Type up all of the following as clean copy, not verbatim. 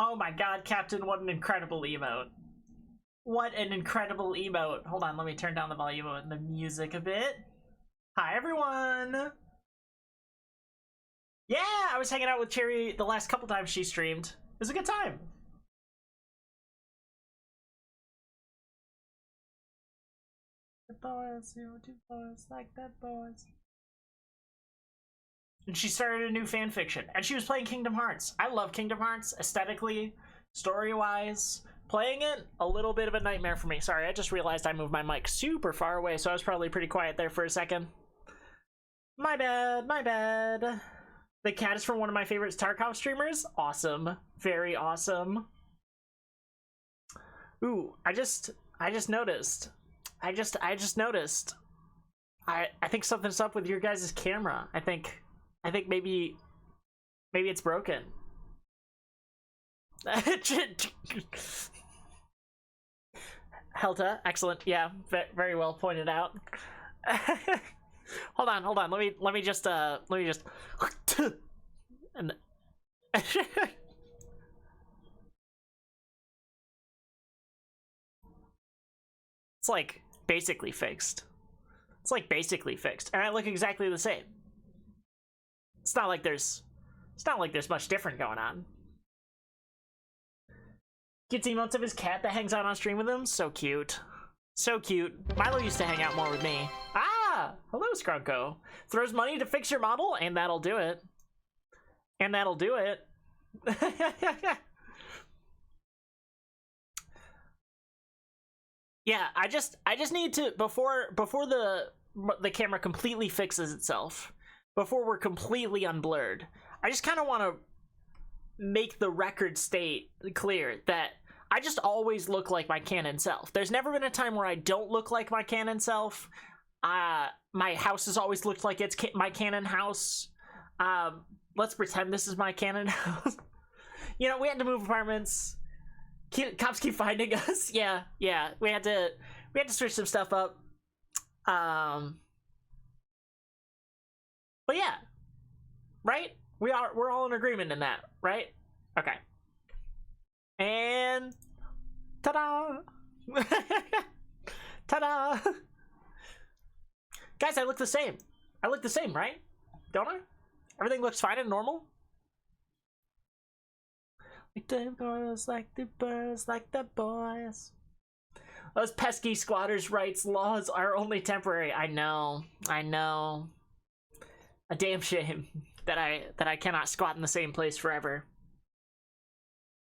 Oh my god, Captain, what an incredible emote. What an incredible emote. Hold on, let me turn down the volume and the music a bit. Hi, everyone. Yeah, I was hanging out with Cherry the last couple times she streamed. It was a good time. The boys, you two boys like that boys. And she started a new fan fiction, and she was playing Kingdom Hearts. I love Kingdom Hearts aesthetically, story-wise. Playing it, a little bit of a nightmare for me. Sorry, I just realized I moved my mic super far away, so I was probably pretty quiet there for a second. My bad, my bad. The cat is from one of my favorite Tarkov streamers. Awesome. Very awesome. Ooh, I just noticed. I just noticed. I think something's up with your guys' camera. I think maybe it's broken. Helta, excellent. Yeah, very well pointed out. hold on. Let me just and it's like basically fixed. It's like basically fixed, and I look exactly the same. It's not like there's much different going on. Gets emotes of his cat that hangs out on stream with him. So cute. So cute. Milo used to hang out more with me. Ah! Hello, Scrunko. Throws money to fix your model, and that'll do it. And that'll do it. Yeah, I just need to, before the camera completely fixes itself, before we're completely unblurred, I just kind of want to make the record state clear that I just always look like my canon self. There's never been a time where I don't look like my canon self. My house has always looked like it's my canon house. Let's pretend this is my canon house. You know, we had to move apartments. Cops keep finding us. Yeah, we had to switch some stuff up. But yeah, right? We're all in agreement in that, right? Okay. And ta-da! Ta-da! Guys, I look the same. I look the same, right? Don't I? Everything looks fine and normal. Like the boys, like the birds, like the boys. Those pesky squatters' rights laws are only temporary. I know. A damn shame that I cannot squat in the same place forever.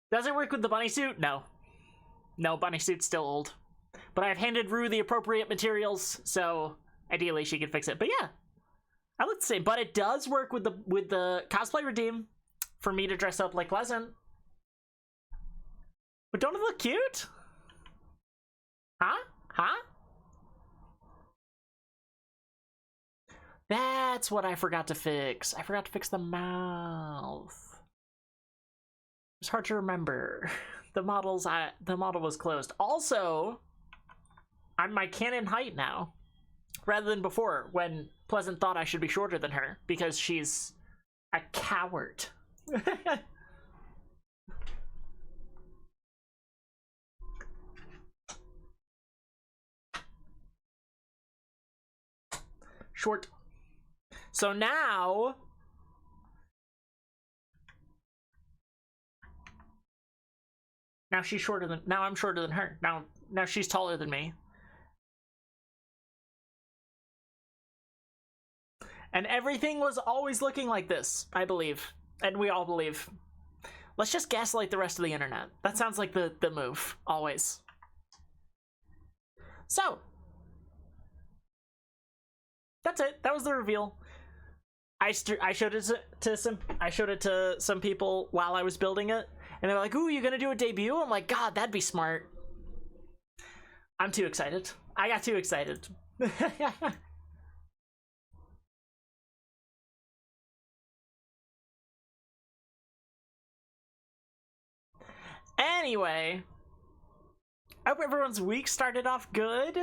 Does it work with the bunny suit? No. No, bunny suit's still old. But I've handed Rue the appropriate materials, so ideally she can fix it. But yeah, I look the same. But it does work with the cosplay redeem for me to dress up like Pleasant. But don't it look cute? Huh? That's what I forgot to fix. I forgot to fix the mouth. It's hard to remember. The model was closed. Also, I'm my canon height now, rather than before when Pleasant thought I should be shorter than her because she's a coward. Short. So now she's shorter than, now I'm shorter than her. Now she's taller than me. And everything was always looking like this, I believe. And we all believe. Let's just gaslight the rest of the internet. That sounds like the move, always. So, that's it. That was the reveal. I showed it to some people while I was building it, and they were like, "Ooh, you gonna do a debut?" I'm like, "God, that'd be smart." I'm too excited. I got too excited. Anyway, I hope everyone's week started off good.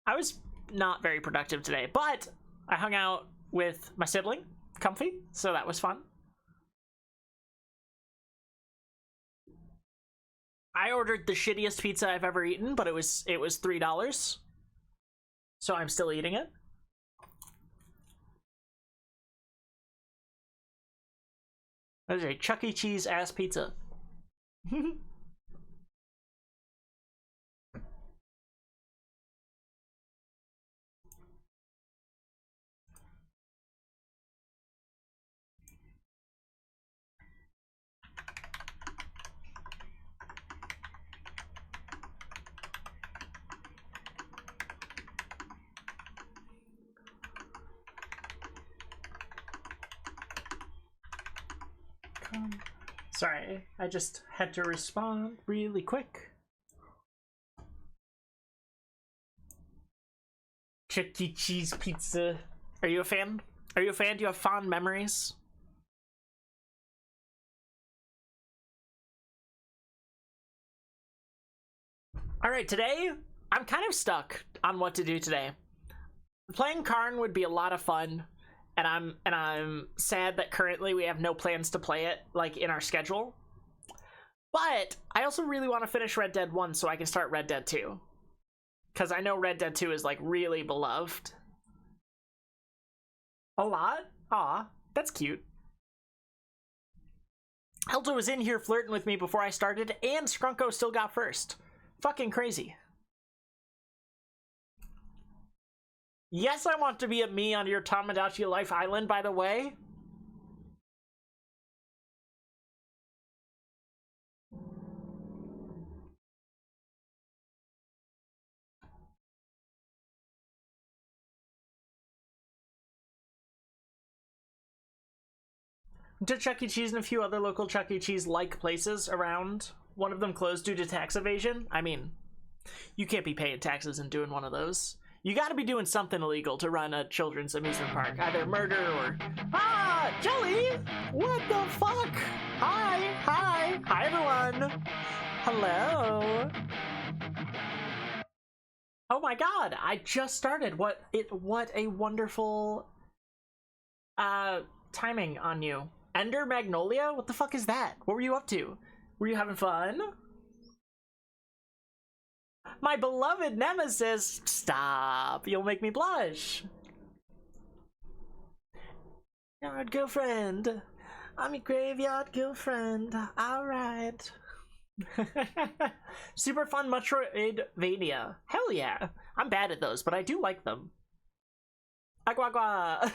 I was not very productive today, but I hung out with my sibling, Comfy, so that was fun. I ordered the shittiest pizza I've ever eaten, but it was $3. So I'm still eating it. That is a Chuck E. Cheese ass pizza. Sorry, I just had to respond really quick. Chuck E. Cheese pizza. Are you a fan? Are you a fan? Do you have fond memories? All right, today I'm kind of stuck on what to do today. Playing Karn would be a lot of fun, and I'm sad that currently we have no plans to play it like in our schedule. But I also really want to finish Red Dead 1 so I can start Red Dead 2. Because I know Red Dead 2 is like really beloved. A lot? Aw, that's cute. Elto was in here flirting with me before I started, and Skrunko still got first. Fucking crazy. Yes, I want to be a me on your Tomodachi Life Island, by the way. To Chuck E. Cheese and a few other local Chuck E. Cheese-like places around. One of them closed due to tax evasion. I mean, you can't be paying taxes and doing one of those. You gotta be doing something illegal to run a children's amusement park. Either murder or... Ah! Jelly! What the fuck? Hi! Hi! Hi, everyone! Hello! Oh my god! I just started! What a wonderful... timing on you. Ender Magnolia? What the fuck is that? What were you up to? Were you having fun? My beloved nemesis! Stop! You'll make me blush! Graveyard girlfriend! I'm your graveyard girlfriend. Alright. Super fun Metroidvania. Hell yeah! I'm bad at those, but I do like them. Agua.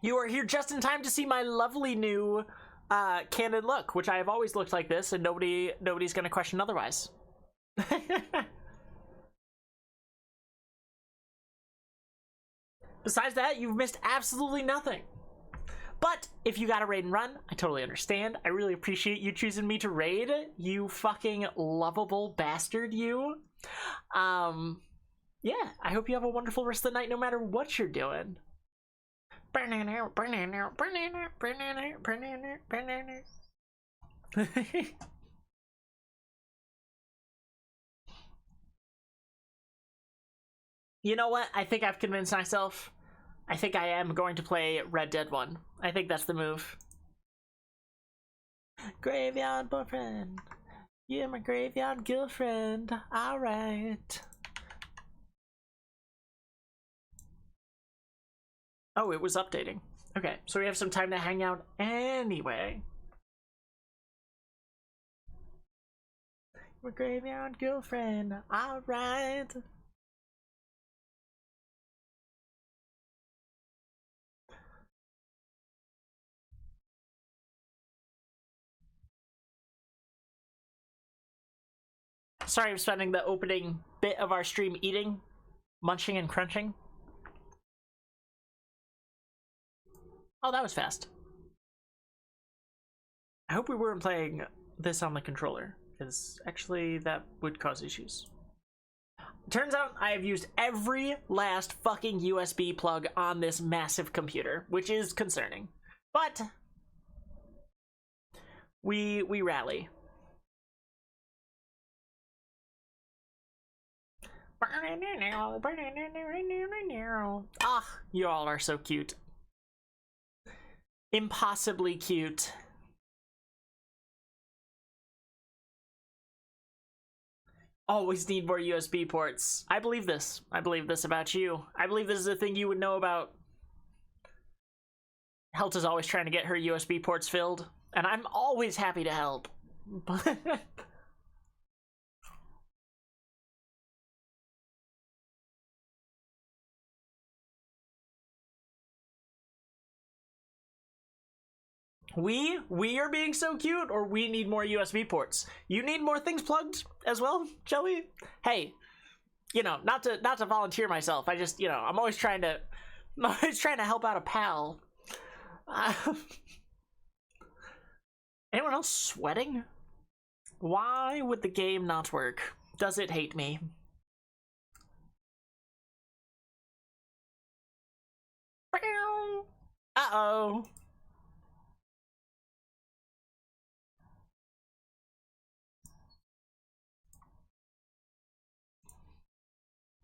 You are here just in time to see my lovely new canon look, which I have always looked like this, and nobody's gonna question otherwise. Besides that, you've missed absolutely nothing. But if you gotta raid and run, I totally understand. I really appreciate you choosing me to raid, you fucking lovable bastard, you. Yeah, I hope you have a wonderful rest of the night no matter what you're doing. You know what? I think I've convinced myself. I think I am going to play Red Dead 1. I think that's the move. Graveyard boyfriend. You're my graveyard girlfriend. Alright. Oh, it was updating. Okay, so we have some time to hang out anyway. My graveyard girlfriend. Alright. Sorry, I'm spending the opening bit of our stream eating, munching, and crunching. Oh, that was fast. I hope we weren't playing this on the controller, because actually that would cause issues. Turns out I have used every last fucking USB plug on this massive computer, which is concerning. But we rally. Ah, you all are so cute. Impossibly cute. Always need more USB ports. I believe this. I believe this about you. I believe this is a thing you would know about. Helta's always trying to get her USB ports filled, and I'm always happy to help. But we are being so cute, or we need more USB ports? You need more things plugged as well, Shelly? Hey, you know, not to volunteer myself. I just, you know, I'm always trying to help out a pal. Anyone else sweating? Why would the game not work? Does it hate me? Uh-oh.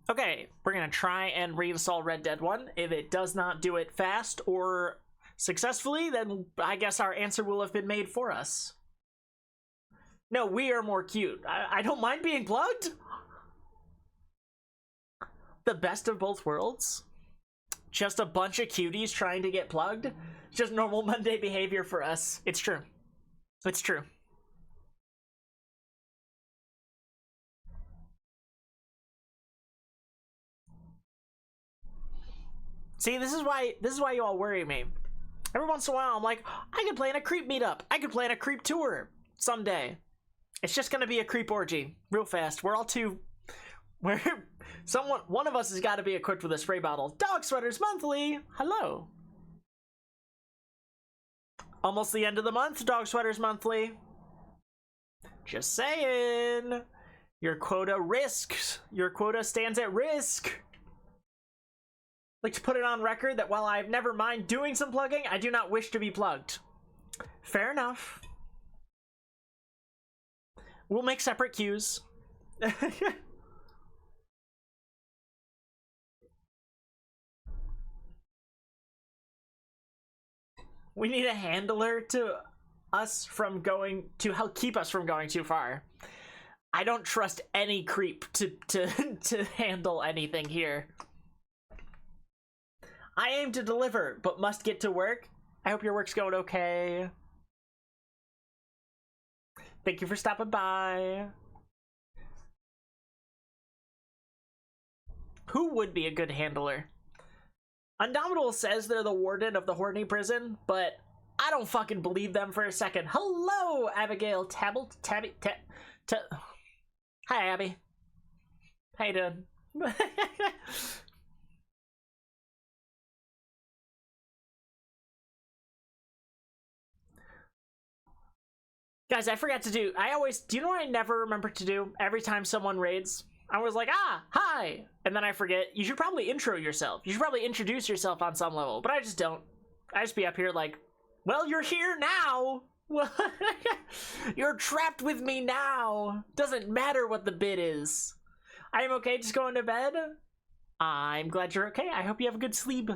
Okay, we're gonna try and reinstall Red Dead 1. If it does not do it fast or successfully, then I guess our answer will have been made for us. No, we are more cute. I don't mind being plugged. The best of both worlds. Just a bunch of cuties trying to get plugged. Just normal Monday behavior for us. It's true. It's true. See, this is why you all worry me. Every once in a while, I'm like, I could plan a creep meetup. I could plan a creep tour someday. It's just gonna be a creep orgy, real fast. We're all too. One of us has got to be equipped with a spray bottle. Dog Sweaters Monthly. Hello. Almost the end of the month. Dog Sweaters Monthly. Just saying. Your quota risks. Your quota stands at risk. Like to put it on record that while I've never mind doing some plugging, I do not wish to be plugged. Fair enough. We'll make separate queues. We need a handler to us from going to help keep us from going too far. I don't trust any creep to handle anything here. I aim to deliver, but must get to work. I hope your work's going okay. Thank you for stopping by. Who would be a good handler? Undomitable says they're the warden of the Horny prison, but I don't fucking believe them for a second. Hello, Abigail Hi, Abby. How you doing? Guys, I forgot to do, do you know what I never remember to do every time someone raids? I was like, hi, and then I forget. You should probably intro yourself. You should probably introduce yourself on some level, but I just don't. I just be up here like, well, you're here now. You're trapped with me now. Doesn't matter what the bid is. I am okay just going to bed. I'm glad you're okay. I hope you have a good sleep.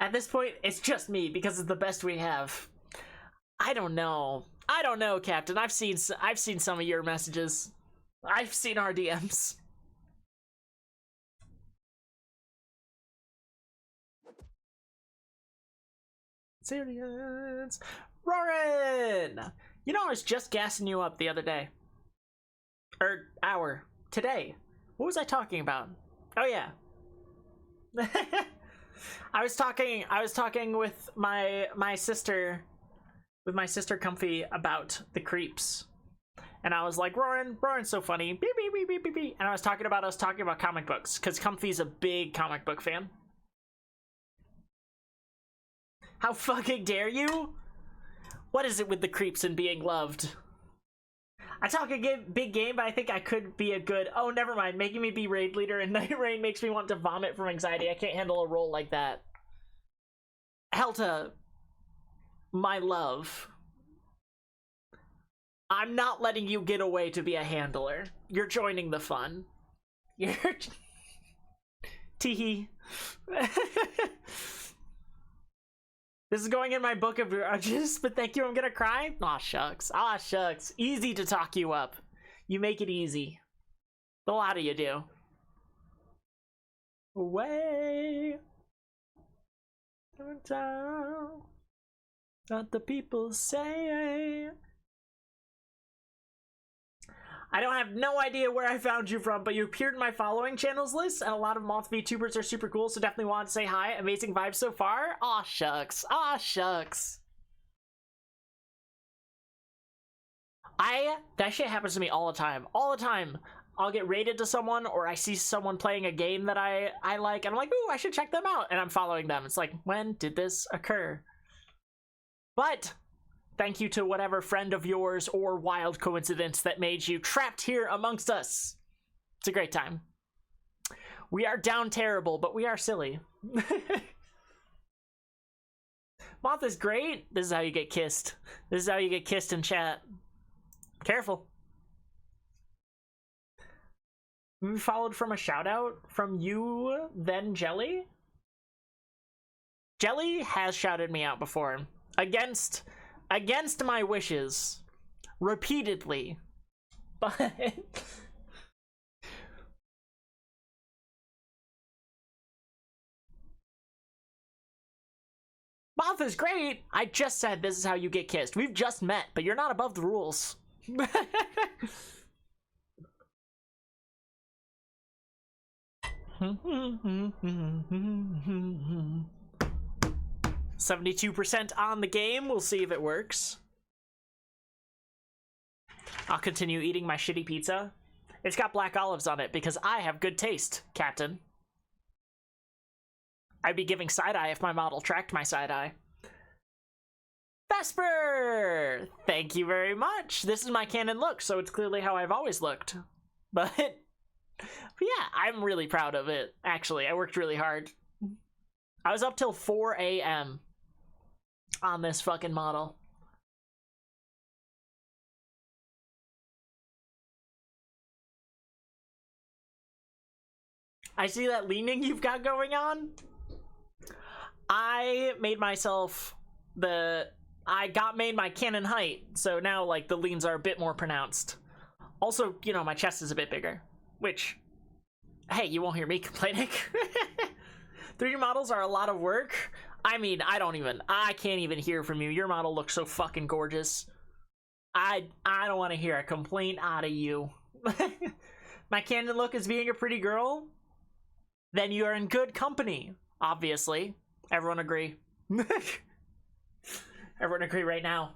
At this point, it's just me because it's the best we have. I don't know, Captain. I've seen some of your messages. I've seen our DMs. Serious. Rorin! You know, I was just gassing you up the other day. Today. What was I talking about? Oh yeah. I was talking with my sister Comfy about the creeps. And I was like, Rorin's so funny. Beep, beep, beep, beep, beep, beep. And I was talking about us talking about comic books, because Comfy's a big comic book fan. How fucking dare you? What is it with the creeps and being loved? I talk a big game, but I think I could be a good... Oh, never mind. Making me be raid leader in Night Rain makes me want to vomit from anxiety. I can't handle a role like that. Helta, my love. I'm not letting you get away to be a handler. You're joining the fun. You're... Teehee. This is going in my book of grudges, but thank you, I'm gonna cry. Aw, shucks. Aw, shucks. Easy to talk you up. You make it easy. A lot of you do. Away. Down. What the people say. I don't have no idea where I found you from, but you appeared in my following channels list, and a lot of Moth VTubers are super cool, so definitely want to say hi. Amazing vibes so far. Aw, shucks. Aw, shucks. That shit happens to me all the time. All the time. I'll get rated to someone, or I see someone playing a game that I like, and I'm like, ooh, I should check them out, and I'm following them. It's like, when did this occur? But thank you to whatever friend of yours or wild coincidence that made you trapped here amongst us. It's a great time. We are down terrible, but we are silly. Moth is great. This is how you get kissed. This is how you get kissed in chat. Careful. We followed from a shout out from you, then Jelly. Jelly has shouted me out before. Against my wishes. Repeatedly. But Moth is great. I just said this is how you get kissed. We've just met, but you're not above the rules. 72% on the game. We'll see if it works. I'll continue eating my shitty pizza. It's got black olives on it because I have good taste, Captain. I'd be giving side-eye if my model tracked my side-eye. Vesper! Thank you very much. This is my canon look, so it's clearly how I've always looked. But yeah, I'm really proud of it, actually. I worked really hard. I was up till 4 a.m. on this fucking model. I see that leaning you've got going on. I made myself made my canon height, so now like the leans are a bit more pronounced. Also, you know, my chest is a bit bigger, which, hey, you won't hear me complaining. 3D models are a lot of work. I mean, I can't even hear from you. Your model looks so fucking gorgeous. I don't want to hear a complaint out of you. My canon look is being a pretty girl. Then you are in good company, obviously. Everyone agree. Everyone agree right now.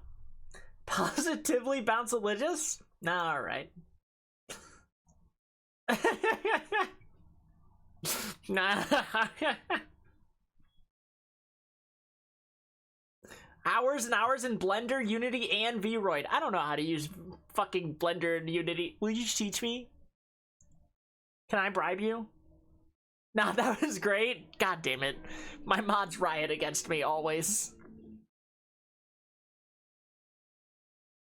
Positively bounce-religious? Nah, alright. Nah. Hours and hours in Blender, Unity, and Vroid. I don't know how to use fucking Blender and Unity. Will you teach me? Can I bribe you? Nah, that was great. God damn it. My mods riot against me always.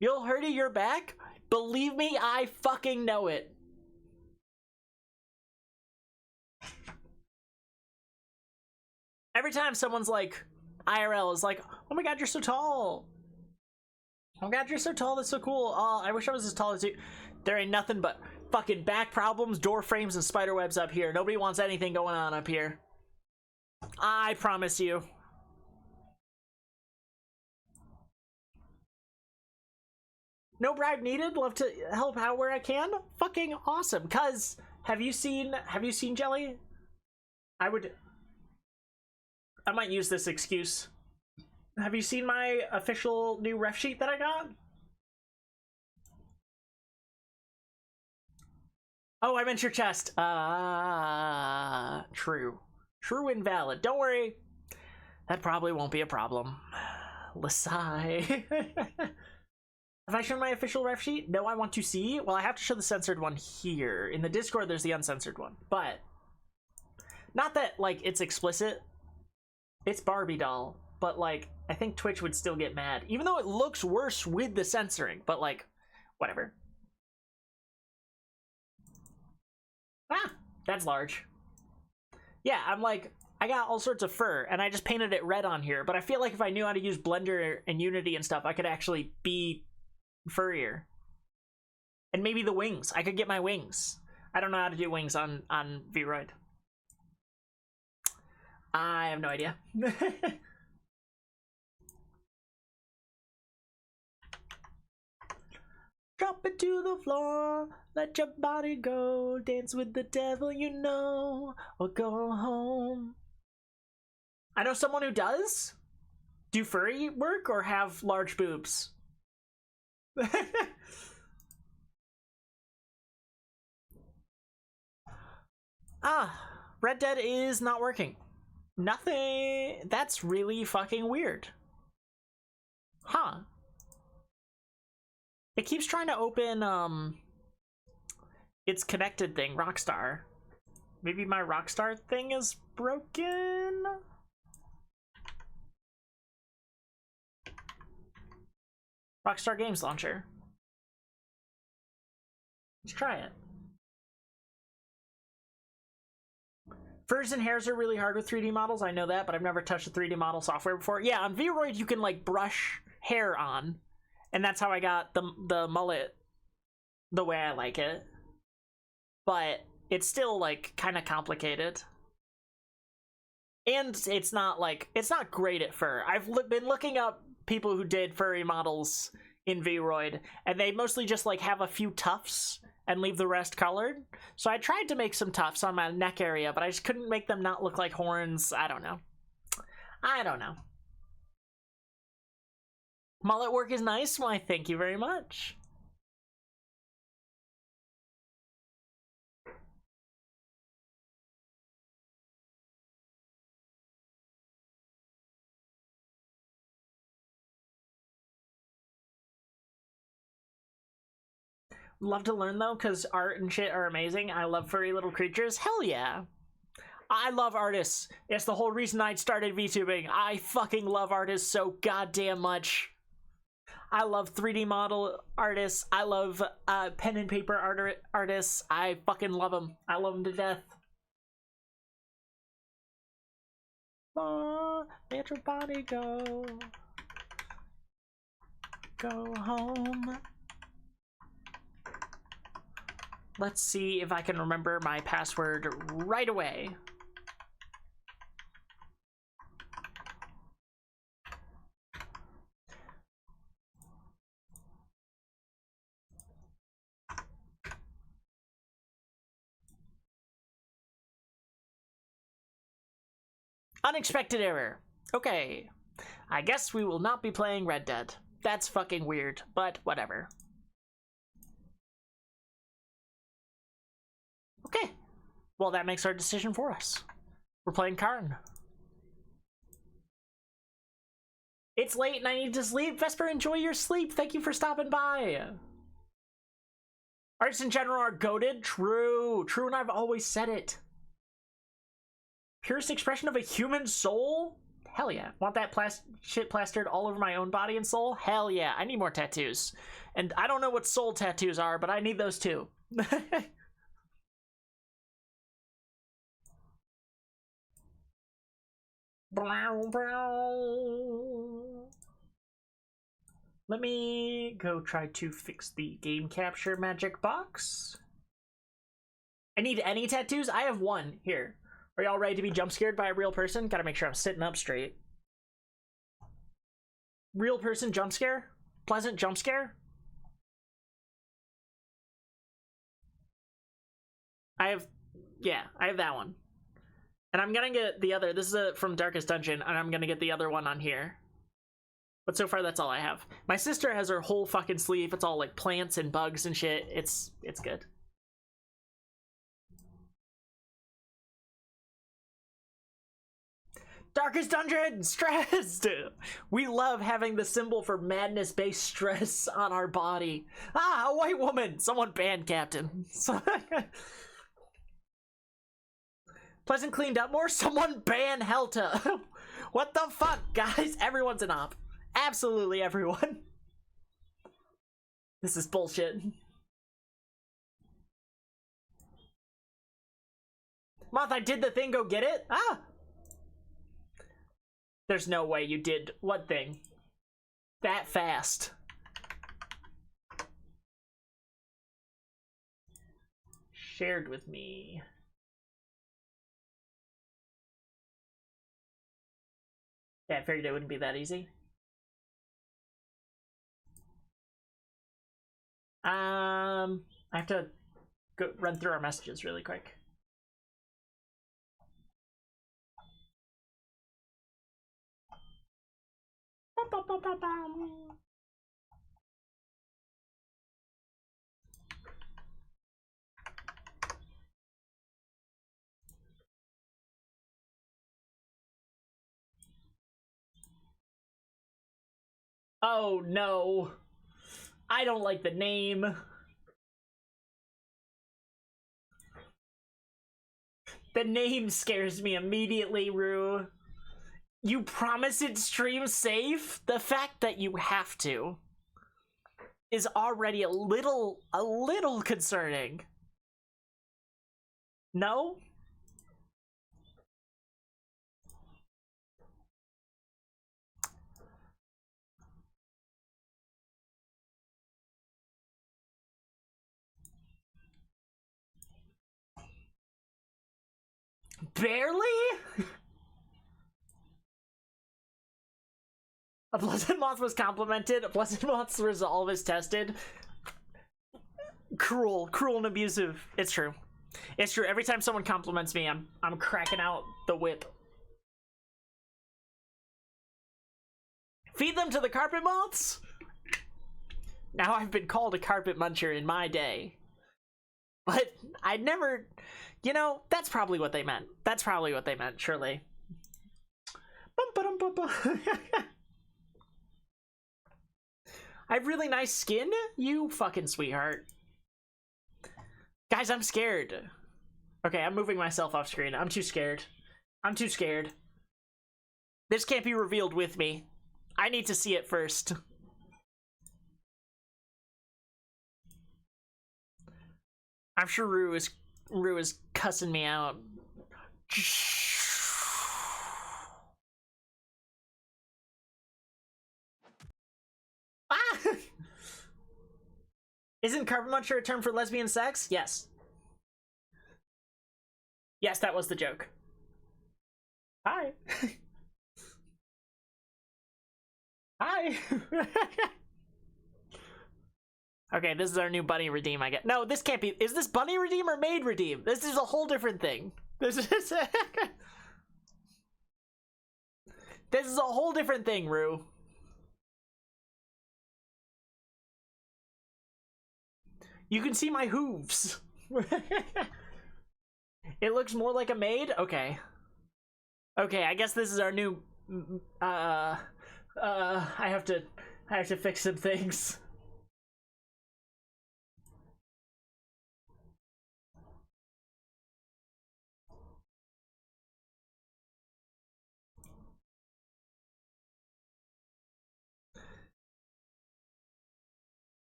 You'll hurt your back? Believe me, I fucking know it. Every time someone's like, IRL is like, oh my god, you're so tall. Oh my god, you're so tall, that's so cool. Oh, I wish I was as tall as you. There ain't nothing but fucking back problems, door frames, and spider webs up here. Nobody wants anything going on up here. I promise you. No bribe needed. Love to help out where I can. Fucking awesome. Cause have you seen Jelly? I might use this excuse. Have you seen my official new ref sheet that I got? Oh, I meant your chest. True. True and valid. Don't worry. That probably won't be a problem. Lasai. Have I shown my official ref sheet? No, I want to see. Well, I have to show the censored one here. In the Discord, there's the uncensored one. But, not that, like, it's explicit. It's Barbie doll. But, like, I think Twitch would still get mad. Even though it looks worse with the censoring. But, like, whatever. Ah, that's large. Yeah, I'm like, I got all sorts of fur, and I just painted it red on here, but I feel like if I knew how to use Blender and Unity and stuff, I could actually be furrier. And maybe the wings. I could get my wings. I don't know how to do wings on Vroid. I have no idea. Drop it to the floor, let your body go, dance with the devil you know, or go home. I know someone who does do furry work or have large boobs. Red Dead is not working. Nothing. That's really fucking weird. Huh. It keeps trying to open its connected thing, Rockstar. Maybe my Rockstar thing is broken? Rockstar Games Launcher. Let's try it. Furs and hairs are really hard with 3D models, I know that, but I've never touched the 3D model software before. Yeah, on Vroid you can like brush hair on, and that's how I got the mullet the way I like it. But it's still like kind of complicated. And it's not great at fur. I've been looking up people who did furry models in Vroid, and they mostly just like have a few tufts and leave the rest colored. So I tried to make some tufts on my neck area, but I just couldn't make them not look like horns. I don't know. Mullet work is nice. Why, thank you very much. Love to learn though, because art and shit are amazing. I love furry little creatures. Hell yeah. I love artists. It's the whole reason I started VTubing. I fucking love artists so goddamn much. I love 3D model artists. I love pen and paper artists. I fucking love them. I love them to death. Oh, let your body go. Go home. Let's see if I can remember my password right away. Unexpected error. Okay. I guess we will not be playing Red Dead. That's fucking weird, but whatever. Okay. Well, that makes our decision for us. We're playing Karn. It's late and I need to sleep. Vesper, enjoy your sleep. Thank you for stopping by. Artists in general are goated. True. True, and I've always said it. Purest expression of a human soul? Hell yeah. Want that shit plastered all over my own body and soul? Hell yeah. I need more tattoos. And I don't know what soul tattoos are, but I need those too. Let me go try to fix the game capture magic box. I need any tattoos? I have one. Here. Are y'all ready to be jump scared by a real person? Gotta make sure I'm sitting up straight. Real person jump scare? Pleasant jump scare? I have that one. And I'm gonna get the other. This is from Darkest Dungeon, and I'm gonna get the other one on here. But so far, that's all I have. My sister has her whole fucking sleeve. It's all like plants and bugs and shit. It's good. Darkest Dungeon! Stressed! We love having the symbol for madness-based stress on our body. Ah, a white woman! Someone ban Captain. Pleasant cleaned up more? Someone ban Helta! What the fuck, guys? Everyone's an op. Absolutely everyone. This is bullshit. Moth, I did the thing, go get it? Ah! There's no way you did what thing? That fast. Shared with me. Yeah, I figured it wouldn't be that easy. I have to go run through our messages really quick. Oh no. I don't like the name. The name scares me immediately, Rue. You promise it streams safe? The fact that you have to is already a little concerning. No? Barely? A Pleasant Moth was complimented. A Pleasant Moth's resolve is tested. Cruel and abusive. It's true. It's true. Every time someone compliments me, I'm cracking out the whip. Feed them to the carpet moths? Now I've been called a carpet muncher in my day. But I never, you know, that's probably what they meant. That's probably what they meant, surely. I have really nice skin? You fucking sweetheart. Guys, I'm scared. Okay, I'm moving myself off screen. I'm too scared. I'm too scared. This can't be revealed with me. I need to see it first. I'm sure Rue is cussing me out. Ah! Isn't carpet muncher a term for lesbian sex? Yes. Yes, that was the joke. Hi. Hi. Okay, this is our new bunny redeem, I guess. No, this can't be. Is this bunny redeem or maid redeem? This is a whole different thing. This is this is a whole different thing, Rue. You can see my hooves. It looks more like a maid? Okay. Okay, I guess this is our new I have to fix some things.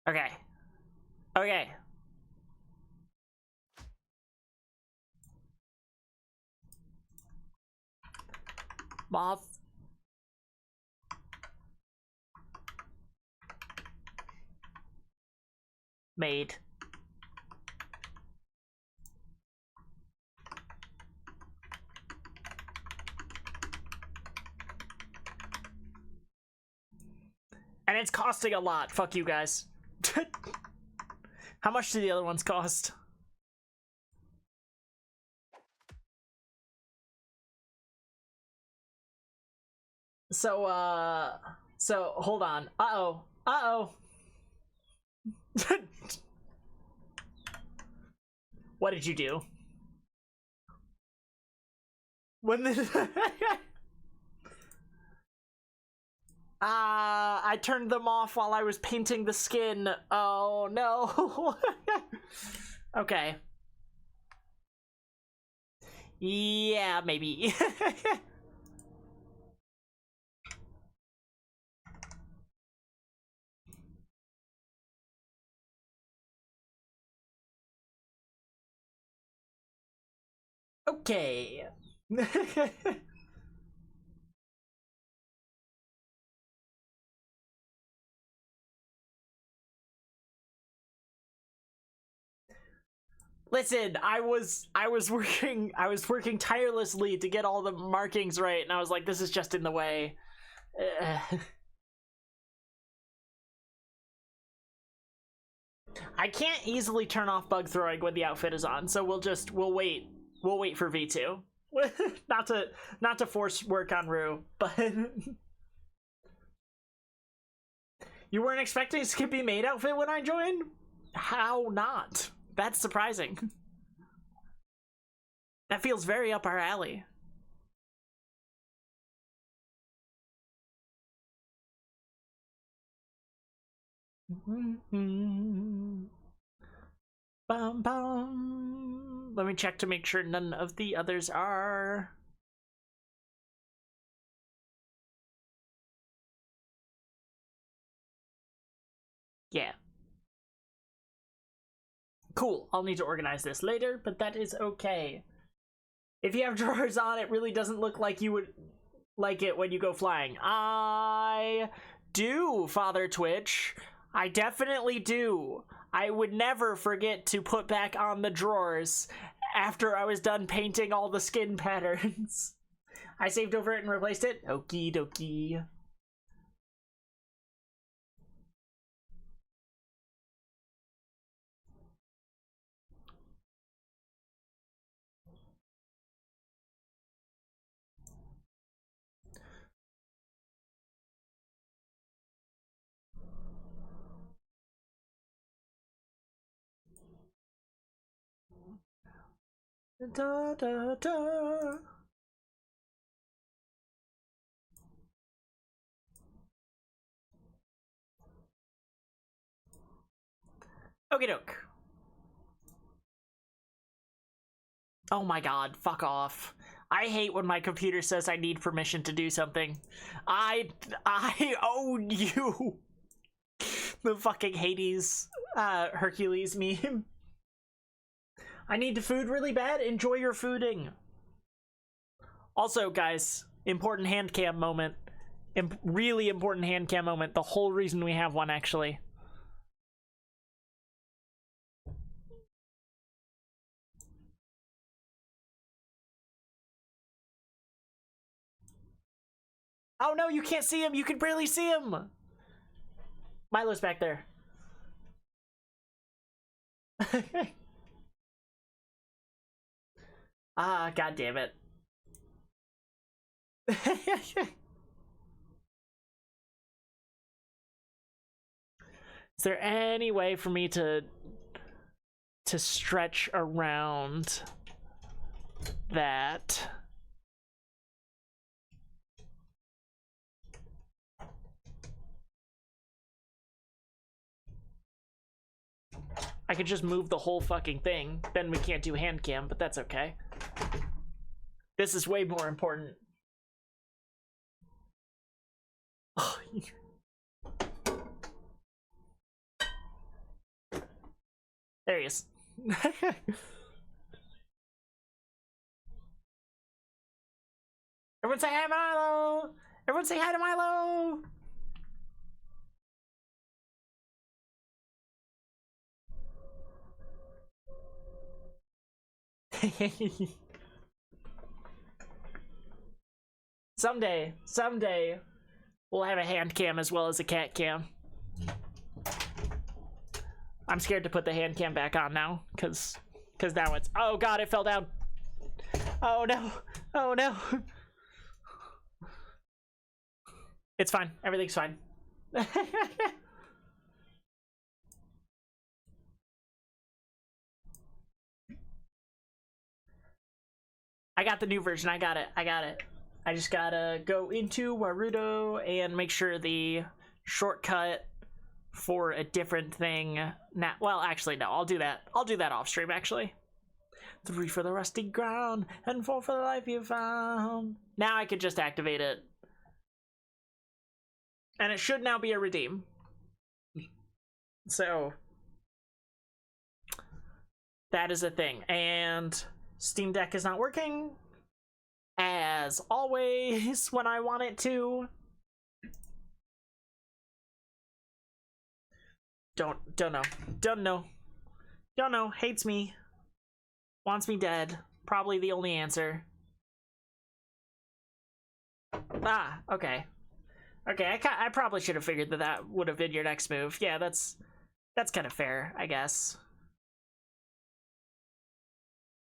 Okay. Okay. Moth. Maid. And it's costing a lot. Fuck you guys. How much do the other ones cost? So hold on. Uh-oh. What did you do? When this I turned them off while I was painting the skin. Oh no. Okay. Yeah, maybe. okay. Listen, I was working tirelessly to get all the markings right, and I was like, this is just in the way. I can't easily turn off bug throwing when the outfit is on, so we'll wait for V2. not to force work on Rue, but you weren't expecting a Skippy maid outfit when I joined? How not? That's surprising. That feels very up our alley. Bum, bum. Let me check to make sure none of the others are. Yeah. Cool. I'll need to organize this later, but that is okay. If you have drawers on, it really doesn't look like you would like it when you go flying. I do, Father Twitch. I definitely do. I would never forget to put back on the drawers after I was done painting all the skin patterns. I saved over it and replaced it. Okie dokie. Da, da, da. Okie doke. Oh my god, fuck off. I hate when my computer says I need permission to do something. I own you. The fucking Hades Hercules meme. I need food really bad. Enjoy your fooding. Also, guys, important hand cam moment. Really important hand cam moment. The whole reason we have one, actually. Oh no, you can't see him. You can barely see him. Milo's back there. Ah, god damn it. Is there any way for me to stretch around that? I could just move the whole fucking thing. Then we can't do hand cam, but that's okay. This is way more important. Oh, there he is. Everyone say hi, Milo! Everyone say hi to Milo! Someday, we'll have a hand cam as well as a cat cam. I'm scared to put the hand cam back on now, cause now it's, oh god, it fell down. Oh no, oh no. It's fine, everything's fine. I got the new version, I got it. I just gotta go into Warudo and make sure the shortcut for a different thing. Now, well, actually, no, I'll do that off stream, actually. 3 for the rusty ground, and 4 for the life you found. Now I could just activate it. And it should now be a redeem. So, that is a thing. And Steam Deck is not working. As always, when I want it to. Don't know. Hates me. Wants me dead. Probably the only answer. Ah, okay. Okay, I probably should have figured that that would have been your next move. Yeah, that's kind of fair, I guess.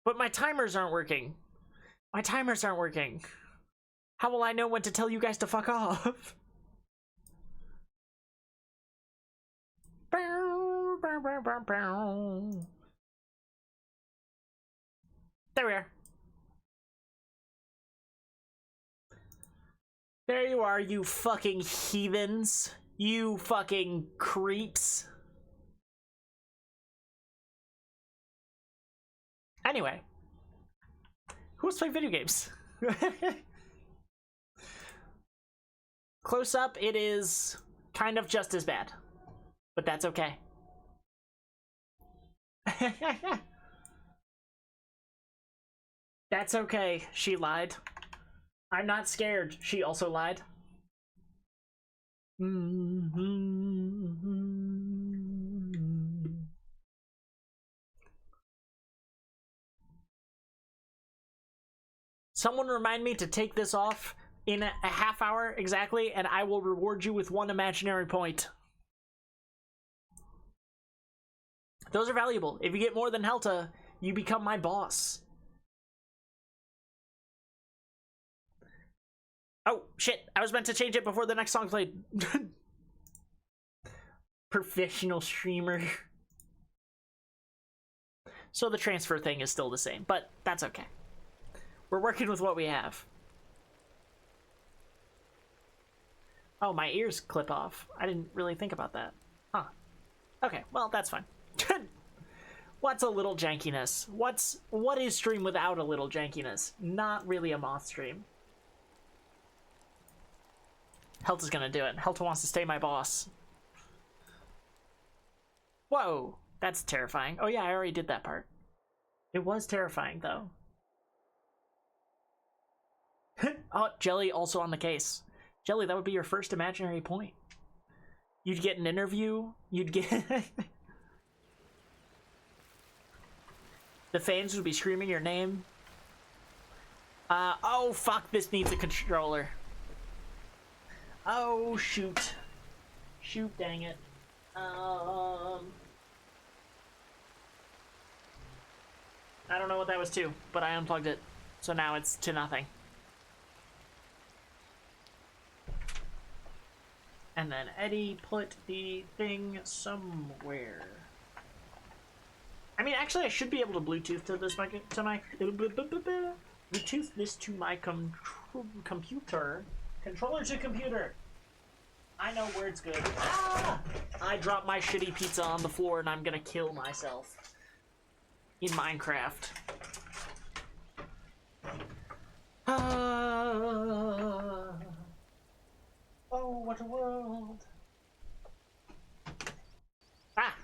But my timers aren't working. My timers aren't working. How will I know when to tell you guys to fuck off? There we are. There you are, you fucking heathens. You fucking creeps. Anyway. Who wants to play video games? Close up, it is kind of just as bad. But that's okay. That's okay. She lied. I'm not scared. She also lied. Someone remind me to take this off in a half hour exactly, and I will reward you with 1 imaginary point. Those are valuable. If you get more than Helta, you become my boss. Oh, shit. I was meant to change it before the next song played. Professional streamer. So the transfer thing is still the same, but that's okay. We're working with what we have. Oh, my ears clip off. I didn't really think about that. Huh. Okay, well, that's fine. What's a little jankiness? What is stream without a little jankiness? Not really a moth stream. Helta's gonna do it. Helta wants to stay my boss. Whoa, that's terrifying. Oh yeah, I already did that part. It was terrifying though. Oh, Jelly also on the case. Jelly, that would be your first imaginary point. You'd get an interview. You'd get... The fans would be screaming your name. Oh fuck, this needs a controller. Oh shoot. Shoot, dang it. I don't know what that was to, but I unplugged it. So now it's to nothing. And then Eddie put the thing somewhere. I mean, actually, I should be able to Bluetooth to this Bluetooth this to my computer. Controller to computer. I know where it's good. Ah! I dropped my shitty pizza on the floor and I'm gonna kill myself. In Minecraft. Oh, what a world. Ah!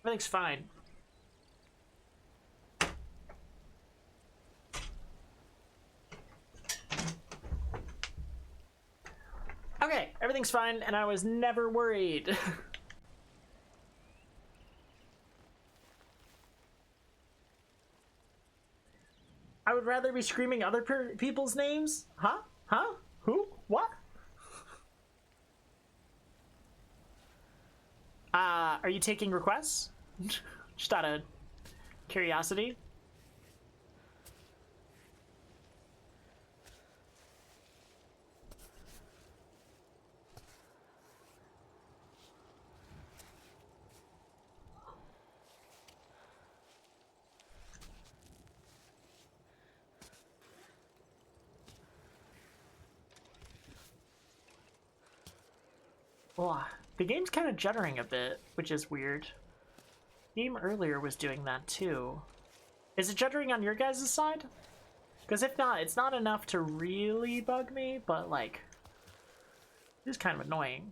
Everything's fine. Okay, everything's fine, and I was never worried. I would rather be screaming other people's names? Huh? Huh? Who? What? Are you taking requests? Just out of curiosity. Oh, the game's kind of juddering a bit, which is weird. The game earlier was doing that too. Is it juddering on your guys' side? Because if not, it's not enough to really bug me, but like, it's kind of annoying.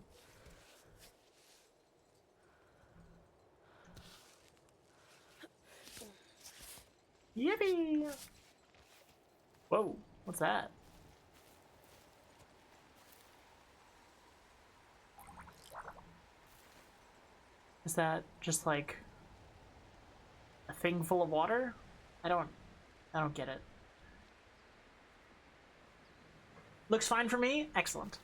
Yippee! Whoa, what's that? Is that just like a thing full of water? I don't get it. Looks fine for me? Excellent.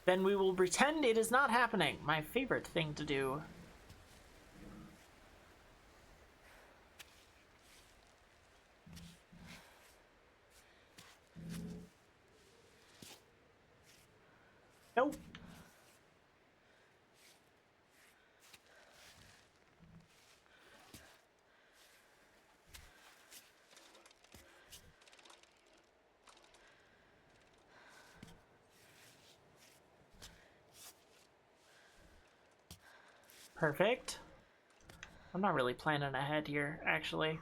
Then we will pretend it is not happening. My favorite thing to do. Nope. Perfect. I'm not really planning ahead here, actually.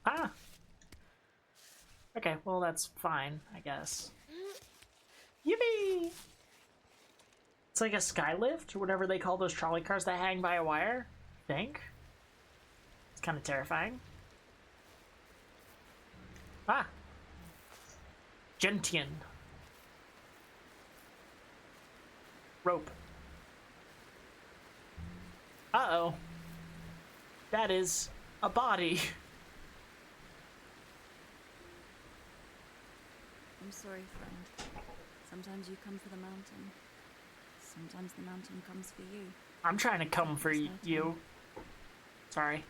Ah! Okay, well that's fine, I guess. Yippee! It's like a skylift, or whatever they call those trolley cars that hang by a wire, I think. It's kind of terrifying. Ah! Gentian. Rope. Uh-oh. That is a body. I'm sorry, friend. Sometimes you come for the mountain. Sometimes the mountain comes for you. I'm trying to come for you. Sorry.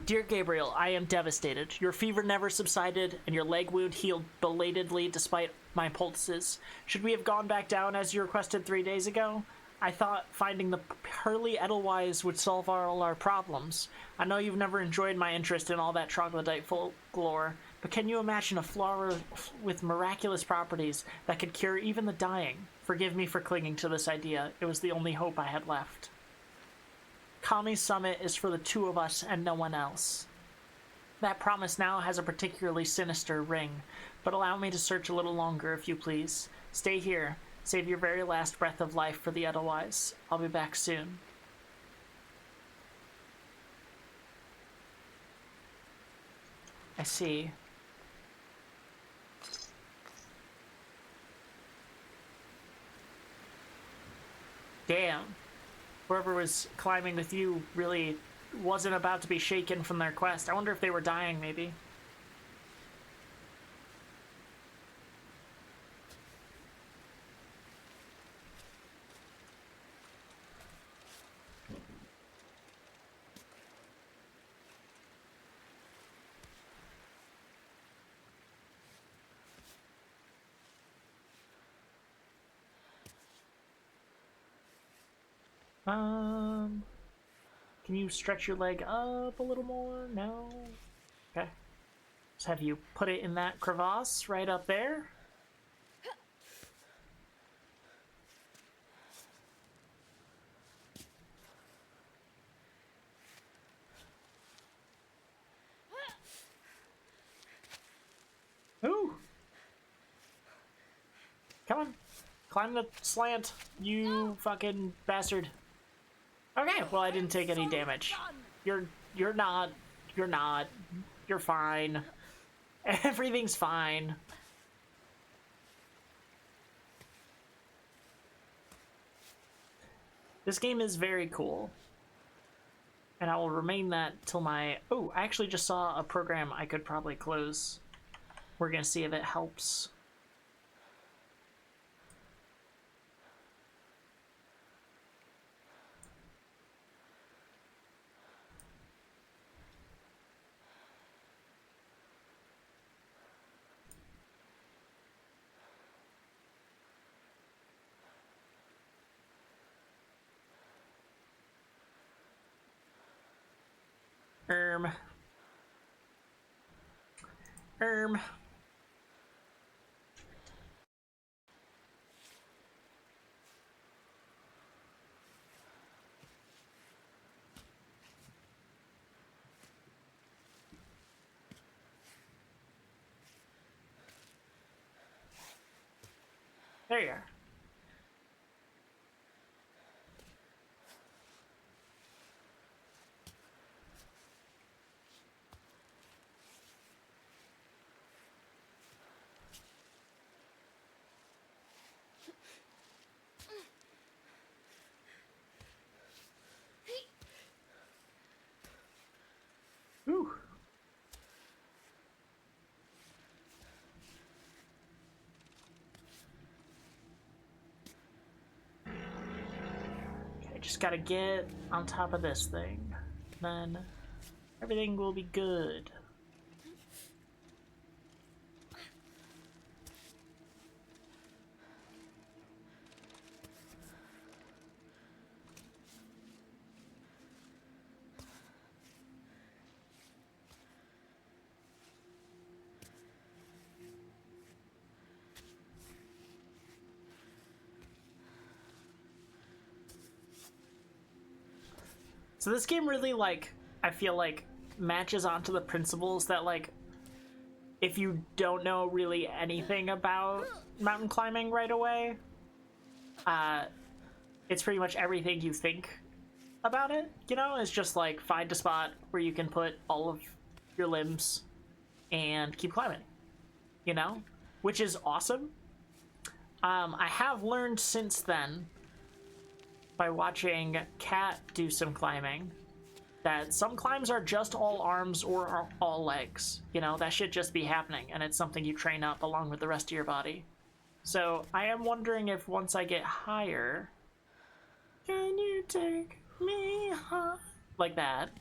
Dear Gabriel, I am devastated. Your fever never subsided, and your leg wound healed belatedly despite my pulses. Should we have gone back down as you requested 3 days ago? I thought finding the pearly Edelweiss would solve all our problems. I know you've never enjoyed my interest in all that troglodyte folklore, but can you imagine a flower with miraculous properties that could cure even the dying? Forgive me for clinging to this idea. It was the only hope I had left. Kami's summit is for the two of us and no one else. That promise now has a particularly sinister ring, but allow me to search a little longer if you please. Stay here. Save your very last breath of life for the Edelweiss. I'll be back soon. I see. Damn. Whoever was climbing with you really wasn't about to be shaken from their quest. I wonder if they were dying, maybe. Can you stretch your leg up a little more? No? Okay. Just have you put it in that crevasse right up there. Ooh! Come on. Climb the slant, you fucking bastard. Okay, well I didn't take any damage. You're not. You're fine. Everything's fine. This game is very cool. And I will remain that till my... Oh, I actually just saw a program I could probably close. We're gonna see if it helps. Erm. There you are. Ooh. Okay, just gotta get on top of this thing. Then everything will be good. So this game really, like, I feel like matches onto the principles that, like, if you don't know really anything about mountain climbing right away, it's pretty much everything you think about it, you know? It's just like find a spot where you can put all of your limbs and keep climbing, you know? Which is awesome. I have learned since then, by watching Kat do some climbing, that some climbs are just all arms or are all legs. You know, that should just be happening, and it's something you train up along with the rest of your body. So I am wondering if once I get higher, can you take me high? Like that.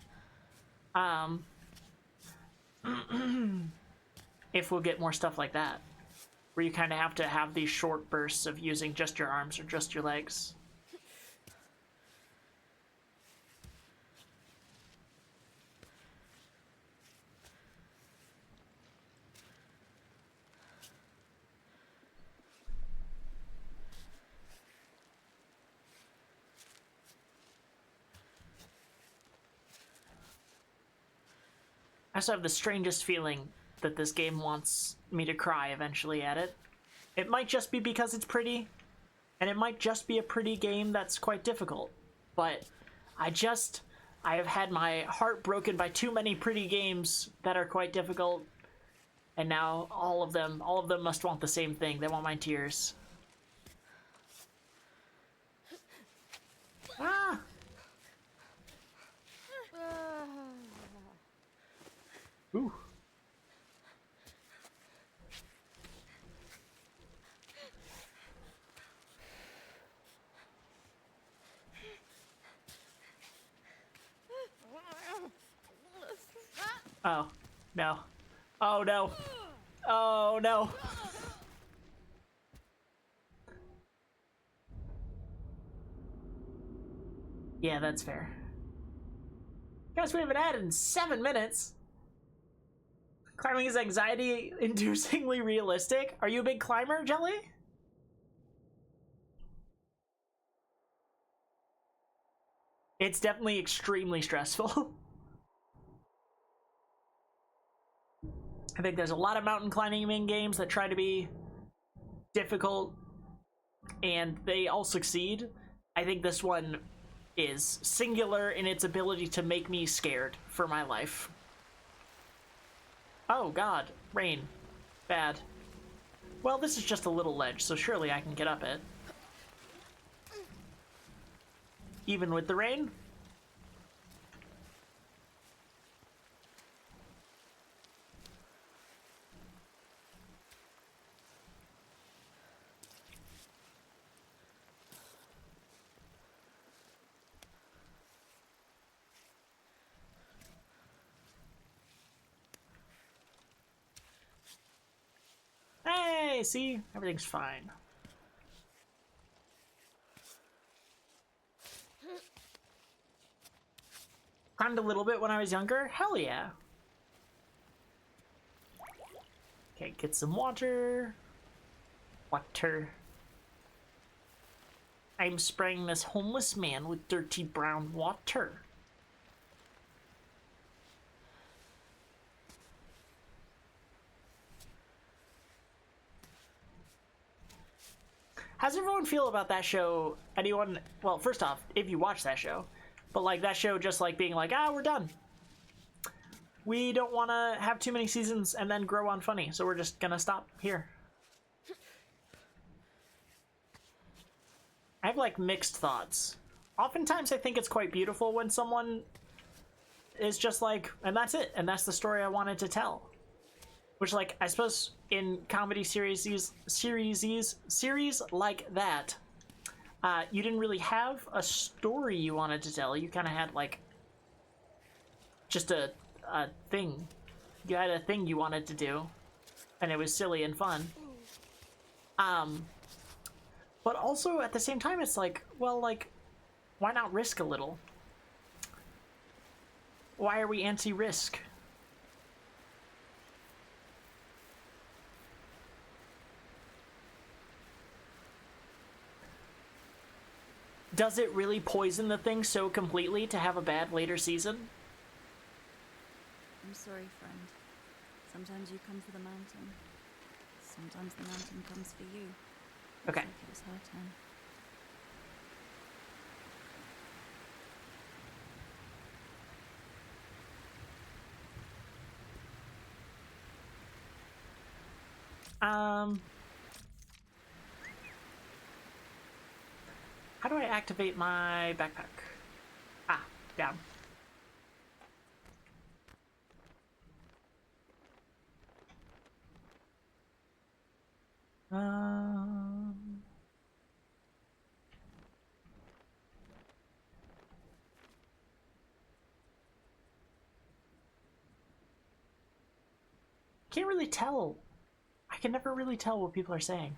If we'll get more stuff like that, where you kind of have to have these short bursts of using just your arms or just your legs. I also have the strangest feeling that this game wants me to cry eventually at it. It might just be because it's pretty, and it might just be a pretty game that's quite difficult. But I have had my heart broken by too many pretty games that are quite difficult, and now all of them must want the same thing. They want my tears. Ah! Ooh. Oh, no. Oh, no. Oh, no. Yeah, that's fair. Guys, we haven't had in 7 minutes. Climbing is anxiety-inducingly realistic. Are you a big climber, Jelly? It's definitely extremely stressful. I think there's a lot of mountain climbing games that try to be difficult, and they all succeed. I think this one is singular in its ability to make me scared for my life. Oh god, rain. Bad. Well, this is just a little ledge, so surely I can get up it. Even with the rain? Hey, see? Everything's fine. Climbed a little bit when I was younger? Hell yeah. Okay, get some water. Water. I'm spraying this homeless man with dirty brown water. How's everyone feel about that show? Anyone? Well, first off, if you watch that show, but like that show just like being like, we're done. We don't want to have too many seasons and then grow on funny, so we're just gonna stop here. I have like mixed thoughts. Oftentimes I think it's quite beautiful when someone is just like, and that's it, and that's the story I wanted to tell. Which, like, I suppose in comedy series like that, you didn't really have a story you wanted to tell. You kind of had like just a thing. You had a thing you wanted to do, and it was silly and fun. But also at the same time, it's like, well, like, why not risk a little? Why are we anti-risk? Does it really poison the thing so completely to have a bad later season? I'm sorry, friend. Sometimes you come for the mountain. Sometimes the mountain comes for you. Okay. Like it was her turn. How do I activate my backpack? Down. Can't really tell. I can never really tell what people are saying.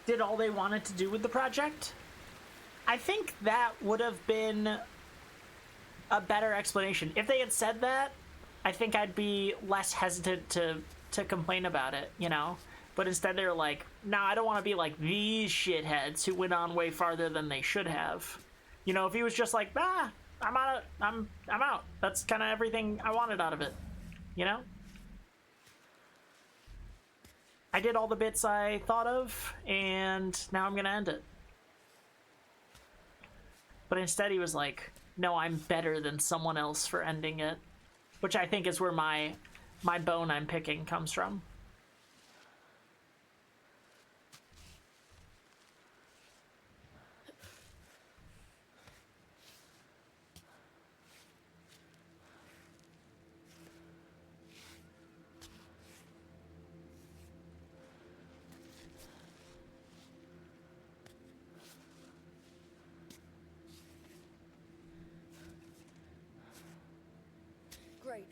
Did all they wanted to do with the project? I think that would have been a better explanation. If they had said that, I think I'd be less hesitant to complain about it, you know? But instead they're like, no, I don't want to be like these shitheads who went on way farther than they should have. You know, if he was just like, I'm out. That's kind of everything I wanted out of it, you know? I did all the bits I thought of, and now I'm gonna end it. But instead he was like, no, I'm better than someone else for ending it. Which I think is where my bone I'm picking comes from. Great.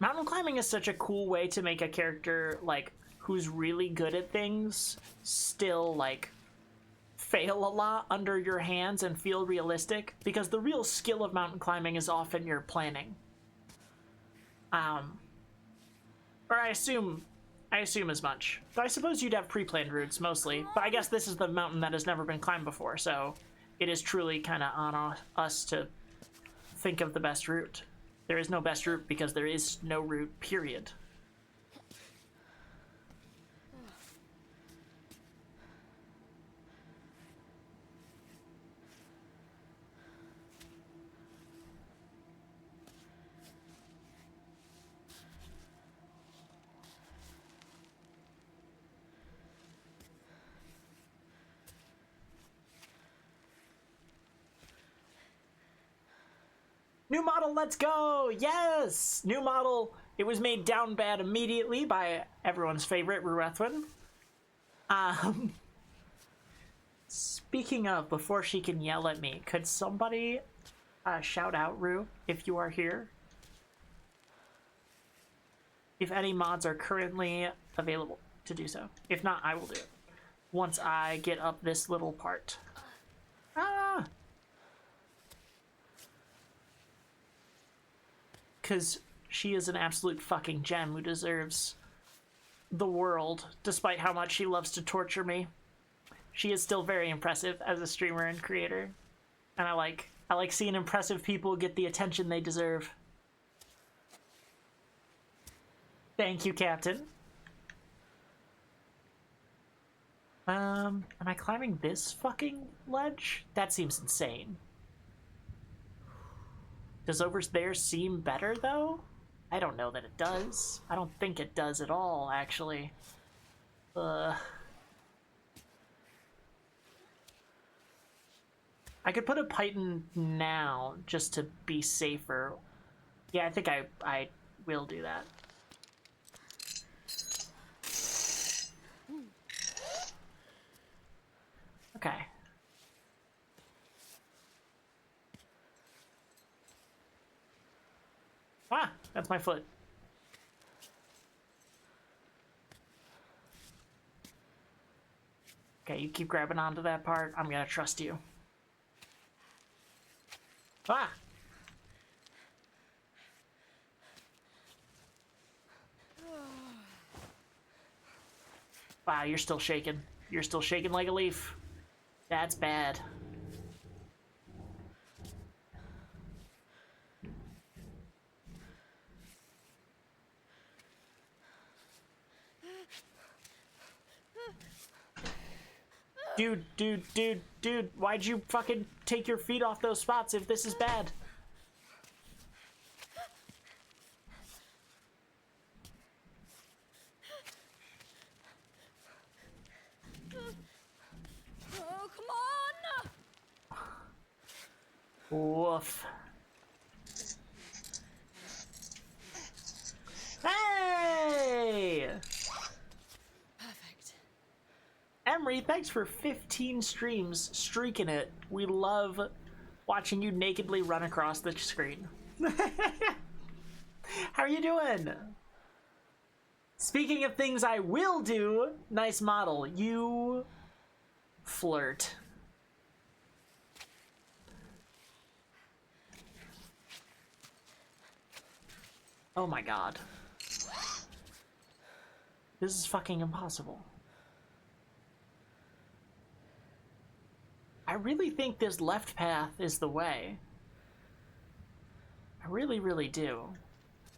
Mountain climbing is such a cool way to make a character, like, who's really good at things still, like, fail a lot under your hands and feel realistic, because the real skill of mountain climbing is often your planning. Or I assume as much. Though I suppose you'd have pre-planned routes mostly, but I guess this is the mountain that has never been climbed before, so it is truly kind of on us to think of the best route. There is no best route because there is no route, period. New model, let's go! Yes! New model. It was made down bad immediately by everyone's favorite, Ruethwin. Speaking of, before she can yell at me, could somebody shout out, Rue, if you are here? If any mods are currently available to do so. If not, I will do it. Once I get up this little part. Because she is an absolute fucking gem who deserves the world, despite how much she loves to torture me. She is still very impressive as a streamer and creator. And I like seeing impressive people get the attention they deserve. Thank you, Captain. Am I climbing this fucking ledge? That seems insane. Does over there seem better, though? I don't know that it does. I don't think it does at all, actually. I could put a Python now, just to be safer. Yeah, I think I will do that. Okay. Ah, that's my foot. Okay, you keep grabbing onto that part. I'm gonna trust you. Ah! Wow, you're still shaking. You're still shaking like a leaf. That's bad. Dude, why'd you fucking take your feet off those spots if this is bad? Oh, come on! Woof. Hey! Perfect. Emery, thanks for 15 streams, streaking it. We love watching you nakedly run across the screen. How are you doing? Speaking of things I will do, nice model. You flirt. Oh my god. This is fucking impossible. I really think this left path is the way. I really, really do.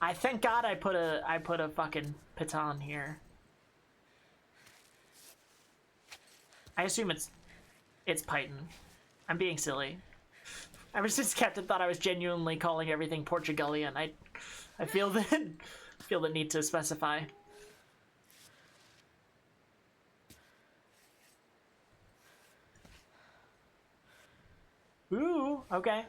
I thank God I put a fucking piton here. I assume it's Python. I'm being silly. Ever since Captain thought I was genuinely calling everything Portugalian, I feel the need to specify. Ooh, okay.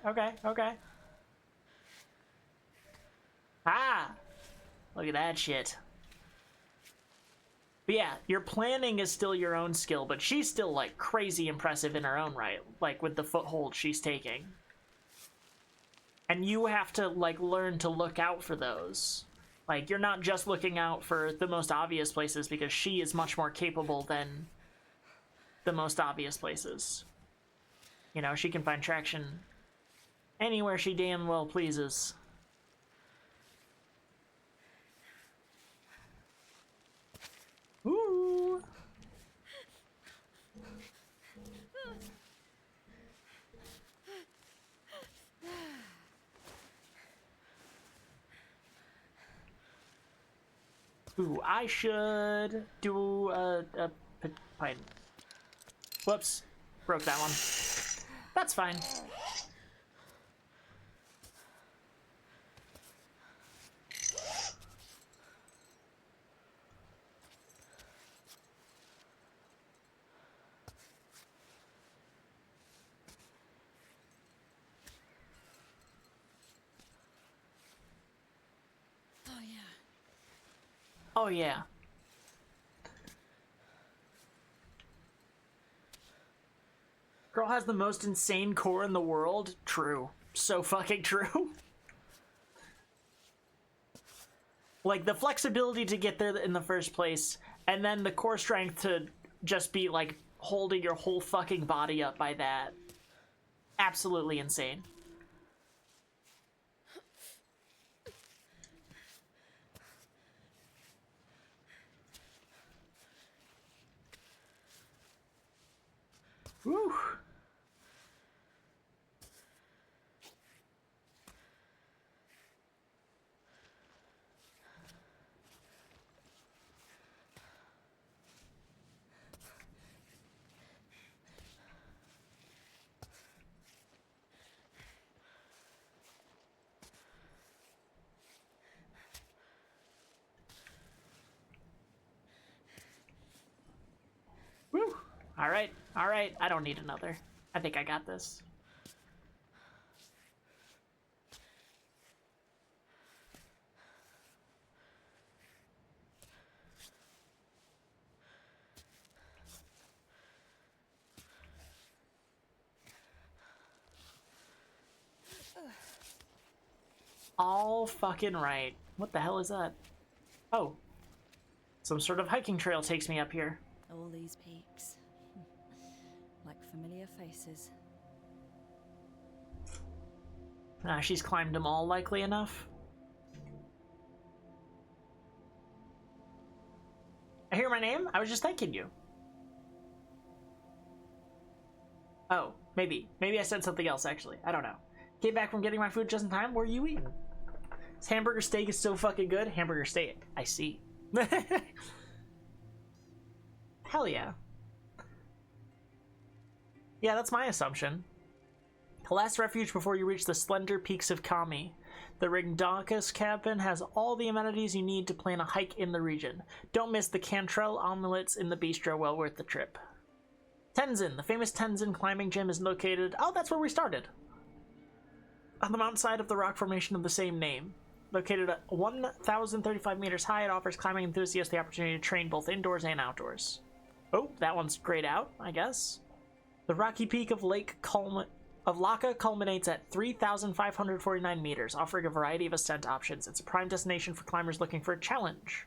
Ah! Look at that shit. But yeah, your planning is still your own skill, but she's still, like, crazy impressive in her own right, like, with the foothold she's taking. And you have to, like, learn to look out for those. Like, you're not just looking out for the most obvious places, because she is much more capable than the most obvious places. You know, she can find traction anywhere she damn well pleases. Ooh. Ooh, I should do a pine. Whoops, broke that one. That's fine. Oh, yeah. Oh, yeah. Girl has the most insane core in the world. True. So fucking true. Like, the flexibility to get there in the first place, and then the core strength to just be, like, holding your whole fucking body up by that. Absolutely insane. Alright, alright. I don't need another. I think I got this. All fucking right. What the hell is that? Oh. Some sort of hiking trail takes me up here. All these peaks. Like familiar faces. She's climbed them all, likely enough. I hear my name? I was just thanking you. Oh, maybe. Maybe I said something else, actually. I don't know. Came back from getting my food just in time. What are you eating? This hamburger steak is so fucking good. Hamburger steak. I see. Hell yeah. Yeah, that's my assumption. The last refuge before you reach the slender peaks of Kami. The Ringdakus cabin has all the amenities you need to plan a hike in the region. Don't miss the Cantrell omelets in the bistro, well worth the trip. Tenzin. The famous Tenzin climbing gym is located... Oh, that's where we started. On the mountainside of the rock formation of the same name. Located at 1,035 meters high, it offers climbing enthusiasts the opportunity to train both indoors and outdoors. Oh, that one's grayed out, I guess. The rocky peak of Laka culminates at 3,549 meters, offering a variety of ascent options. It's a prime destination for climbers looking for a challenge.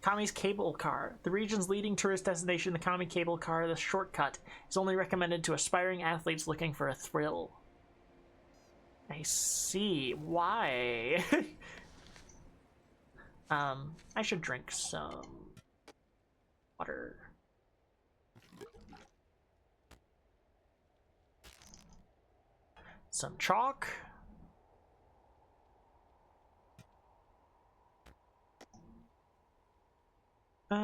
Kami's Cable Car. The region's leading tourist destination, the Kami Cable Car, the shortcut, is only recommended to aspiring athletes looking for a thrill. I see. Why? I should drink some water. Some chalk. Do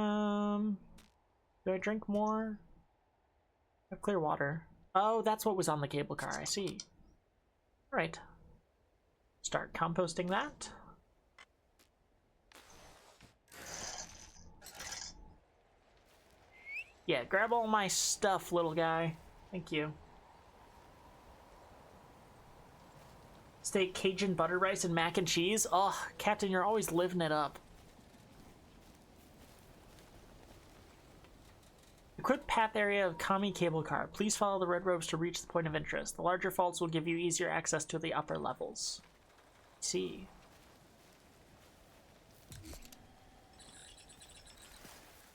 I drink more? I have clear water. Oh, that's what was on the cable car. I see. All right. Start composting that. Yeah, grab all my stuff, little guy. Thank you. Steak, Cajun butter rice, and mac and cheese. Oh, Captain, you're always living it up. Equipped path area of Kami Cable Car. Please follow the red ropes to reach the point of interest. The larger faults will give you easier access to the upper levels. See.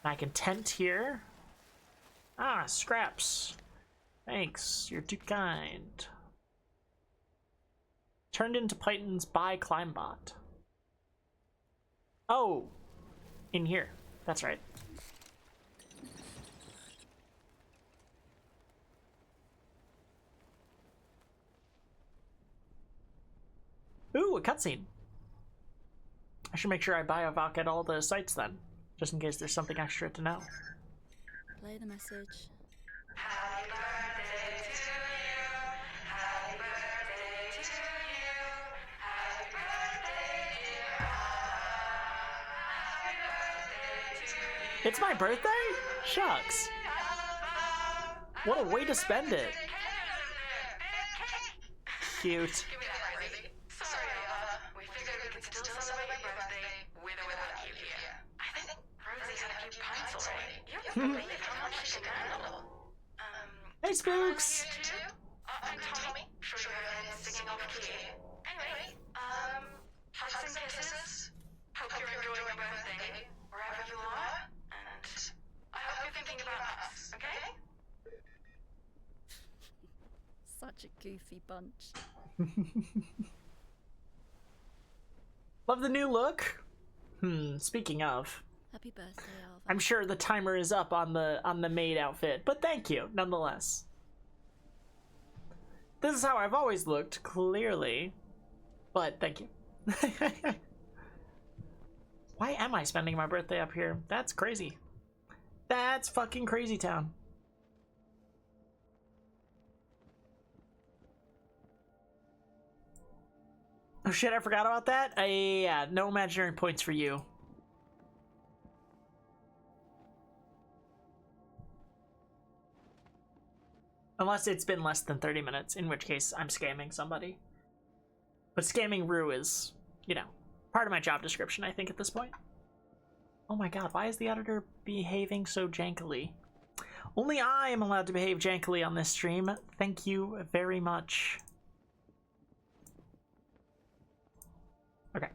I can tent here. Ah, scraps. Thanks, you're too kind. Turned into Python's by Climbot. Oh, in here. That's right. Ooh, a cutscene. I should make sure I buy a Valk at all the sites then, just in case there's something extra to know. Play the message. Happy birthday to you. Happy birthday to you. Happy birthday, dear Happy birthday to you. It's my birthday? Shucks. What a way to spend it. Cute. Give me that, Rosie. Sorry, we figured we could still celebrate your birthday with or without you here. I think Rosie's had a few pints already. You can believe how much she can handle. Hey, Spooks. You too? I'm Tommy. Sure your head singing off key. Anyway, hugs and kisses. Hope you're enjoying your birthday wherever you are, and I hope you're thinking about us, okay? Such a goofy bunch. Love the new look. Speaking of, Happy birthday, Alva. I'm sure the timer is up on the maid outfit, but thank you nonetheless. This is how I've always looked, clearly, but thank you. Why am I spending my birthday up here? That's crazy. That's fucking crazy town. Oh shit, I forgot about that? Yeah, no imaginary points for you. Unless it's been less than 30 minutes, in which case I'm scamming somebody. But scamming Rue is, you know, part of my job description, I think, at this point. Oh my god, why is the editor behaving so jankily? Only I am allowed to behave jankily on this stream. Thank you very much. Okay.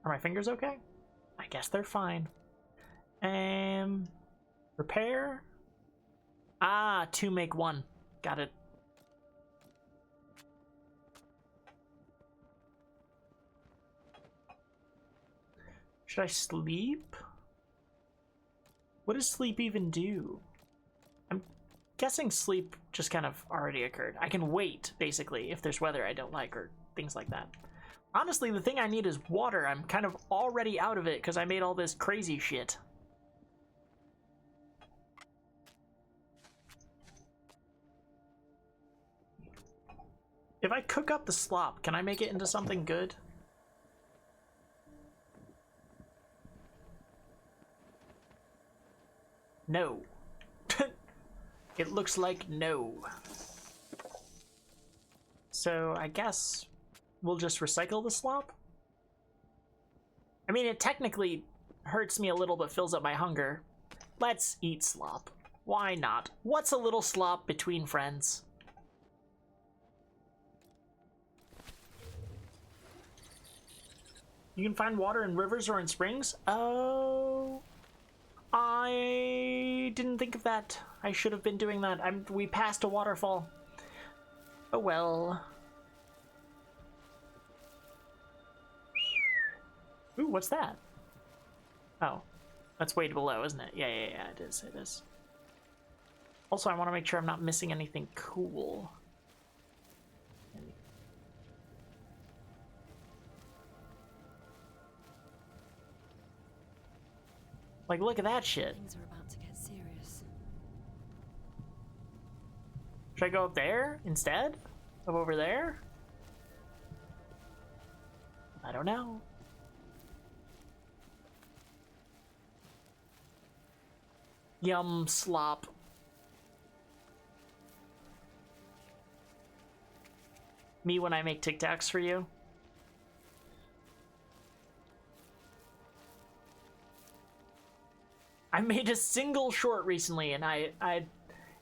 Are my fingers okay? I guess they're fine. Repair? Ah, 2 make 1. Got it. Should I sleep? What does sleep even do? I'm guessing sleep just kind of already occurred. I can wait, basically, if there's weather I don't like or things like that. Honestly, the thing I need is water. I'm kind of already out of it because I made all this crazy shit. If I cook up the slop, can I make it into something good? No. It looks like no. So I guess we'll just recycle the slop? I mean, it technically hurts me a little but fills up my hunger. Let's eat slop. Why not? What's a little slop between friends? You can find water in rivers or in springs? Oh, I didn't think of that. I should have been doing that. We passed a waterfall. Oh well. Ooh, what's that? Oh, that's way below, isn't it? Yeah, it is, it is. Also, I want to make sure I'm not missing anything cool. Like, look at that shit. Things are about to get serious. Should I go up there instead of over there? I don't know. Yum slop. Me when I make TikToks for you. I made a single short recently, and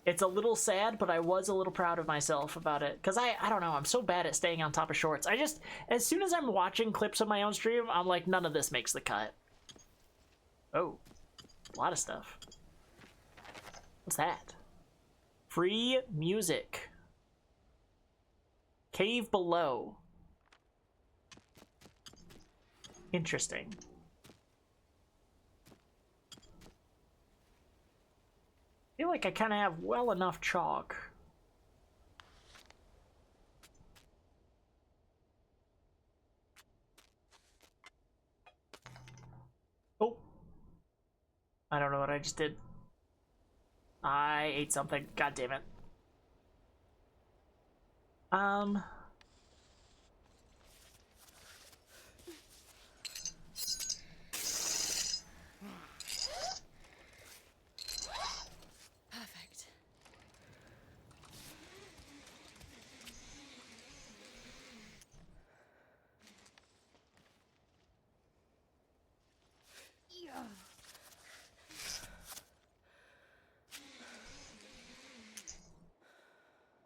it's a little sad, but I was a little proud of myself about it. Because I don't know, I'm so bad at staying on top of shorts. As soon as I'm watching clips of my own stream, I'm like, none of this makes the cut. Oh, a lot of stuff. What's that? Free music. Cave below. Interesting. I feel like I kind of have well enough chalk. Oh. I don't know what I just did. I ate something. God damn it. Perfect. Yeah.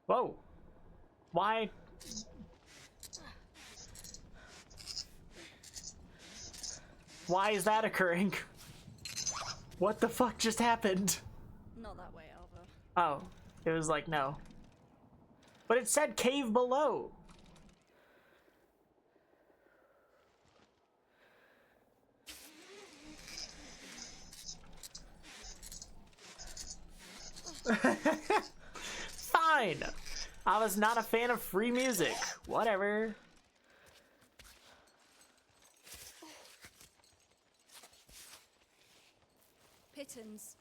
Whoa. Why? Why is that occurring? What the fuck just happened? Not that way, Alva. Oh, it was like, no. But it said cave below. Fine. I was not a fan of free music. Whatever. Pittons.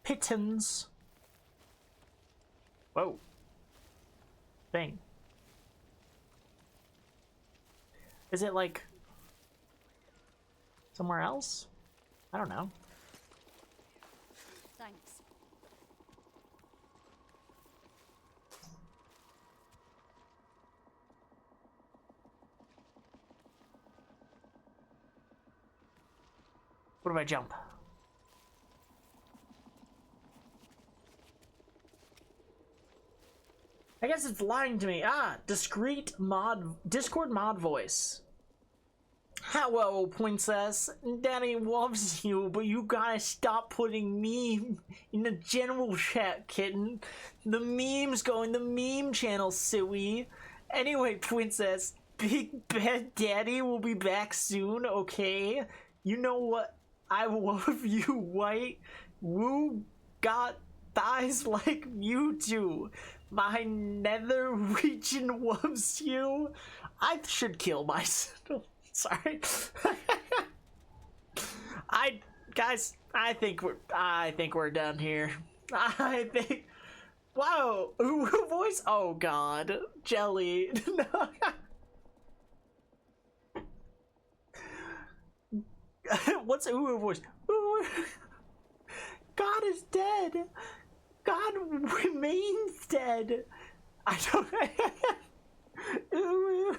Pittons. Whoa. Thing. Is it like... Somewhere else? I don't know. Thanks. What if I jump? I guess it's lying to me. Ah, discreet mod, Discord mod voice. Hello, princess. Daddy loves you, but you gotta stop putting me in the general chat, kitten. The memes go in the meme channel, silly. Anyway, princess, Big Bad Daddy will be back soon, okay? You know what? I love you, White. Woo got thighs like you do. My nether region loves you. I should kill myself. Sorry. I think we're done here. I think. Wow, Uwu voice. Oh God, Jelly. No. What's Uwu voice? Uwu. God is dead. God remains dead. I don't. Uwu.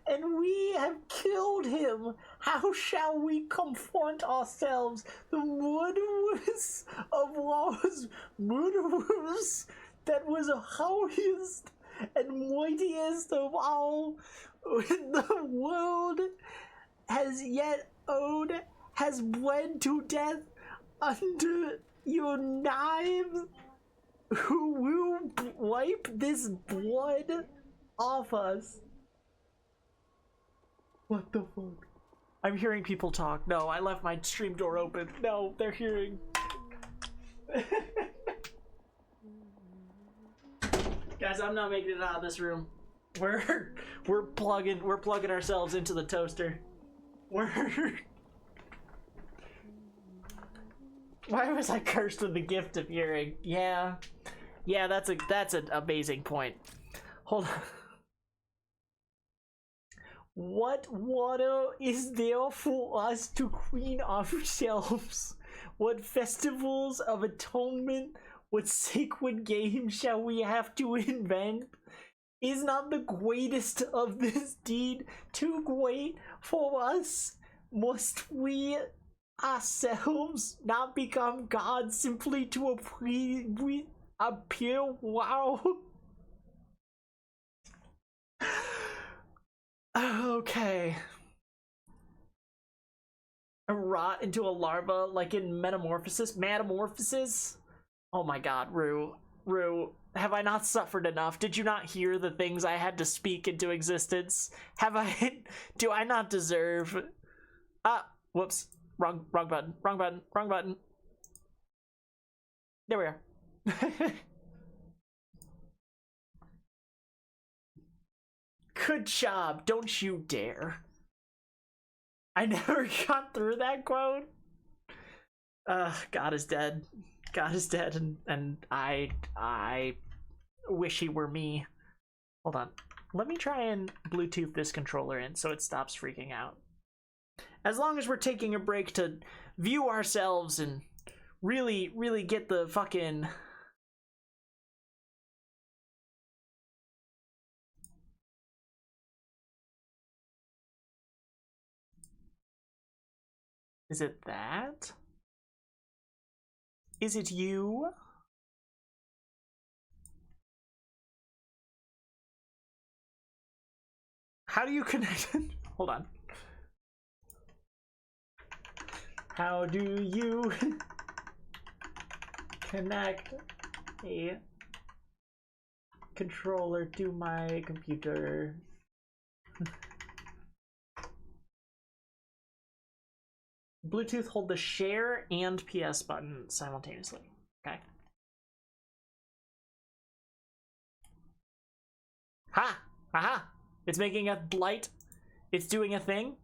And we have killed him. How shall we confront ourselves? The murderers of laws, murderers that was the holiest and mightiest of all the world has yet owed, has bled to death under your knives, who will wipe this blood off us. What the fuck? I'm hearing people talk. No, I left my stream door open. No, they're hearing. Guys, I'm not making it out of this room. We're plugging ourselves into the toaster. Why was I cursed with the gift of hearing? Yeah, that's an amazing point. Hold on. What water is there for us to clean ourselves? What festivals of atonement, what sacred games shall we have to invent? Is not the greatest of this deed too great for us? Must we ourselves not become gods simply to appear? Wow. Okay. Rot into a larva like in Metamorphosis? Oh my god, Rue, have I not suffered enough? Did you not hear the things I had to speak into existence? Do I not deserve? Whoops, wrong button. There we are. Good job, don't you dare. I never got through that quote. God is dead. God is dead, and I wish he were me. Hold on. Let me try and Bluetooth this controller in so it stops freaking out. As long as we're taking a break to view ourselves and really get the fucking... Is it that? Is it you? How do you connect? Hold on. How do you connect a controller to my computer? Bluetooth, hold the share and PS button simultaneously. Okay. Ha! Aha! It's making a light. It's doing a thing.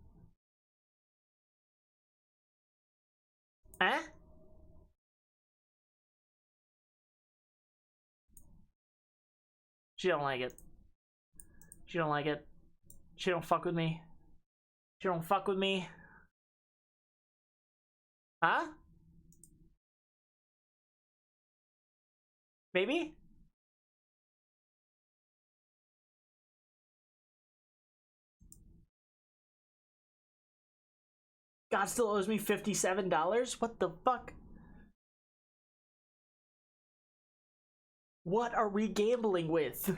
Eh? She don't like it. She don't like it. She don't fuck with me. She don't fuck with me. Huh? Maybe? God still owes me $57? What the fuck? What are we gambling with?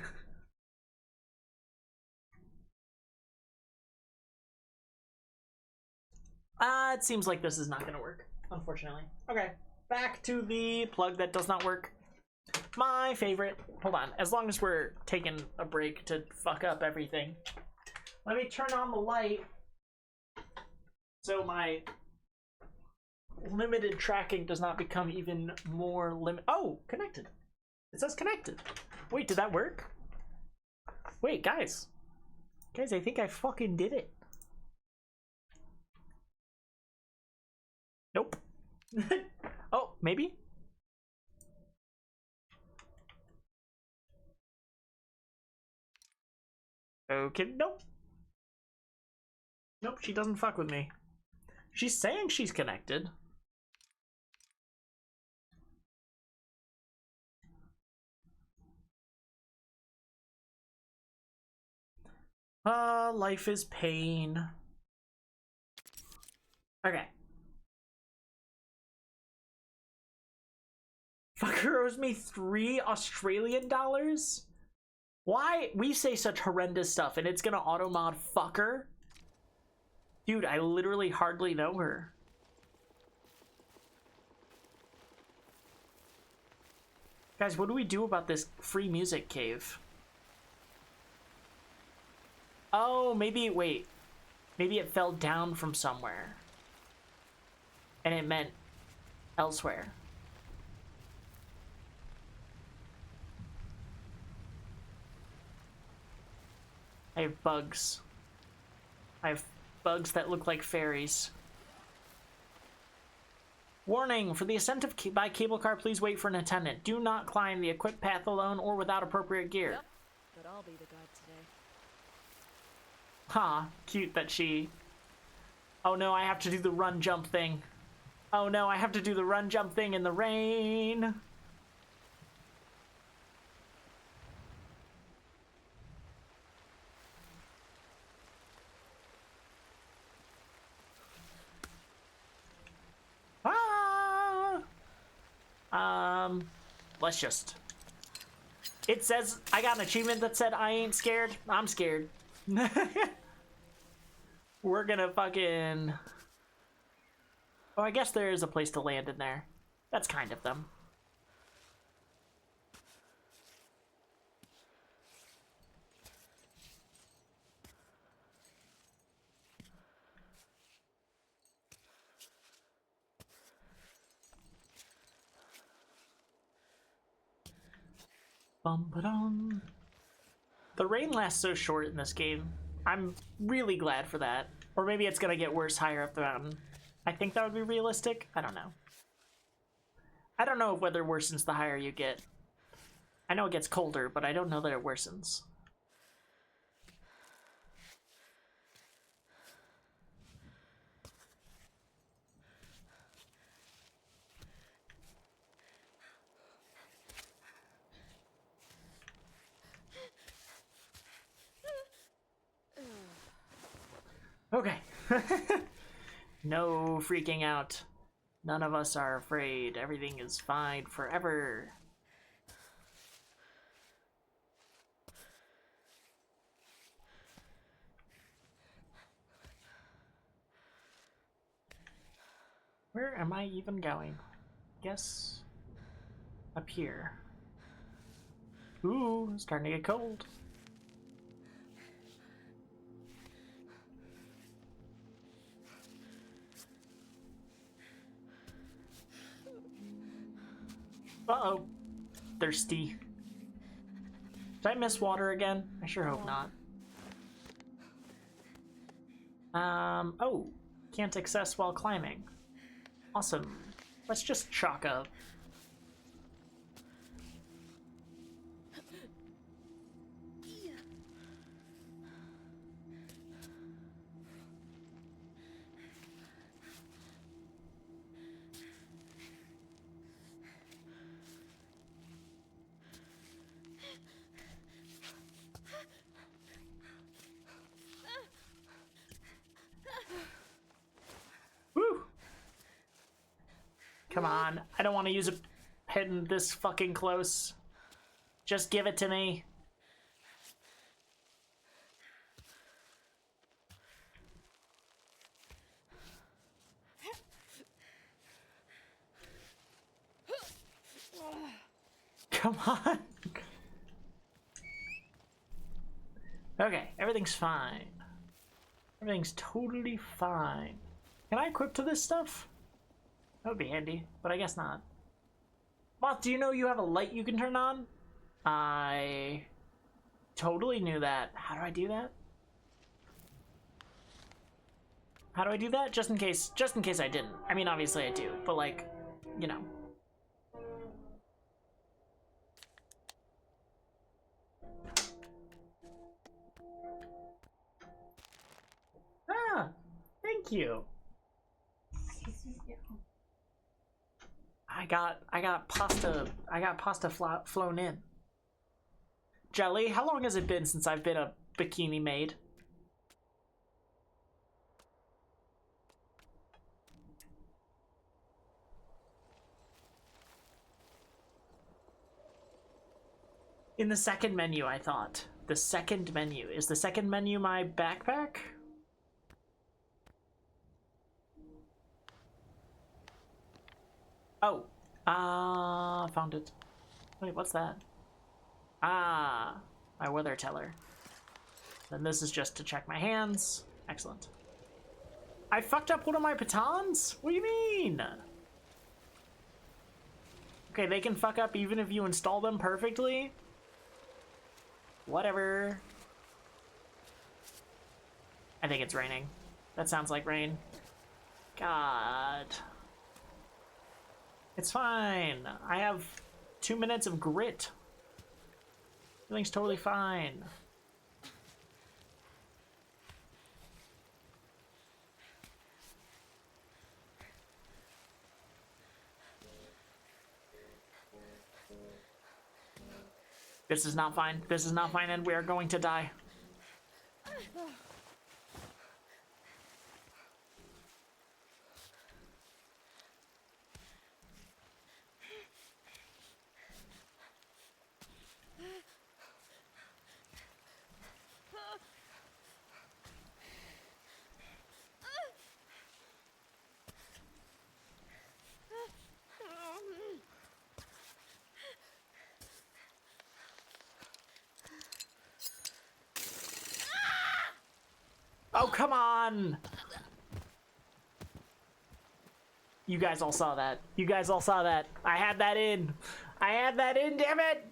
It seems like this is not gonna work, unfortunately. Okay, back to the plug that does not work. My favorite. Hold on, as long as we're taking a break to fuck up everything. Let me turn on the light so my limited tracking does not become even more Oh, connected. It says connected. Wait, did that work? Wait, guys. Guys, I think I fucking did it. Nope. Oh, maybe? Okay, nope. Nope, she doesn't fuck with me. She's saying she's connected. Life is pain. Okay. Fucker owes me $3 Australian? Why? We say such horrendous stuff and it's gonna auto-mod fucker? Dude, I literally hardly know her. Guys, what do we do about this free music cave? Oh, maybe, wait. Maybe it fell down from somewhere. And it meant elsewhere. I have bugs. I have bugs that look like fairies. Warning! For the ascent by cable car, please wait for an attendant. Do not climb the equipped path alone or without appropriate gear. Yep, but I'll be the guide today. Ha, cute that she... Oh no, I have to do the run jump thing. Oh no, I have to do the run jump thing in the rain. Let's just... It says, I got an achievement that said I ain't scared. I'm scared. We're gonna fucking... Oh, I guess there is a place to land in there. That's kind of them. Bum-ba-dum. The rain lasts so short in this game. I'm really glad for that. Or maybe it's gonna get worse higher up the mountain. I think that would be realistic. I don't know. I don't know if weather worsens the higher you get. I know it gets colder, but I don't know that it worsens. Okay. No freaking out. None of us are afraid. Everything is fine forever. Where am I even going? Guess up here. Ooh, it's starting to get cold. Uh-oh. Thirsty. Did I miss water again? I sure hope not. Oh. Can't access while climbing. Awesome. Let's just chalk up. Come on. I don't want to use a hidden this fucking close. Just give it to me. Come on. Okay, everything's fine. Everything's totally fine. Can I equip to this stuff? That would be handy, but I guess not. Moth, do you know you have a light you can turn on? I totally knew that. How do I do that? How do I do that? Just in case I didn't. I mean, obviously I do, but like, you know. Ah, thank you. I got pasta flown in. Jelly, how long has it been since I've been a bikini maid? In the second menu, I thought. The second menu. Is the second menu my backpack? Oh. Found it. Wait, what's that? Ah, my weather teller. Then this is just to check my hands. Excellent. I fucked up one of my batons? What do you mean? Okay, they can fuck up even if you install them perfectly? Whatever. I think it's raining. That sounds like rain. God. It's fine. I have 2 minutes of grit. Everything's totally fine. This is not fine. This is not fine, and we are going to die. Oh, come on! You guys all saw that. You guys all saw that. I had that in. I had that in, damn it!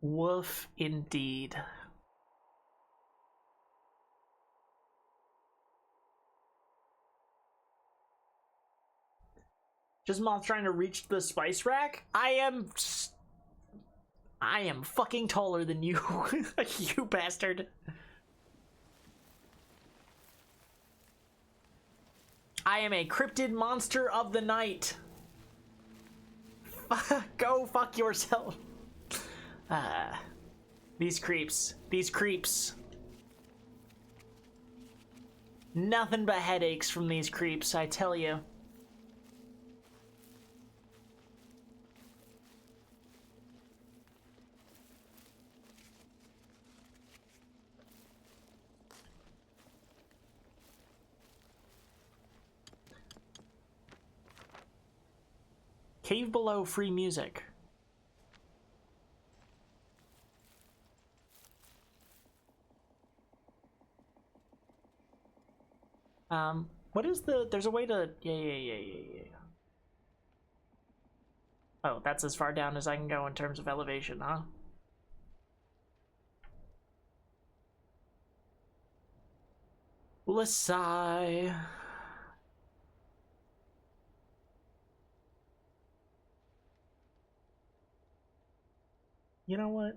Woof indeed. Just Moth trying to reach the spice rack? I am fucking taller than you, you bastard. I am a cryptid monster of the night. Go fuck yourself. These creeps. These creeps. Nothing but headaches from these creeps, I tell you. Cave below, free music. What is the, there's a way to, yeah. Oh, that's as far down as I can go in terms of elevation, huh? Lasai. You know what?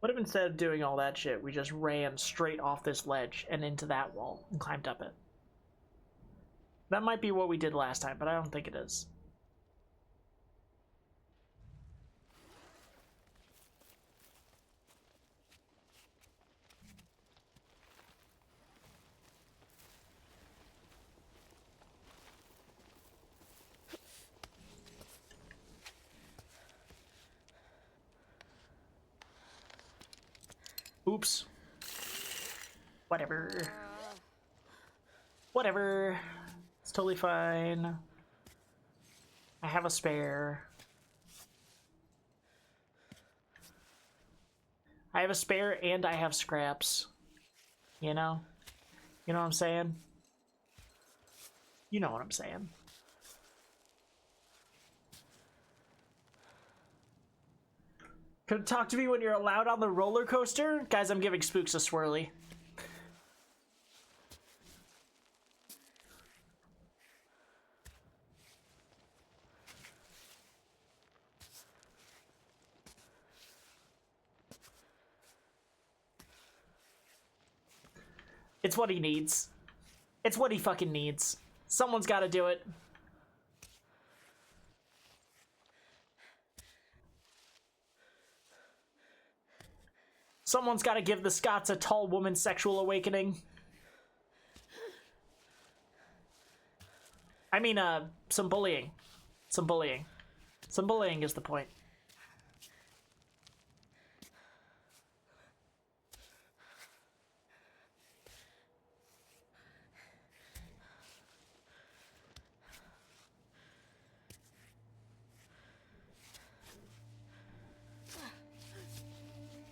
What if instead of doing all that shit, we just ran straight off this ledge and into that wall and climbed up it? That might be what we did last time, but I don't think it is. Oops. Whatever. Whatever. It's totally fine. I have a spare. I have a spare and I have scraps. You know? You know what I'm saying? You know what I'm saying. Could talk to me when you're allowed on the roller coaster? Guys, I'm giving Spooks a swirly. It's what he needs. It's what he fucking needs. Someone's gotta do it. Someone's gotta give the Scots a tall woman's sexual awakening. I mean, some bullying. Some bullying. Some bullying is the point.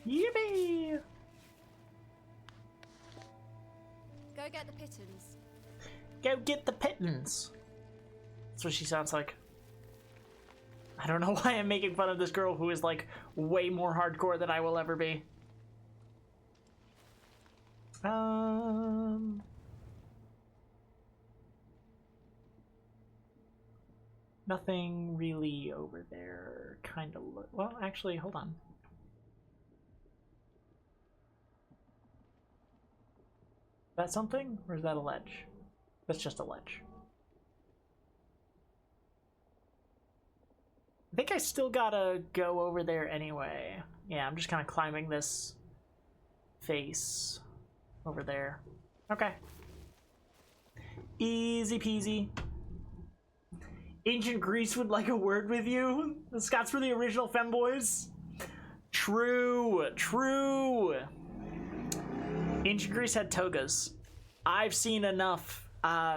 Yippee! Go get the pittance. Go get the pittance. That's what she sounds like. I don't know why I'm making fun of this girl who is like way more hardcore than I will ever be. Nothing really over there. Kind of. Well, actually, hold on. Is that something, or is that a ledge? That's just a ledge. I think I still gotta go over there anyway. Yeah, I'm just kind of climbing this face over there. Okay. Easy peasy. Ancient Greece would like a word with you. The Scots were the original femboys. True, true. Ancient Greece had togas. I've seen enough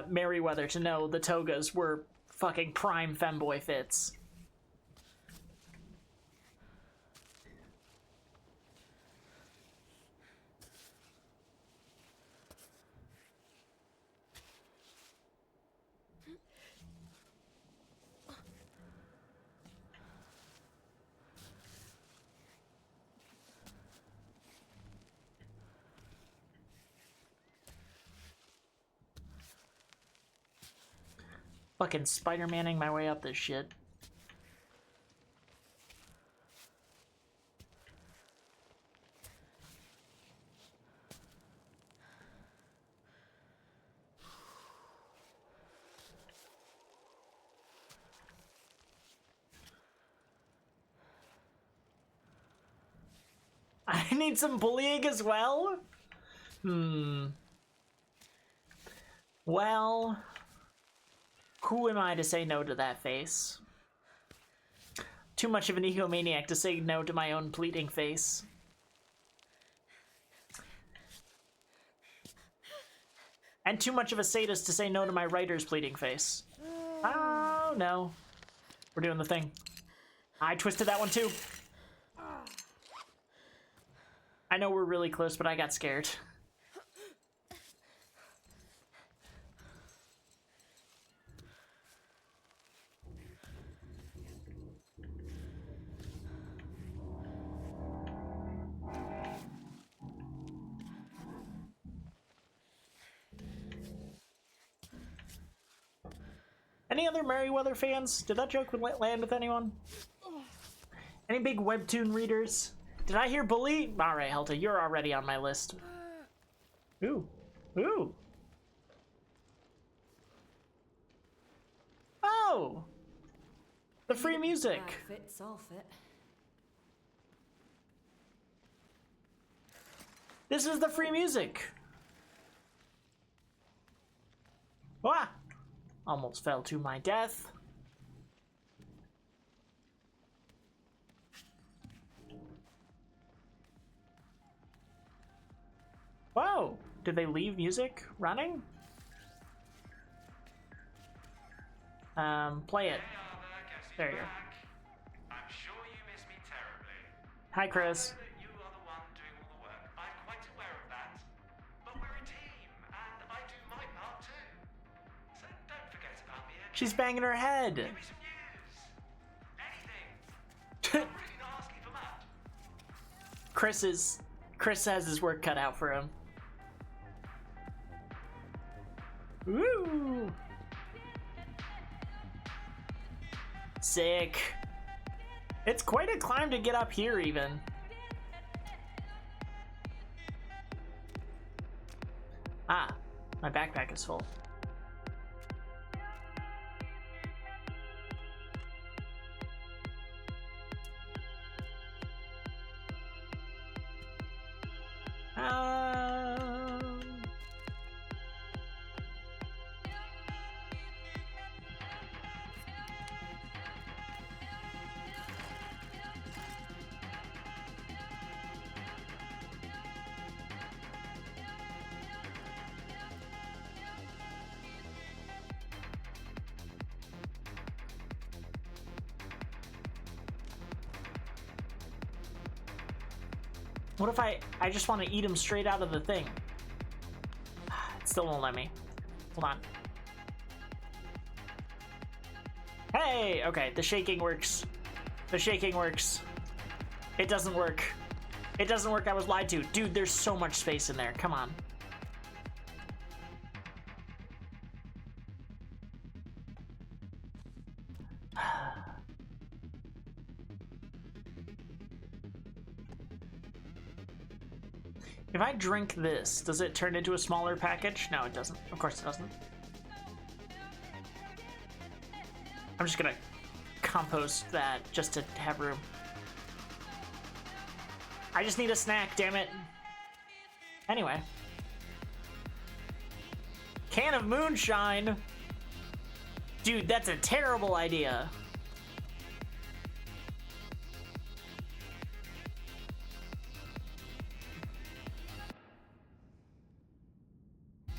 Merryweather to know the togas were fucking prime femboy fits. Fucking Spider-Manning my way up this shit. I need some bullying as well? Well, who am I to say no to that face? Too much of an egomaniac to say no to my own pleading face. And too much of a sadist to say no to my writer's pleading face. Oh, no. We're doing the thing. I twisted that one too. I know we're really close, but I got scared. Any other Merryweather fans? Did that joke land with anyone? Any big webtoon readers? Did I hear bully? Alright, Helta, you're already on my list. Ooh. Ooh. Oh! The free music. Fits all fit. This is the free music. Wah! Almost fell to my death. Whoa! Did they leave music running? Play it. There you go. I'm sure you miss me terribly. Hi, Chris. That you are the one doing all the work. I'm quite aware of that. But we're a team, and I do my part too. So don't forget about me. She's banging her head. Give me some news. Anything. I'm really not asking for much. Chris has his work cut out for him. Woo! Sick. It's quite a climb to get up here, even. Ah, my backpack is full. What if I just want to eat him straight out of the thing? It still won't let me. Hold on. Hey! Okay, the shaking works. The shaking works. It doesn't work. It doesn't work, I was lied to. Dude, there's so much space in there. Come on. If I drink this, does it turn into a smaller package? No, it doesn't. Of course it doesn't. I'm just gonna compost that just to have room. I just need a snack, damn it. Anyway. Can of moonshine! Dude, that's a terrible idea.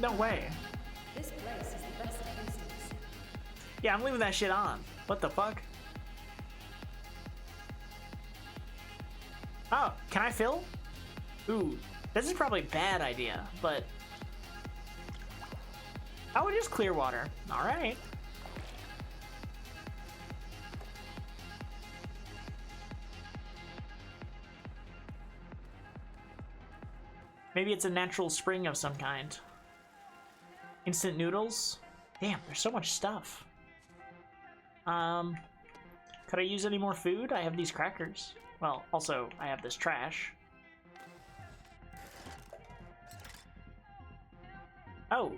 No way. This place is the best of Hastings. Yeah, I'm leaving that shit on. What the fuck? Oh, can I fill? Ooh, this is probably a bad idea, but... Oh, it is clear water. Alright. Maybe it's a natural spring of some kind. Instant noodles? Damn, there's so much stuff. Could I use any more food? I have these crackers. Well, also, I have this trash. Oh.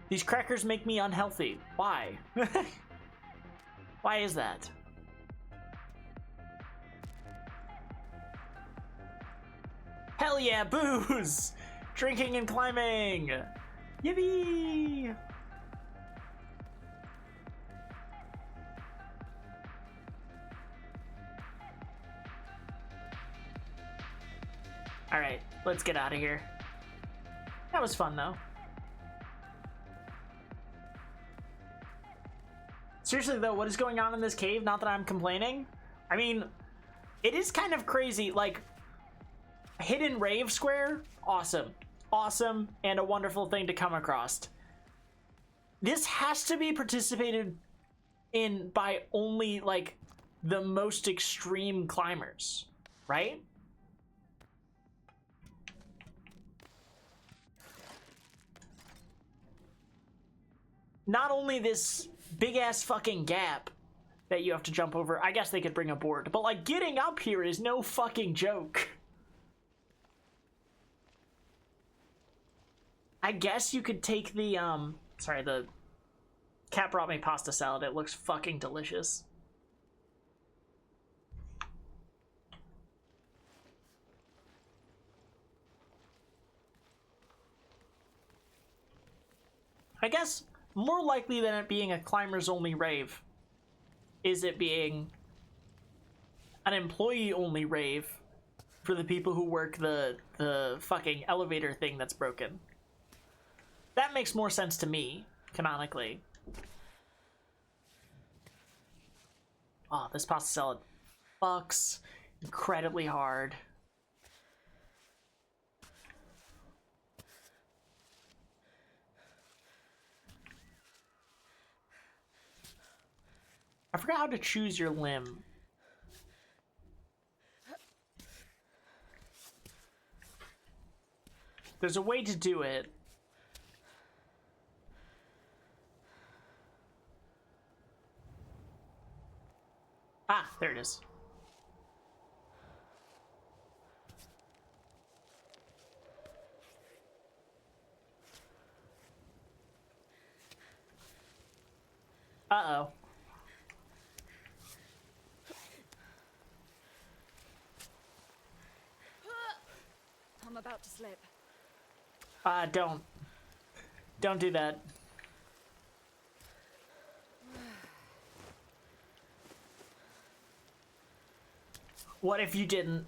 These crackers make me unhealthy. Why? Why is that? Hell yeah, booze! Drinking and climbing! Yippee! Alright, let's get out of here. That was fun, though. Seriously, though, what is going on in this cave? Not that I'm complaining. I mean, it is kind of crazy, like... Hidden Rave Square, awesome. Awesome, and a wonderful thing to come across. This has to be participated in by only, like, the most extreme climbers, right? Not only this big-ass fucking gap that you have to jump over, I guess they could bring a board, but, like, getting up here is no fucking joke. I guess you could take the, sorry, the cat brought me pasta salad. It looks fucking delicious. I guess more likely than it being a climbers only rave is it being an employee only rave for the people who work the fucking elevator thing that's broken. That makes more sense to me, canonically. Oh, this pasta salad fucks incredibly hard. I forgot how to choose your limb. There's a way to do it. Ah, there it is. Uh-oh. I'm about to slip. Don't. Don't do that. What if you didn't?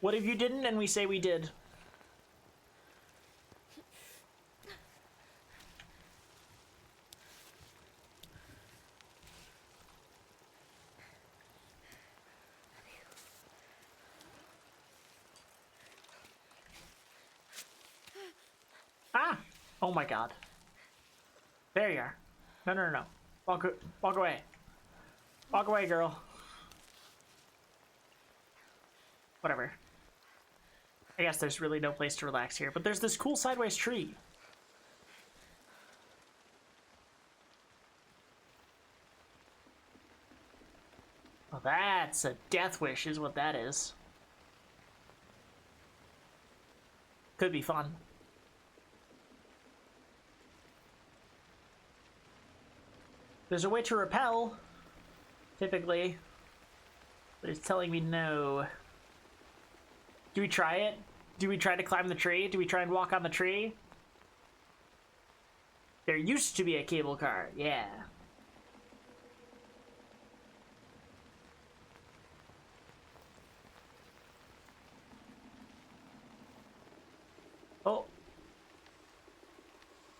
What if you didn't and we say we did? Ah! Oh my god. There you are. No, no, no, no. Walk away. Walk away, girl. Whatever. I guess there's really no place to relax here, but there's this cool sideways tree. Oh, that's a death wish is what that is. Could be fun. There's a way to repel, typically, but it's telling me no. Do we try it? Do we try to climb the tree? Do we try and walk on the tree? There used to be a cable car, yeah. Oh.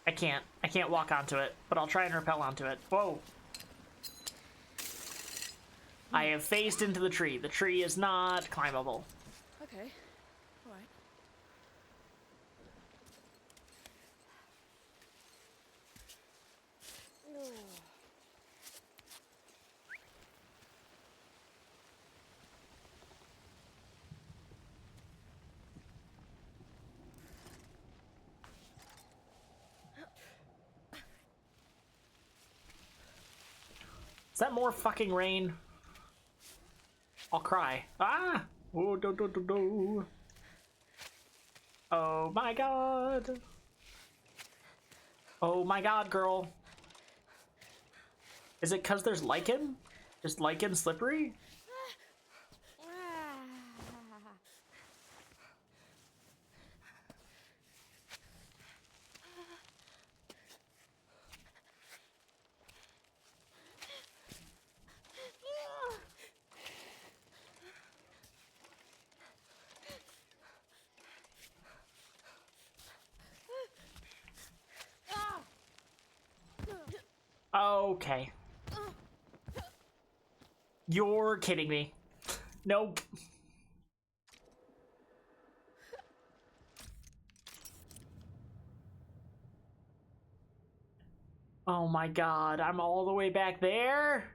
I can't walk onto it, but I'll try and rappel onto it. Whoa. I have phased into the tree. The tree is not climbable. Okay. All right. Is that more fucking rain? I'll cry. Ah! Oh, do, do, do, do. Oh my god. Oh my god, girl. Is it because there's lichen? Is lichen slippery? Okay. You're kidding me. Nope. Oh my god, I'm all the way back there?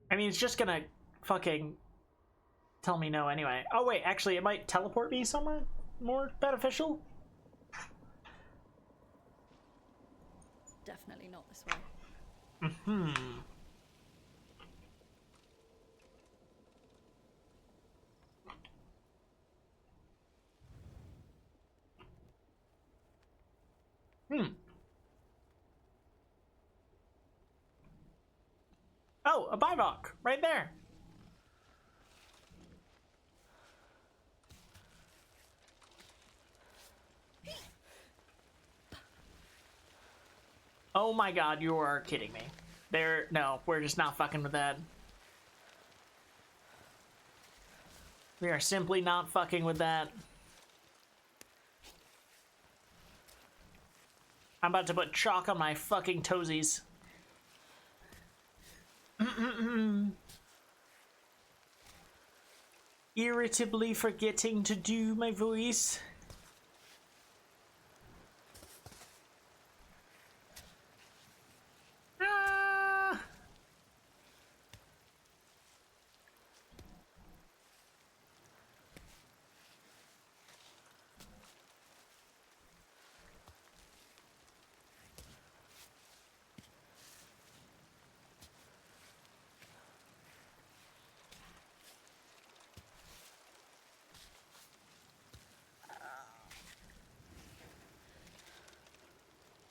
I mean, it's just gonna fucking tell me no anyway. Oh wait, actually, it might teleport me somewhere more beneficial? Definitely not this way. Hmm. Oh, Oh, a bivok right there. Oh my god, you are kidding me. No, we're just not fucking with that. We are simply not fucking with that. I'm about to put chalk on my fucking toesies. Irritably forgetting to do my voice. Ah.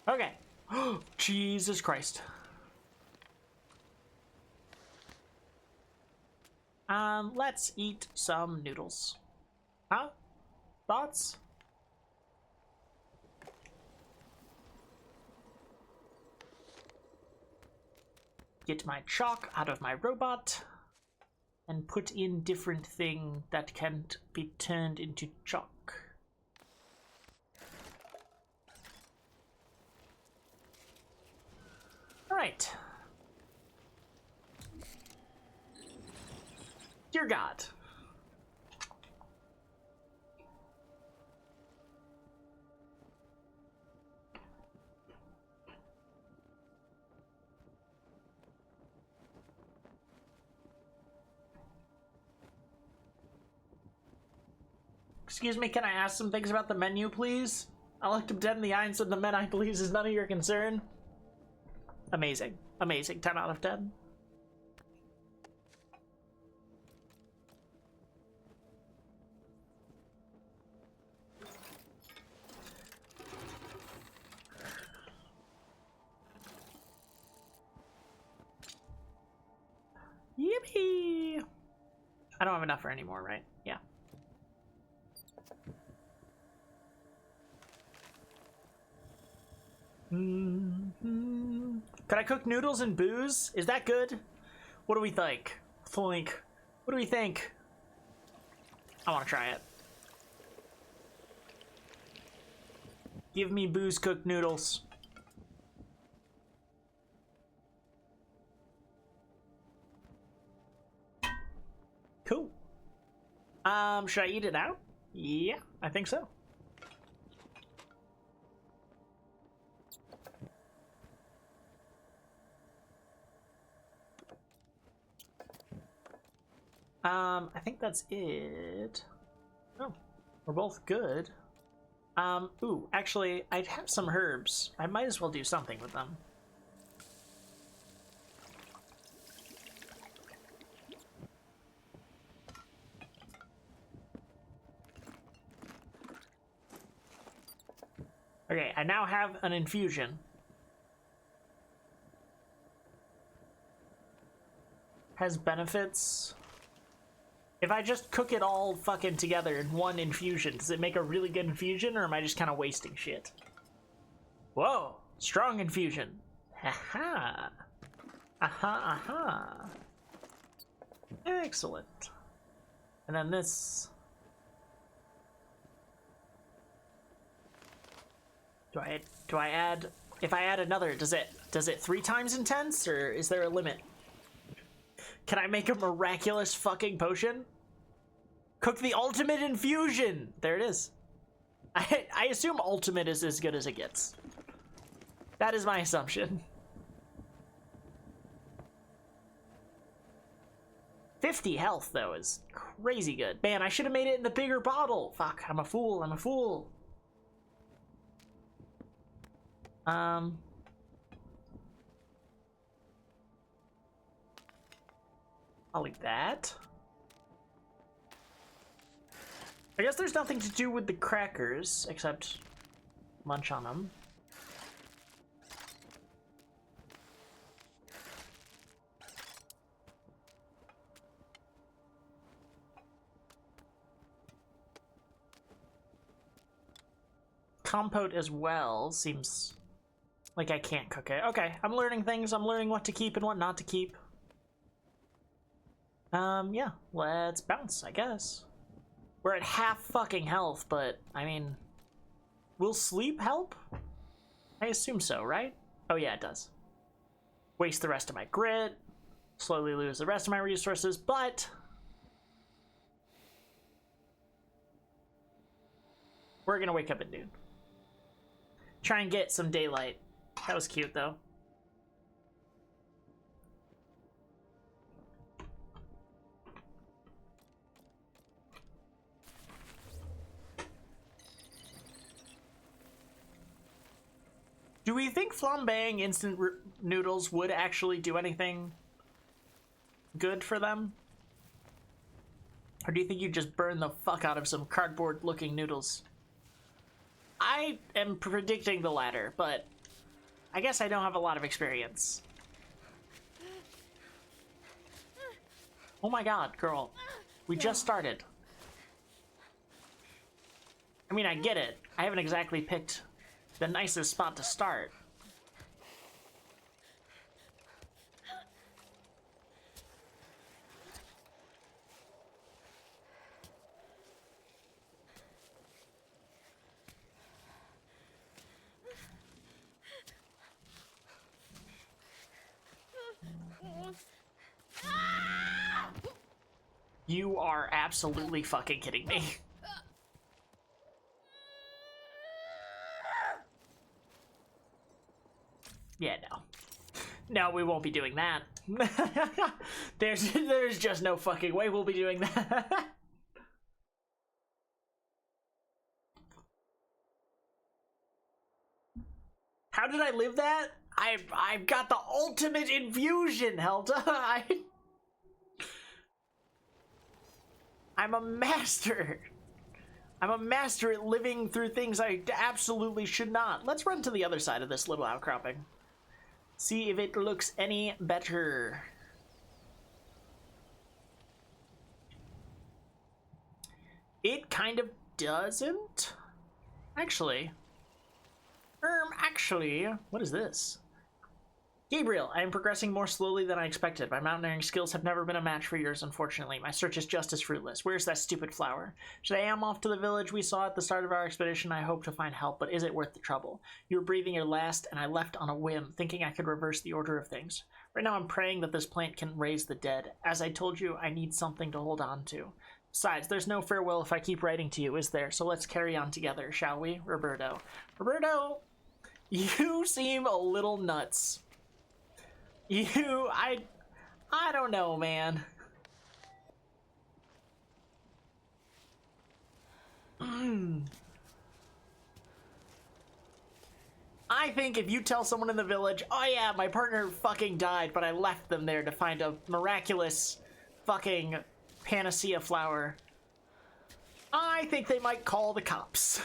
Okay. Jesus Christ. Let's eat some noodles. Huh? Thoughts? Get my chalk out of my robot and put in different thing that can't be turned into chalk. Alright. Dear God. Excuse me, can I ask some things about the menu, please? I looked up 10 in the eye and said the menu, please, is none of your concern. Amazing. Amazing. 10 out of 10. Yippee! I don't have enough for any more, right? Yeah. Could I cook noodles and booze? Is that good? What do we think? What do we think? I want to try it. Give me booze cooked noodles. Cool. Should I eat it out? Yeah, I think so. I think that's it. Oh, we're both good. Ooh, actually, I have some herbs. I might as well do something with them. Okay, I now have an infusion. Has benefits. If I just cook it all fucking together in one infusion, does it make a really good infusion, or am I just kind of wasting shit? Whoa, strong infusion. Aha. Aha, aha. Excellent. And then this. Do I add, if I add another, does it 3 times intense, or is there a limit? Can I make a miraculous fucking potion? Cook the ultimate infusion! There it is. I assume ultimate is as good as it gets. That is my assumption. 50 health, though, is crazy good. Man, I should have made it in the bigger bottle. Fuck, I'm a fool, I'm a fool. I'll eat that. I guess there's nothing to do with the crackers, except munch on them. compote as well. Seems like I can't cook it. Okay, I'm learning things. I'm learning what to keep and what not to keep. Yeah, let's bounce, I guess. We're at half fucking health, but, I mean, will sleep help? I assume so, right? Oh yeah, it does. Waste the rest of my grit, slowly lose the rest of my resources, but we're gonna wake up at noon. Try and get some daylight. That was cute, though. Do we think flambeing instant noodles would actually do anything good for them? Or do you think you just burn the fuck out of some cardboard-looking noodles? I am predicting the latter, but I guess I don't have a lot of experience. Oh my god, girl. We just started. I mean, I get it. I haven't exactly picked the nicest spot to start. You are absolutely fucking kidding me. Yeah, no. No, we won't be doing that. There's just no fucking way we'll be doing that. How did I live that? I've got the ultimate infusion, Helda. I'm a master. I'm a master at living through things I absolutely should not. Let's run to the other side of this little outcropping. See if it looks any better. It kind of doesn't. Actually, what is this? Gabriel, I am progressing more slowly than I expected. My mountaineering skills have never been a match for yours, unfortunately. My search is just as fruitless. Where's that stupid flower? Today I am off to the village we saw at the start of our expedition. I hope to find help, but is it worth the trouble? You were breathing your last, and I left on a whim, thinking I could reverse the order of things. Right now I'm praying that this plant can raise the dead. As I told you, I need something to hold on to. Besides, there's no farewell if I keep writing to you, is there? So let's carry on together, shall we? Roberto. Roberto, you seem a little nuts. I don't know, man. I think if you tell someone in the village, oh yeah, my partner fucking died, but I left them there to find a miraculous fucking panacea flower, I think they might call the cops.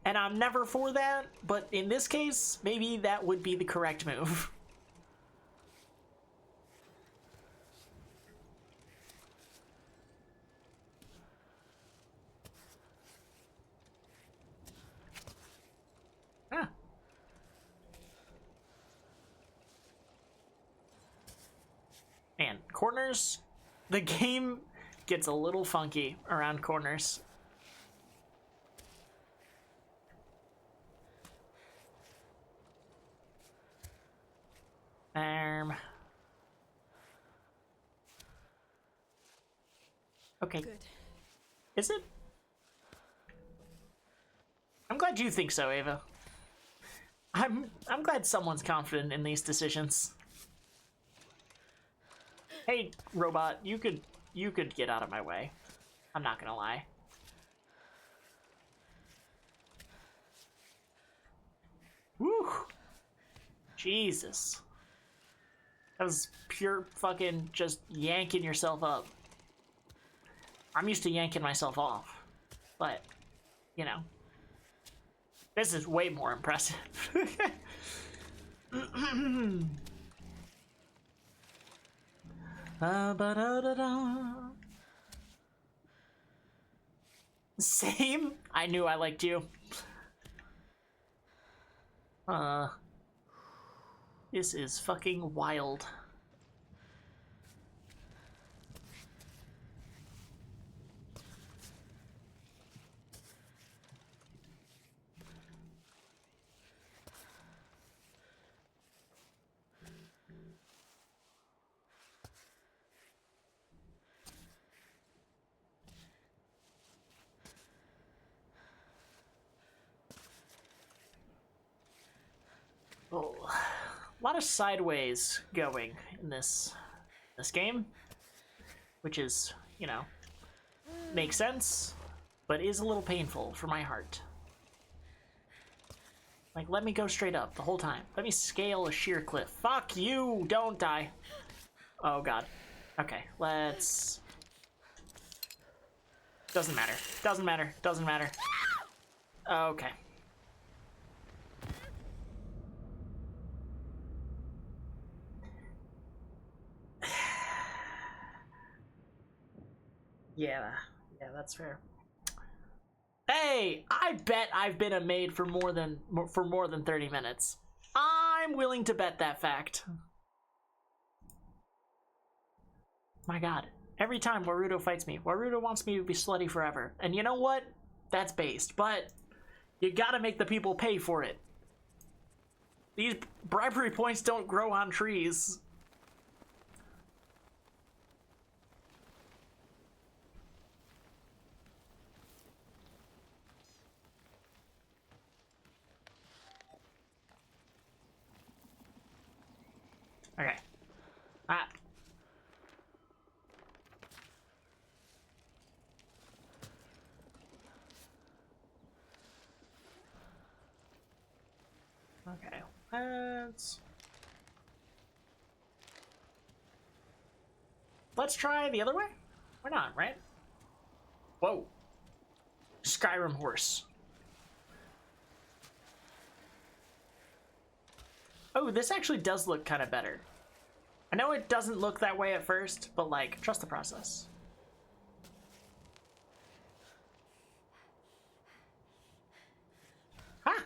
And I'm never for that, but in this case, maybe that would be the correct move. Ah. Man, corners, the game gets a little funky around corners. Okay. Good. Is it? I'm glad you think so, Ava. I'm glad someone's confident in these decisions. Hey, robot, you could get out of my way. I'm not gonna lie. Woo! Jesus. That was pure fucking just yanking yourself up. I'm used to yanking myself off, but, you know, this is way more impressive. Same. I knew I liked you. This is fucking wild. Oh, a lot of sideways going in this game, which is, you know, makes sense, but is a little painful for my heart. Like, let me go straight up the whole time. Let me scale a sheer cliff. Fuck you! Don't die. Oh god. Okay, let's... Doesn't matter. Doesn't matter. Doesn't matter. Okay. Yeah, that's fair. Hey, I bet I've been a maid for more than 30 minutes. I'm willing to bet that fact. My god, every time Waruto fights me, Waruto wants me to be slutty forever. And you know what? That's based, but you gotta make the people pay for it. These bribery points don't grow on trees. Okay. Ah. Okay, let's try the other way? Why not, right? Whoa. Skyrim horse. Oh, this actually does look kind of better. I know it doesn't look that way at first, but like, trust the process. Ha!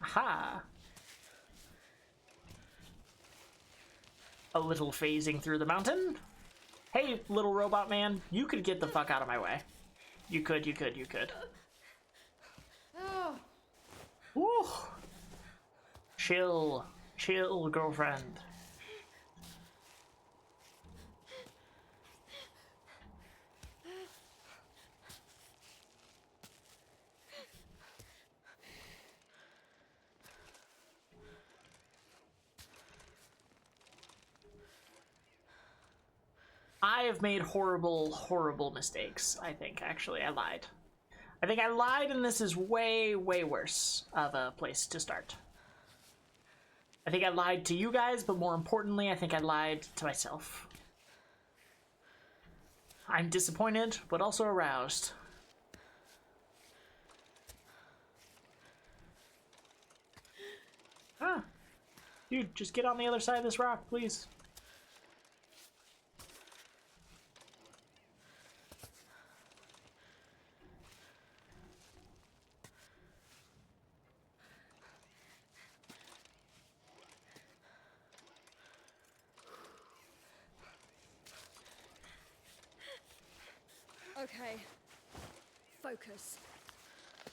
Aha! A little phasing through the mountain. Hey, little robot man, you could get the fuck out of my way. You could. Woo! Chill, girlfriend. I have made horrible mistakes, I think. Actually, I lied. I think I lied, and this is way worse of a place to start. I think I lied to you guys, but more importantly, I think I lied to myself. I'm disappointed, but also aroused. Ah! Dude, just get on the other side of this rock, please. Okay. Focus.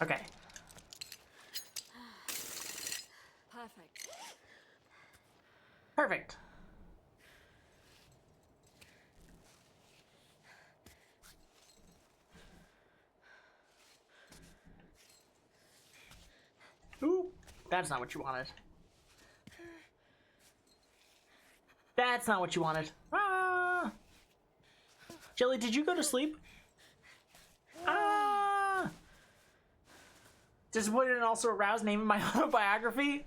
Okay. Perfect. Perfect. Ooh, that's not what you wanted. That's not what you wanted. Ah! Jelly, did you go to sleep? Ah! Disappointed and also aroused, naming my autobiography?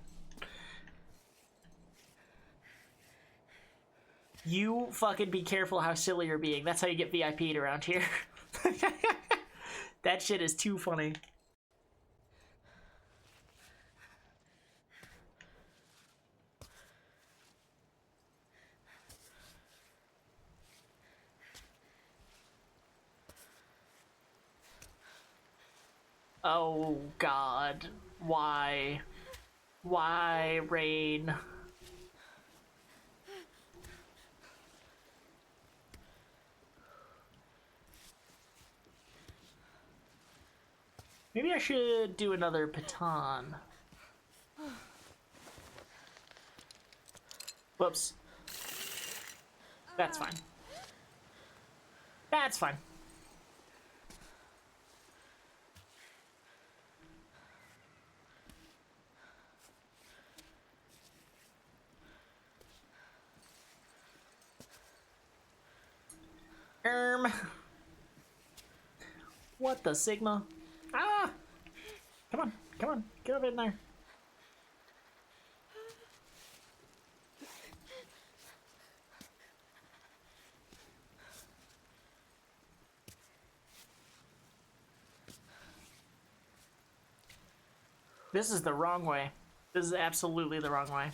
You fucking be careful how silly you're being. That's how you get VIP'd around here. That shit is too funny. Oh God, why? Why, Rain? Maybe I should do another baton. Whoops. That's fine. That's fine. What the Sigma? Ah! Come on, come on, get up in there. This is the wrong way. This is absolutely the wrong way.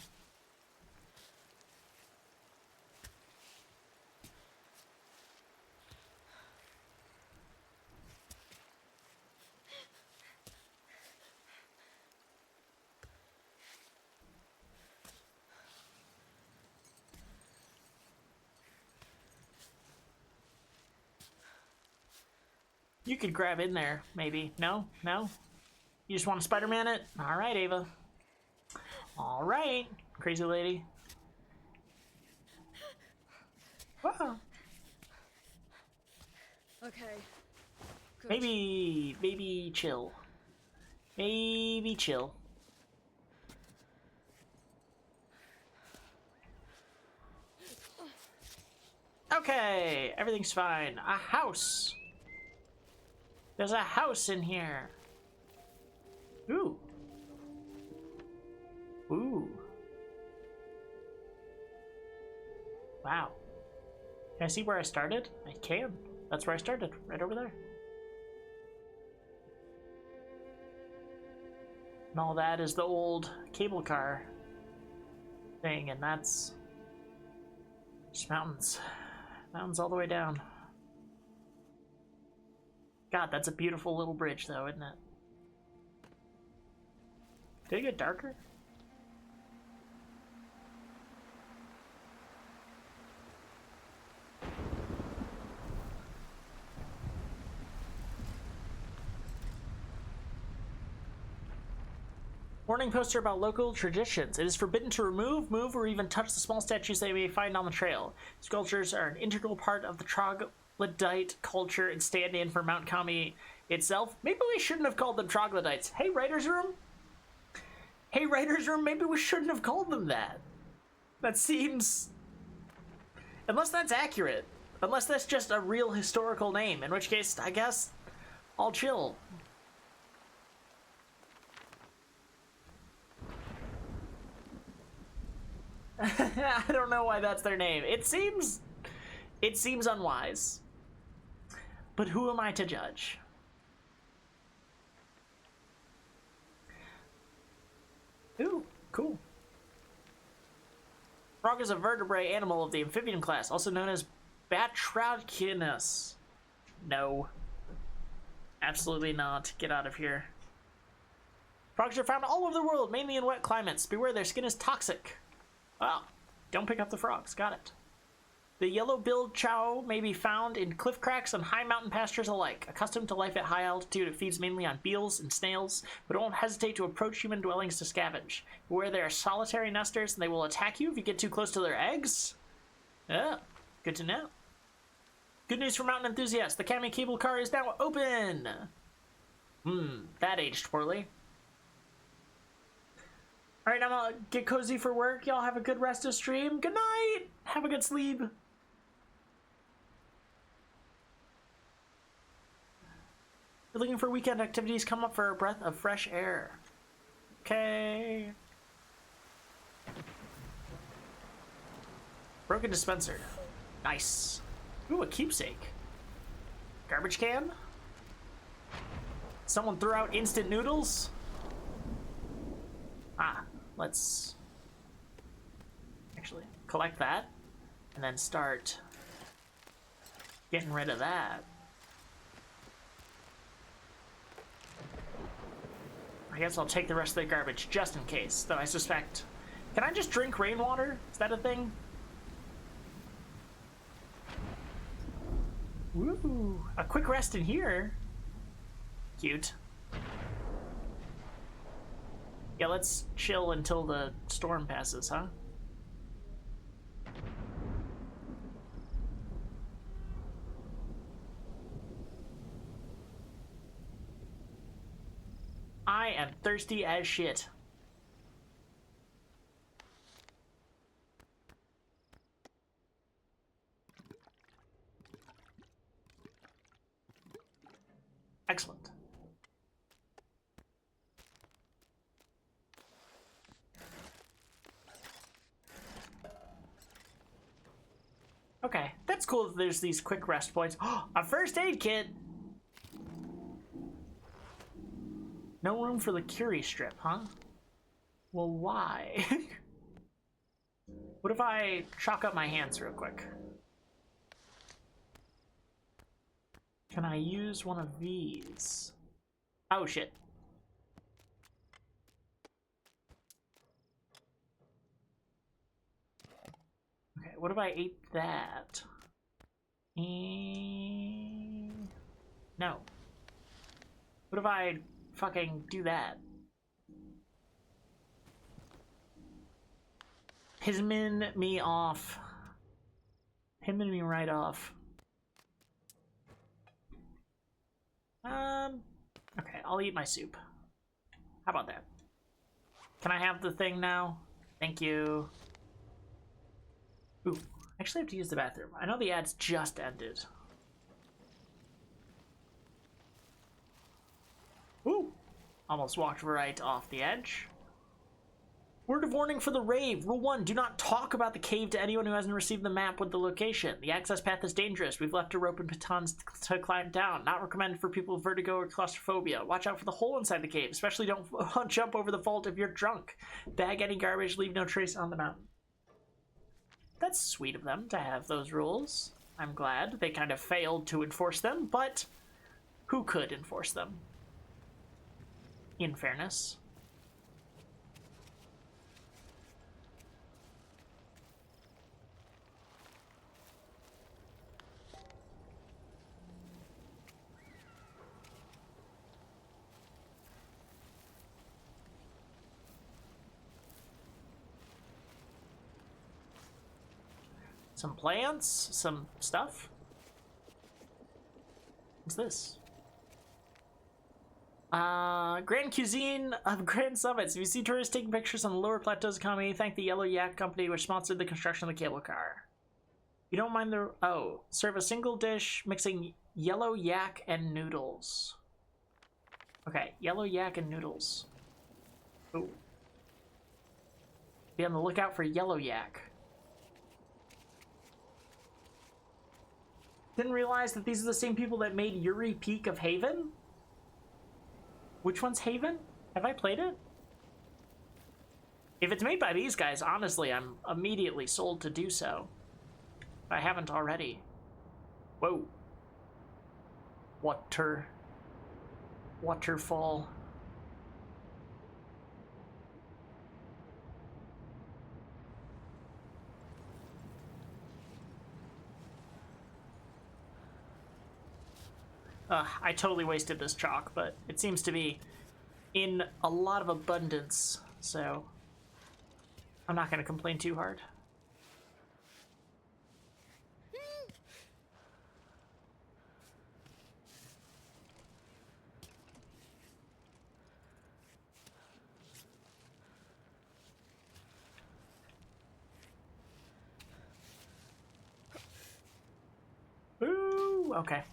You could grab in there, maybe. No? No? You just want to Spider-Man it? Alright, Ava. Alright, crazy lady. Wow. Okay. Good. Maybe chill. Maybe chill. Okay, everything's fine. A house. There's a house in here. Ooh. Ooh. Wow. Can I see where I started? I can. That's where I started, right over there. And all that is the old cable car thing, and that's just mountains. Mountains all the way down. God, that's a beautiful little bridge, though, isn't it? Did it get darker? Warning poster about local traditions. It is forbidden to remove, move, or even touch the small statues they may find on the trail. Sculptures are an integral part of the troglodyte culture and stand in for Mount Kami itself. Maybe we shouldn't have called them troglodytes. Hey, writer's room? Hey, writer's room, maybe we shouldn't have called them that. That seems... Unless that's accurate. Unless that's just a real historical name, in which case, I guess, I'll chill. I don't know why that's their name. It seems unwise. But who am I to judge? Ooh, cool. Frog is a vertebrate animal of the amphibian class, also known as Batrachionus. No. Absolutely not. Get out of here. Frogs are found all over the world, mainly in wet climates. Beware, their skin is toxic. Wow. Don't pick up the frogs. Got it. The yellow-billed chow may be found in cliff cracks and high mountain pastures alike. Accustomed to life at high altitude, it feeds mainly on beetles and snails, but won't hesitate to approach human dwellings to scavenge. Beware, they are solitary nesters, and they will attack you if you get too close to their eggs. Yeah, good to know. Good news for mountain enthusiasts. The Kami cable car is now open. That aged poorly. Alright, I'm gonna get cozy for work. Y'all have a good rest of stream. Good night. Have a good sleep. You're looking for weekend activities, come up for a breath of fresh air. Okay. Broken dispenser. Nice. Ooh, a keepsake. Garbage can? Someone threw out instant noodles? Ah, let's actually collect that and then start getting rid of that. I guess I'll take the rest of the garbage just in case, though I suspect... Can I just drink rainwater? Is that a thing? Woo! A quick rest in here. Cute. Yeah, let's chill until the storm passes, huh? I am thirsty as shit. Excellent. Okay, that's cool that there's these quick rest points. A first aid kit! No room for the Curie strip, huh? Well, why? What if I chalk up my hands real quick? Can I use one of these? Oh, shit. Okay, what if I ate that? No. What if I fucking do that? Pismin me off. Pismin me right off. Okay, I'll eat my soup. How about that? Can I have the thing now? Thank you. Ooh, I actually have to use the bathroom. I know the ads just ended. Ooh, almost walked right off the edge. Word of warning for the rave. Rule 1, do not talk about the cave to anyone who hasn't received the map with the location. The access path is dangerous. We've left a rope and batons to climb down. Not recommended for people with vertigo or claustrophobia. Watch out for the hole inside the cave. Especially don't jump over the vault if you're drunk. Bag any garbage, leave no trace on the mountain. That's sweet of them to have those rules. I'm glad they kind of failed to enforce them, but who could enforce them? In fairness. Some plants, some stuff. What's this? Grand Cuisine of Grand Summits. If you see tourists taking pictures on the lower plateaus economy, thank the Yellow Yak Company, which sponsored the construction of the cable car. You don't mind the... Oh, serve a single dish mixing yellow yak and noodles. Okay, yellow yak and noodles. Ooh. Be on the lookout for yellow yak. Didn't realize that these are the same people that made Yuri Peak of Haven? Which one's Haven? Have I played it? If it's made by these guys, honestly, I'm immediately sold to do so. If I haven't already. Whoa. Waterfall. I totally wasted this chalk, but it seems to be in a lot of abundance, so I'm not going to complain too hard. Ooh, okay.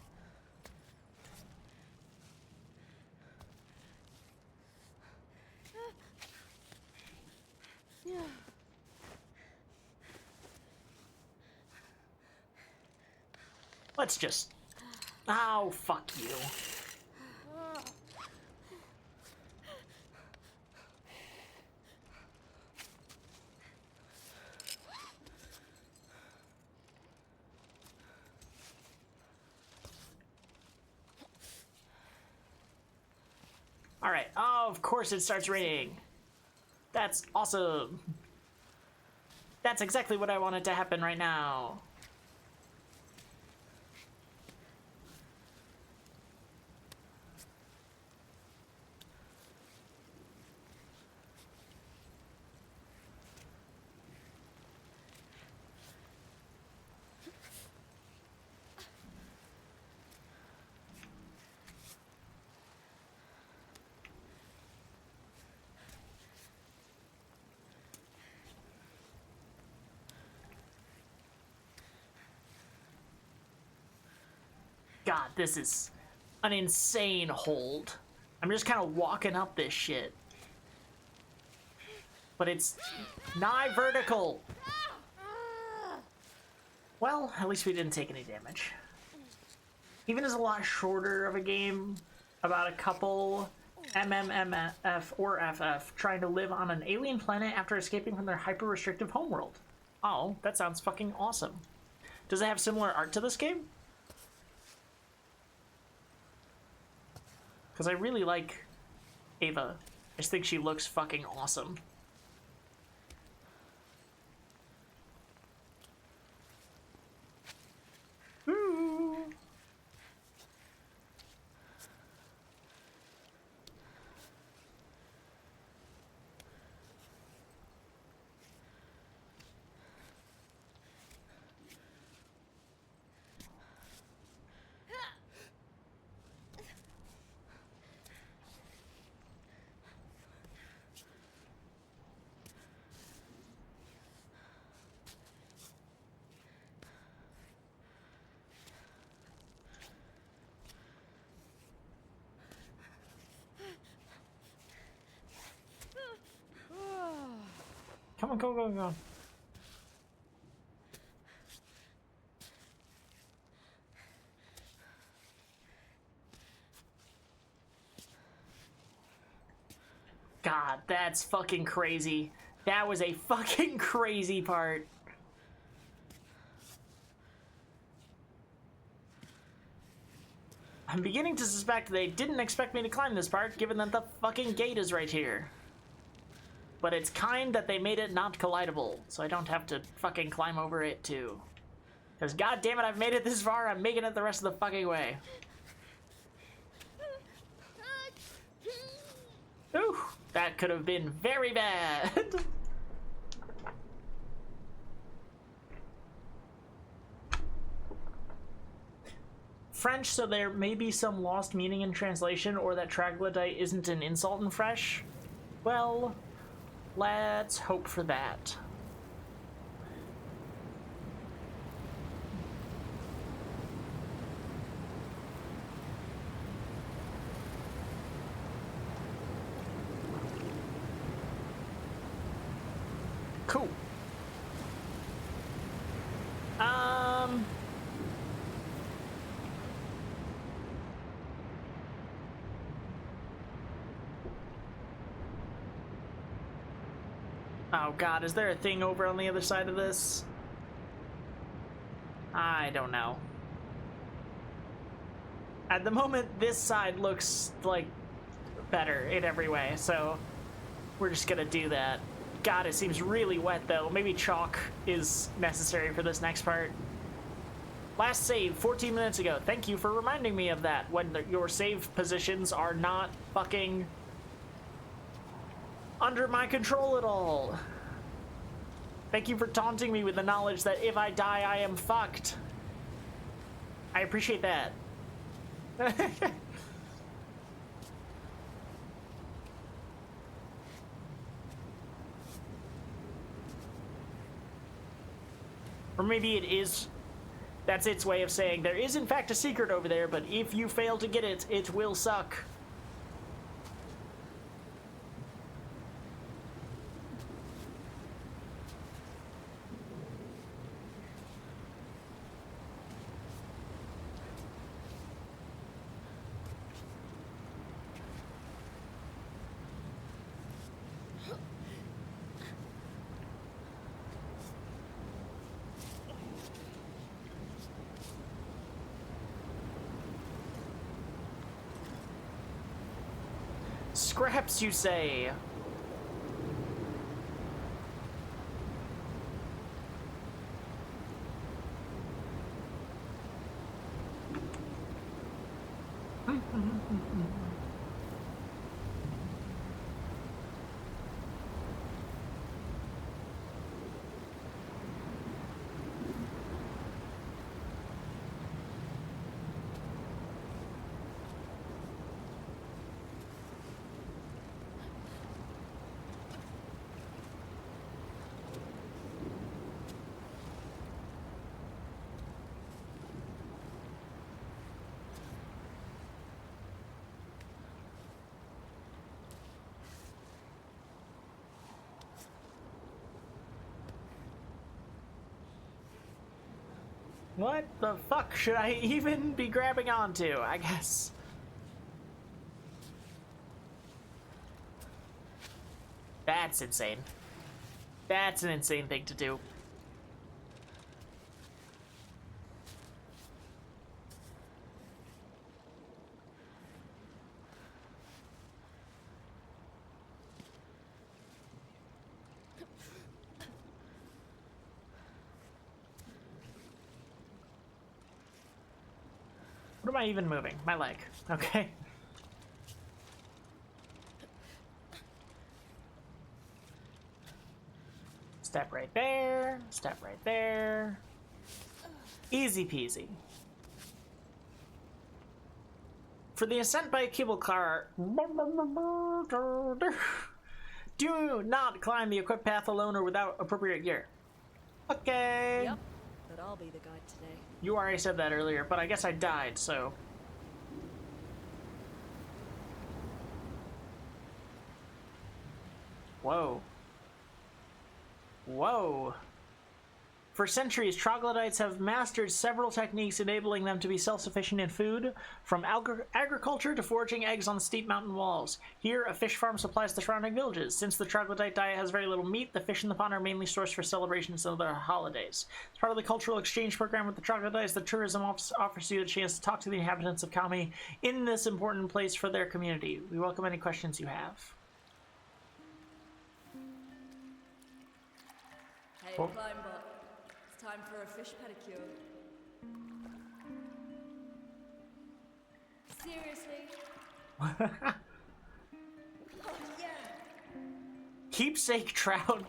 Let's just... Oh, fuck you. Alright, oh, of course it starts raining. That's awesome. That's exactly what I wanted to happen right now. God, this is an insane hold. I'm just kind of walking up this shit. But it's nigh vertical. Well, at least we didn't take any damage. Even as a lot shorter of a game, about a couple MMMF or FF trying to live on an alien planet after escaping from their hyper-restrictive homeworld. Oh, that sounds fucking awesome. Does it have similar art to this game? Because I really like Ava. I just think she looks fucking awesome. Ooh. Come on, go, go, go. God, that's fucking crazy. That was a fucking crazy part. I'm beginning to suspect they didn't expect me to climb this part, given that the fucking gate is right here. But it's kind that they made it not collidable, so I don't have to fucking climb over it too. Because goddammit, I've made it this far, I'm making it the rest of the fucking way. Ooh, that could have been very bad. French, so there may be some lost meaning in translation, or that troglodyte isn't an insult in Fresh. Well, let's hope for that. Cool. Oh god, is there a thing over on the other side of this? I don't know. At the moment, this side looks like better in every way, so we're just gonna do that. God, it seems really wet though. Maybe chalk is necessary for this next part. Last save 14 minutes ago. Thank you for reminding me of that when your save positions are not fucking under my control at all. Thank you for taunting me with the knowledge that if I die, I am fucked. I appreciate that. Or maybe it is, that's its way of saying there is in fact a secret over there, but if you fail to get it, it will suck. Scraps, you say? What the fuck should I even be grabbing onto, I guess? That's insane. That's an insane thing to do. What am I even moving? My leg. Okay. Step right there. Step right there. Easy peasy. For the ascent by a cable car, do not climb the equipped path alone or without appropriate gear. Okay. Yep, but I'll be the guide today. You already said that earlier, but I guess I died, so... Whoa. Whoa. For centuries, troglodytes have mastered several techniques enabling them to be self-sufficient in food, from agriculture to foraging eggs on steep mountain walls. Here, a fish farm supplies the surrounding villages. Since the troglodyte diet has very little meat, the fish in the pond are mainly sourced for celebrations and other holidays. As part of the cultural exchange program with the troglodytes, the tourism office offers you a chance to talk to the inhabitants of Kami in this important place for their community. We welcome any questions you have. Hey, Oh. Climbot. It's time for a fish pedicure. Seriously? Oh, yeah. Keepsake trout.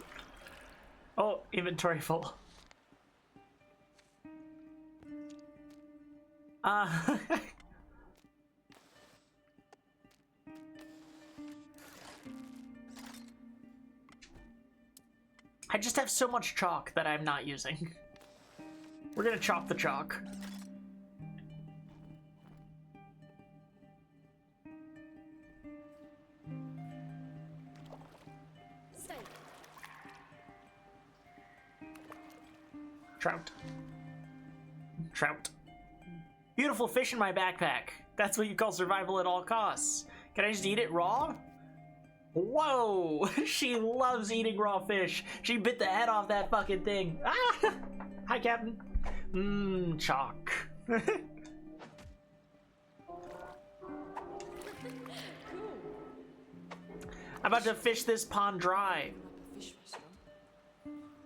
Oh, inventory full. I just have so much chalk that I'm not using. We're gonna chop the chalk. Stay. Trout. Trout. Beautiful fish in my backpack. That's what you call survival at all costs. Can I just eat it raw? Whoa! She loves eating raw fish. She bit the head off that fucking thing. Ah! Hi, Captain. Mmm, chalk. Cool. I'm about to fish this pond dry. A fish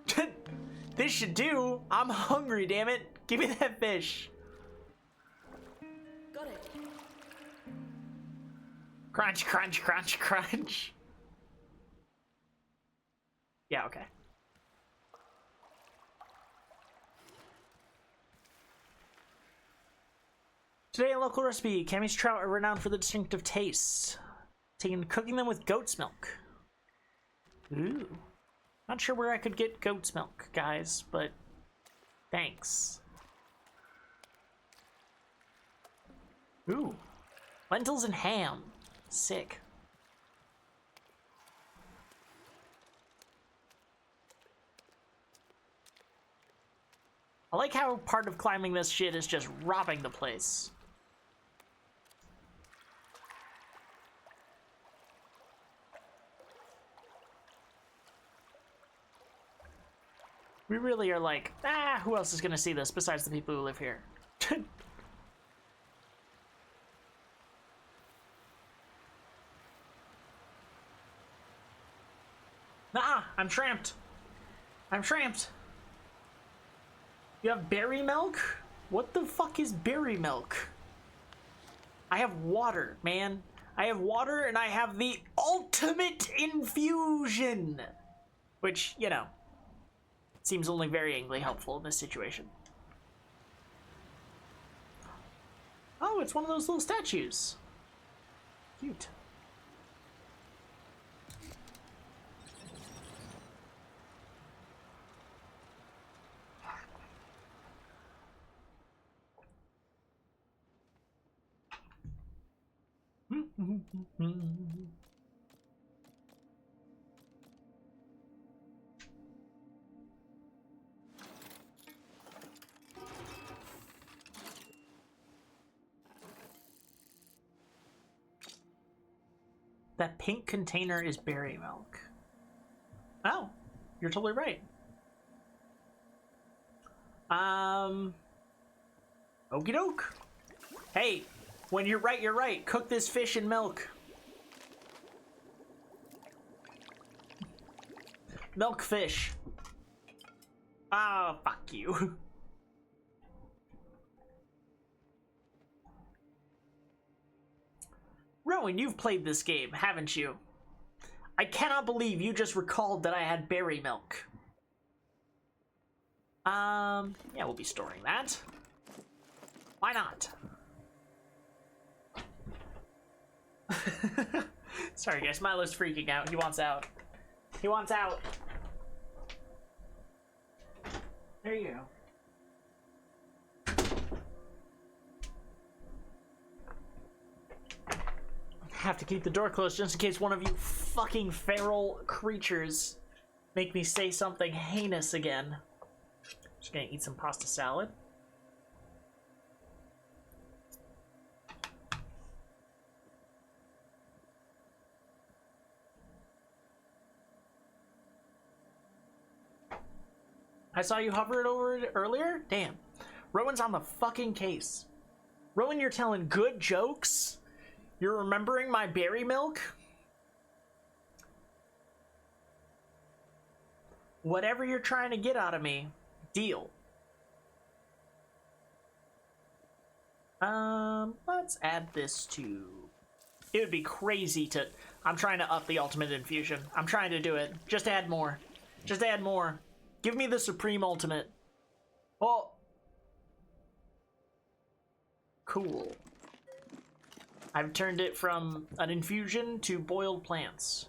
restaurant. This should do. I'm hungry, damn it. Give me that fish. Got it. Crunch, crunch, crunch, crunch. Yeah, okay. Today, a local recipe. Kami's trout are renowned for the distinctive tastes. Taking cooking them with goat's milk. Ooh. Not sure where I could get goat's milk, guys, but thanks. Ooh. Lentils and ham. Sick. I like how part of climbing this shit is just robbing the place. We really are like, who else is gonna see this besides the people who live here? Nah, I'm tramped. I'm tramped. You have berry milk? What the fuck is berry milk? I have water, man. I have water and I have the ultimate infusion. Which, you know, seems only varyingly helpful in this situation. Oh, it's one of those little statues. Cute. That pink container is berry milk. Oh, you're totally right. Okie doke. Hey, when you're right, you're right. Cook this fish in milk. Milk fish. Ah, fuck you. Rowan, you've played this game, haven't you? I cannot believe you just recalled that I had berry milk. Yeah, we'll be storing that. Why not? Sorry guys, Milo's freaking out. He wants out. He wants out. There you go. Have to keep the door closed just in case one of you fucking feral creatures make me say something heinous again. Just gonna eat some pasta salad. I saw you hover it over it earlier? Damn. Rowan's on the fucking case. Rowan, you're telling good jokes? You're remembering my berry milk? Whatever you're trying to get out of me, deal. Let's add this to... It would be crazy to... I'm trying to up the ultimate infusion. I'm trying to do it. Just add more. Just add more. Give me the supreme ultimate. Oh. Cool. I've turned it from an infusion to boiled plants.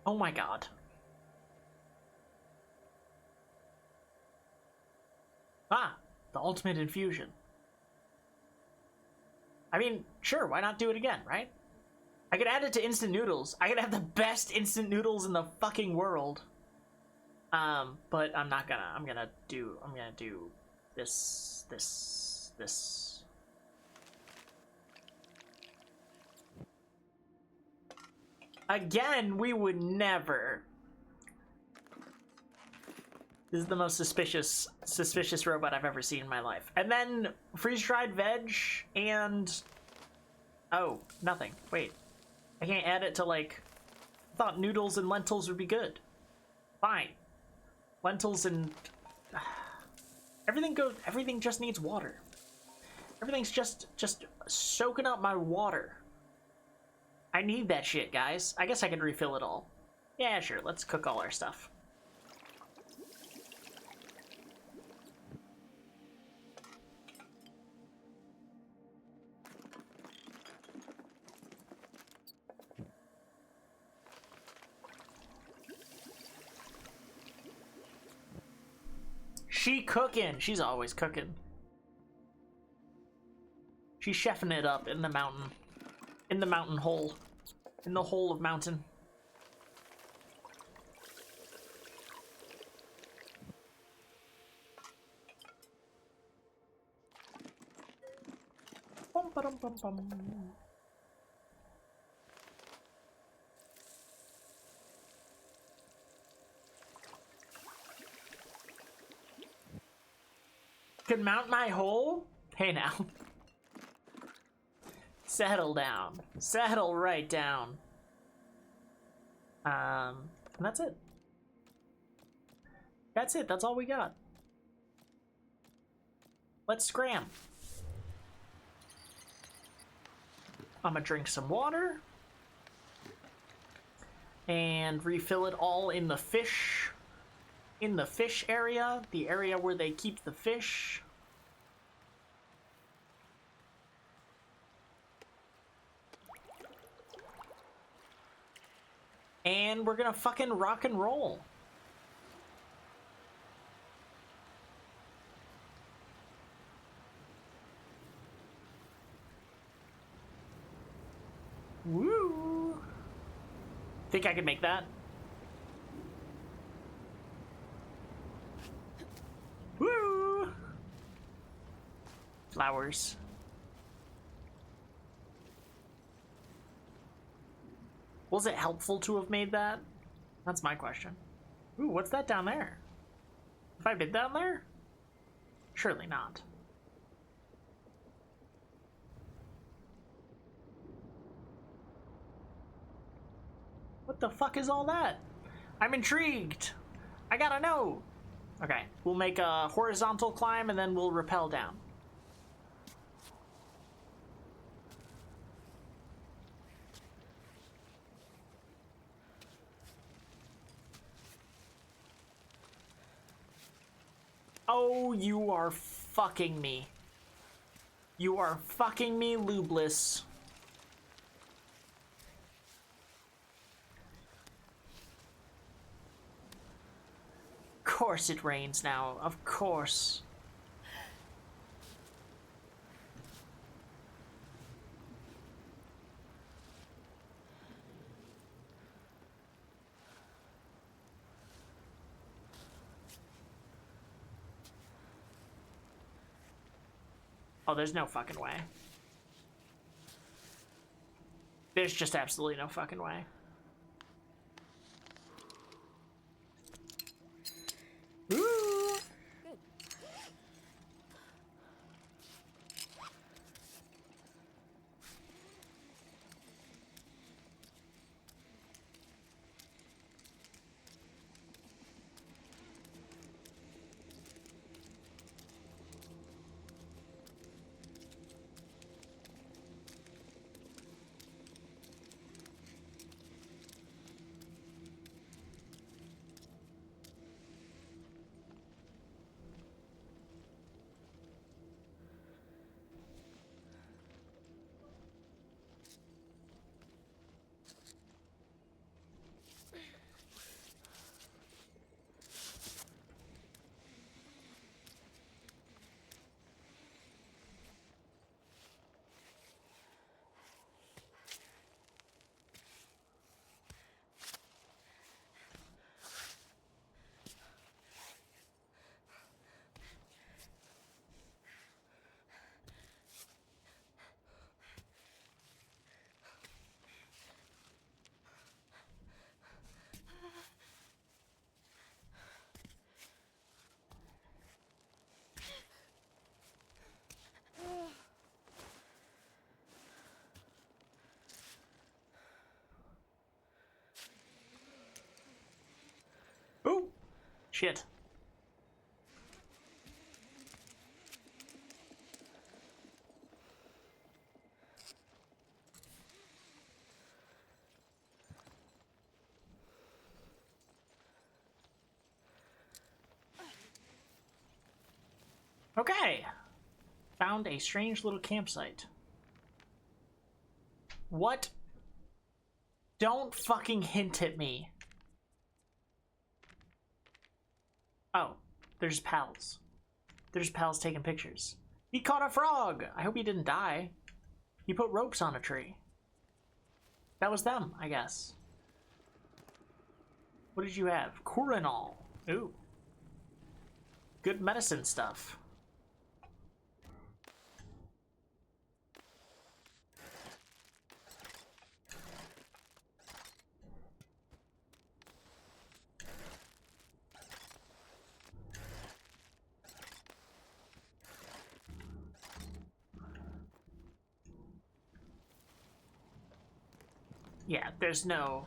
Oh my god. Ah, the ultimate infusion. I mean, sure, why not do it again, right? I could add it to instant noodles. I could have the best instant noodles in the fucking world. But I'm not gonna. I'm gonna do this. Again, we would never. This is the most suspicious robot I've ever seen in my life. And then freeze-dried veg and... Oh, nothing. Wait. I can't add it to, like... I thought noodles and lentils would be good. Fine. Lentils and... Everything just needs water. Everything's just soaking up my water. I need that shit, guys. I guess I can refill it all. Yeah, sure. Let's cook all our stuff. She cooking. She's always cooking. She's chefing it up in the mountain. In the mountain hole. In the hole of mountain. Bum, ba-dum, bum, bum. Can mount my hole? Hey now. Settle down. Settle right down. And that's it. That's it. That's all we got. Let's scram. I'm gonna drink some water and refill it all in the fish area, the area where they keep the fish. And we're gonna fucking rock and roll. Woo! Think I could make that? Woo! Flowers. Was it helpful to have made that? That's my question. Ooh, what's that down there? Have I been down there? Surely not. What the fuck is all that? I'm intrigued. I gotta know. Okay, we'll make a horizontal climb and then we'll rappel down. Oh, you are fucking me. You are fucking me, lubeless. Of course it rains now. Of course. Oh, there's no fucking way. There's just absolutely no fucking way. Ooh. Good. Ooh. Shit. Okay. Found a strange little campsite. What? Don't fucking hint at me. Oh, there's pals. There's pals taking pictures. He caught a frog! I hope he didn't die. He put ropes on a tree. That was them, I guess. What did you have? Kuranol. Ooh. Good medicine stuff. Yeah, there's no...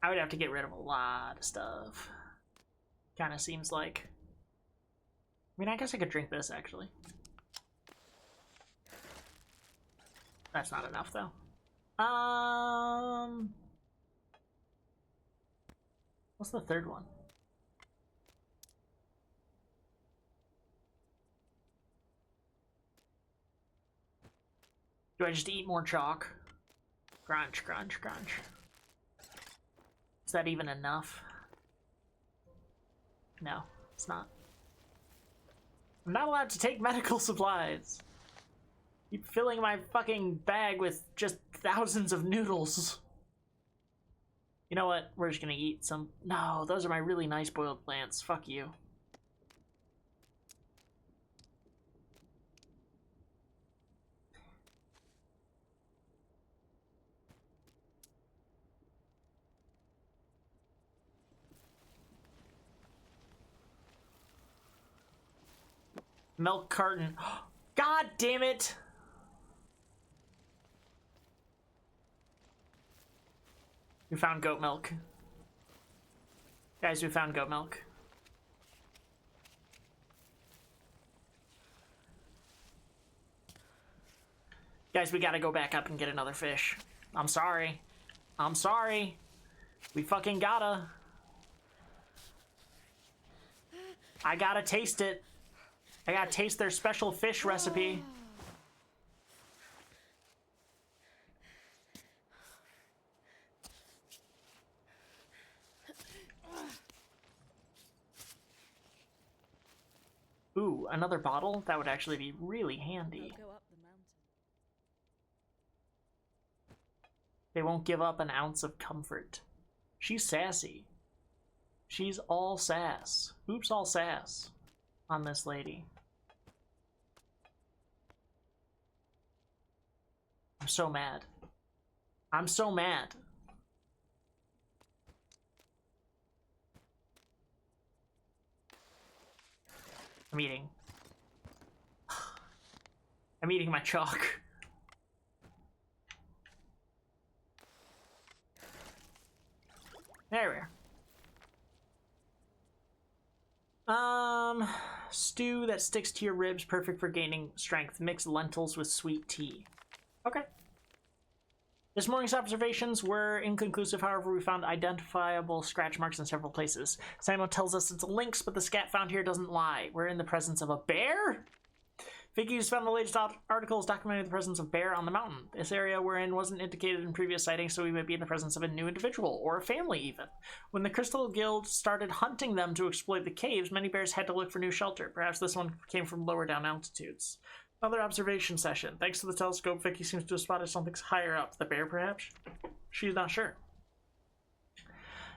I would have to get rid of a lot of stuff. Kind of seems like. I mean, I guess I could drink this, actually. That's not enough, though. What's the third one? Do I just eat more chalk? Crunch, crunch, crunch. Is that even enough? No, it's not. I'm not allowed to take medical supplies. Keep filling my fucking bag with just thousands of noodles. You know what? We're just gonna eat some. No, those are my really nice boiled plants. Fuck you. Milk carton. God damn it! We found goat milk. Guys, we found goat milk. Guys, we gotta go back up and get another fish. I'm sorry. I'm sorry. We fucking gotta. I gotta taste it. I gotta taste their special fish recipe. Ooh, another bottle? That would actually be really handy. Go up the mountain. They won't give up an ounce of comfort. She's sassy. She's all sass. Oops, all sass on this lady. I'm so mad. I'm so mad. I'm eating. I'm eating my chalk. There we are. Stew that sticks to your ribs, perfect for gaining strength. Mix lentils with sweet tea. Okay. This morning's observations were inconclusive, however, we found identifiable scratch marks in several places. Samuel tells us it's lynx, but the scat found here doesn't lie. We're in the presence of a bear? Vicky's found the latest articles documenting the presence of bear on the mountain. This area we're in wasn't indicated in previous sightings, so we might be in the presence of a new individual, or a family even. When the Crystal Guild started hunting them to exploit the caves, many bears had to look for new shelter. Perhaps this one came from lower down altitudes. Another observation session. Thanks to the telescope, Vicky seems to have spotted something higher up. The bear, perhaps? She's not sure.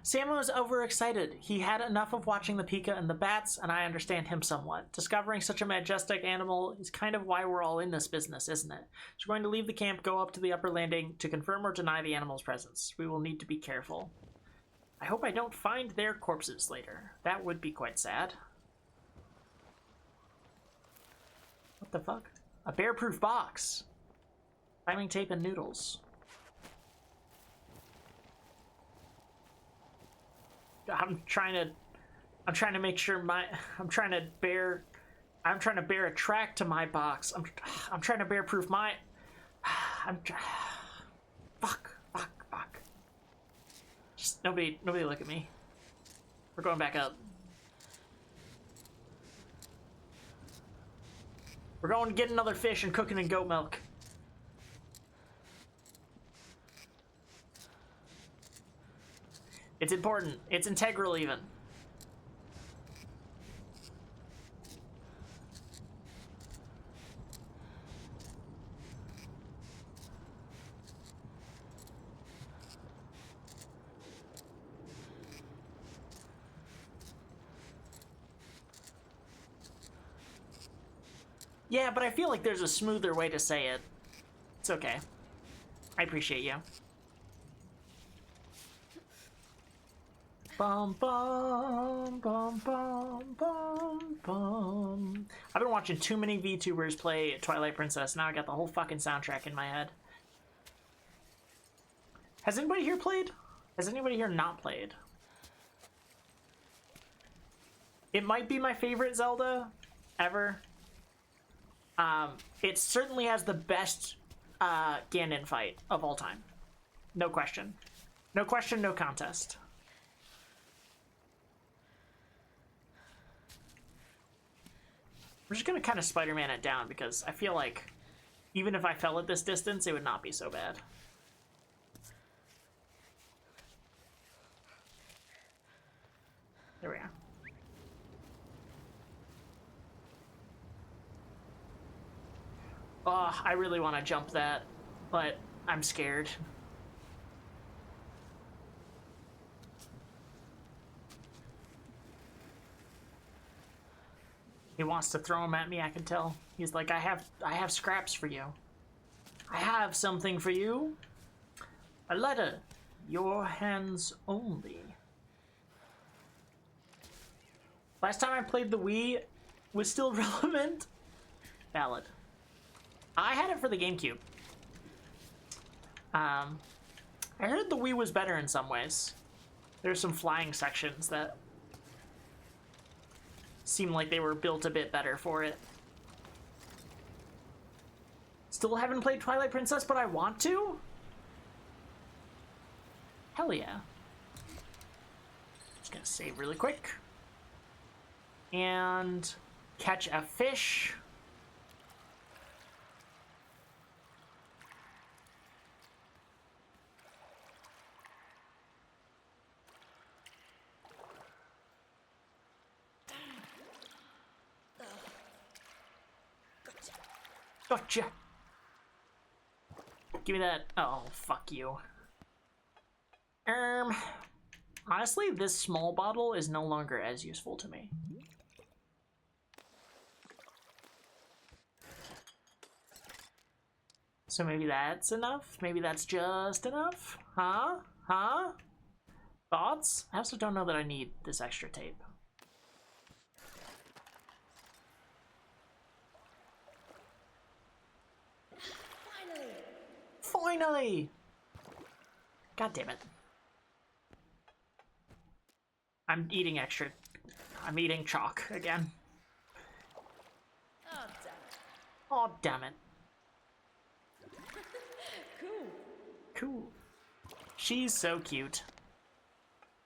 Sam was overexcited. He had enough of watching the pika and the bats, and I understand him somewhat. Discovering such a majestic animal is kind of why we're all in this business, isn't it? So we're going to leave the camp, go up to the upper landing to confirm or deny the animal's presence. We will need to be careful. I hope I don't find their corpses later. That would be quite sad. What the fuck? A bear-proof box. Timing tape and noodles. I'm trying to make sure I'm trying to bear a track to my box. I'm trying to bear-proof my. Fuck. Just nobody look at me. We're going back up. We're going to get another fish and cooking in goat milk. It's important. It's integral even. Yeah, but I feel like there's a smoother way to say it. It's okay. I appreciate you. Bum bum bum bum bum bum. I've been watching too many VTubers play Twilight Princess. Now I got the whole fucking soundtrack in my head. Has anybody here played? Has anybody here not played? It might be my favorite Zelda ever. It certainly has the best Ganon fight of all time. No question. No question, no contest. We're just gonna kind of Spider-Man it down because I feel like even if I fell at this distance, it would not be so bad. There we are. Oh, I really want to jump that, but I'm scared. He wants to throw him at me, I can tell. He's like, I have scraps for you. I have something for you. A letter. Your hands only. Last time I played the Wii was still relevant. Valid. I had it for the GameCube. I heard the Wii was better in some ways. There's some flying sections that seemed like they were built a bit better for it. Still haven't played Twilight Princess, but I want to? Hell yeah. Just gonna save really quick. And catch a fish. Gotcha. Give me that. Oh, fuck you. Honestly, this small bottle is no longer as useful to me. So maybe that's enough? Maybe that's just enough? Huh? Huh? Thoughts? I also don't know that I need this extra tape. Finally! God damn it. I'm eating extra. I'm eating chalk again. Oh, damn it. Oh, damn it. Cool. Cool. She's so cute.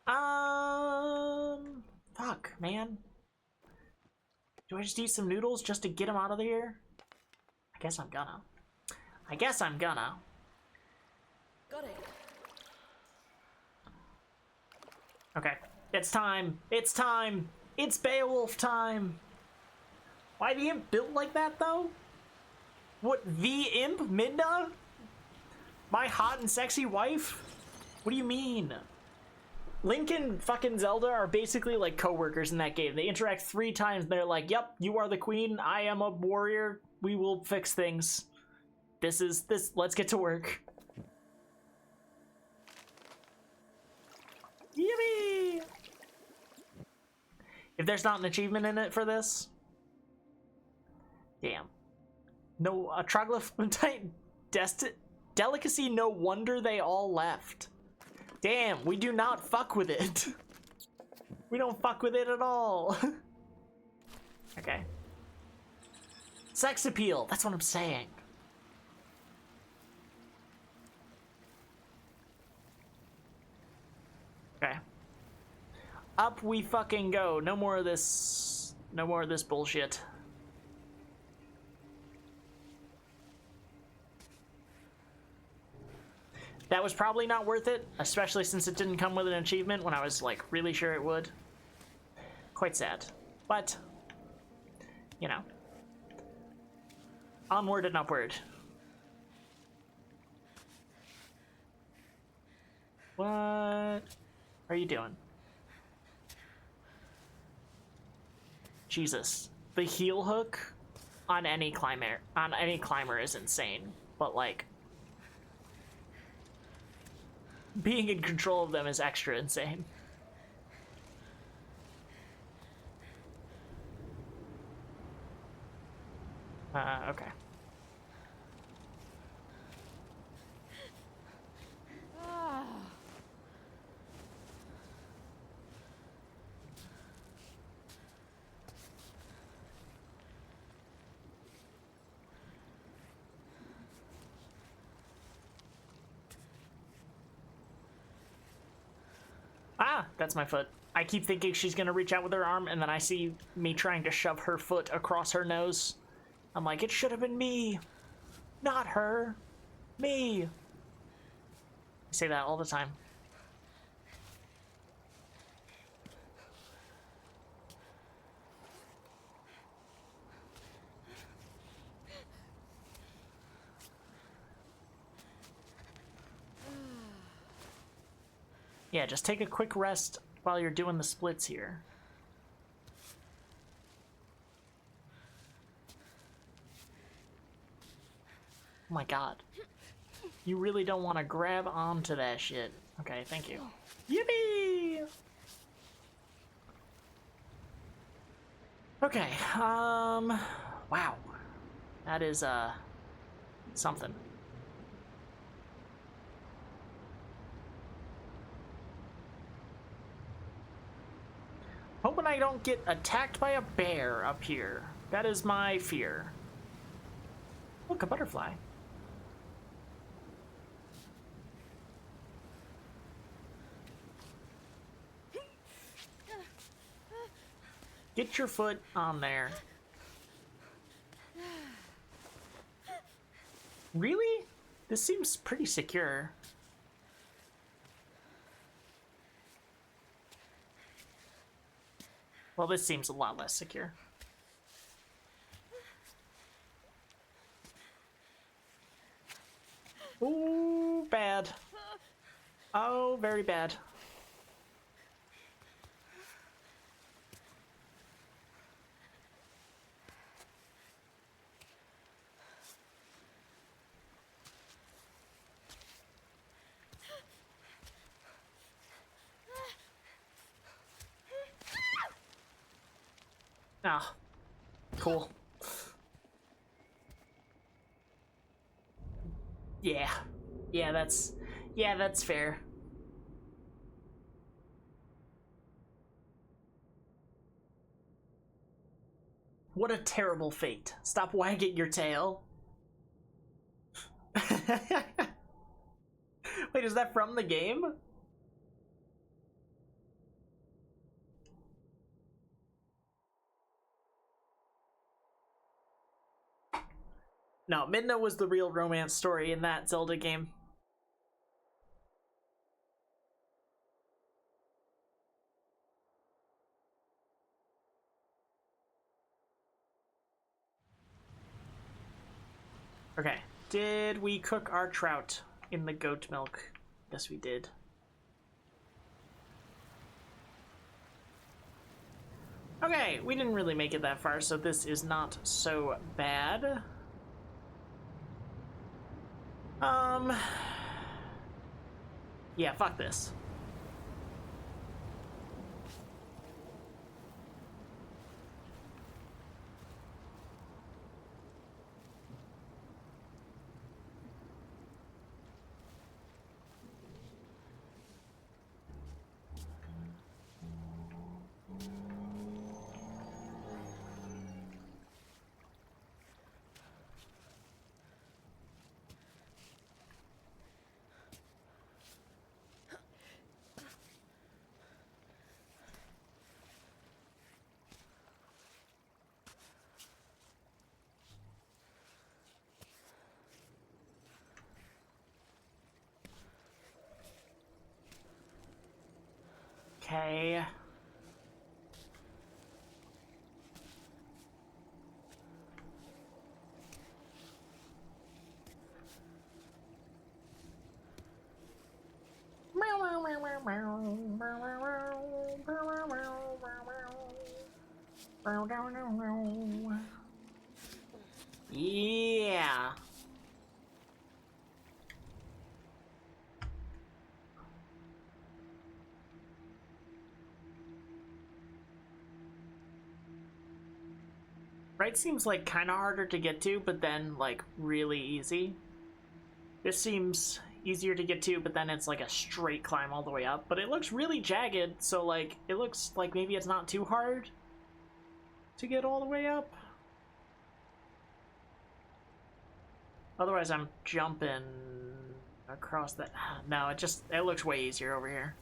Fuck, man. Do I just eat some noodles just to get him out of here? I guess I'm gonna. Got it. Okay. It's time. It's time. It's Beowulf time. Why the imp built like that, though? What, the imp? Midna? My hot and sexy wife? What do you mean? Link and fucking Zelda are basically like co-workers in that game. They interact 3 times. They're like, yep, you are the queen. I am a warrior. We will fix things. Let's get to work. Yippee! If there's not an achievement in it for this, damn. No, a troglodyte delicacy, no wonder they all left. Damn, we do not fuck with it. We don't fuck with it at all. Okay. Sex appeal, that's what I'm saying. Okay. Up we fucking go. No more of this. No more of this bullshit. That was probably not worth it, especially since it didn't come with an achievement when I was like really sure it would. Quite sad. But, you know. Onward and upward. What are you doing? Jesus. The heel hook on any climber is insane, but like being in control of them is extra insane. Okay. Ah, that's my foot. I keep thinking she's gonna reach out with her arm, and then I see me trying to shove her foot across her nose. I'm like, it should have been me, not her. Me. I say that all the time. Yeah, just take a quick rest while you're doing the splits here. Oh my god. You really don't want to grab onto that shit. Okay, thank you. Yippee! Okay, wow. That is, something. Hoping I don't get attacked by a bear up here. That is my fear. Look, a butterfly. Get your foot on there. Really? This seems pretty secure. Well, this seems a lot less secure. Ooh, bad. Oh, very bad. Ah, cool. Yeah. Yeah, that's fair. What a terrible fate. Stop wagging your tail. Wait, is that from the game? No, Midna was the real romance story in that Zelda game. Okay, did we cook our trout in the goat milk? Yes, we did. Okay, we didn't really make it that far, so this is not so bad. Yeah, fuck this. Okay. Yeah. Right seems like kind of harder to get to, but then like really easy. This seems easier to get to, but then it's like a straight climb all the way up. But it looks really jagged, so like it looks like maybe it's not too hard to get all the way up. Otherwise, I'm jumping across that. No, it looks way easier over here.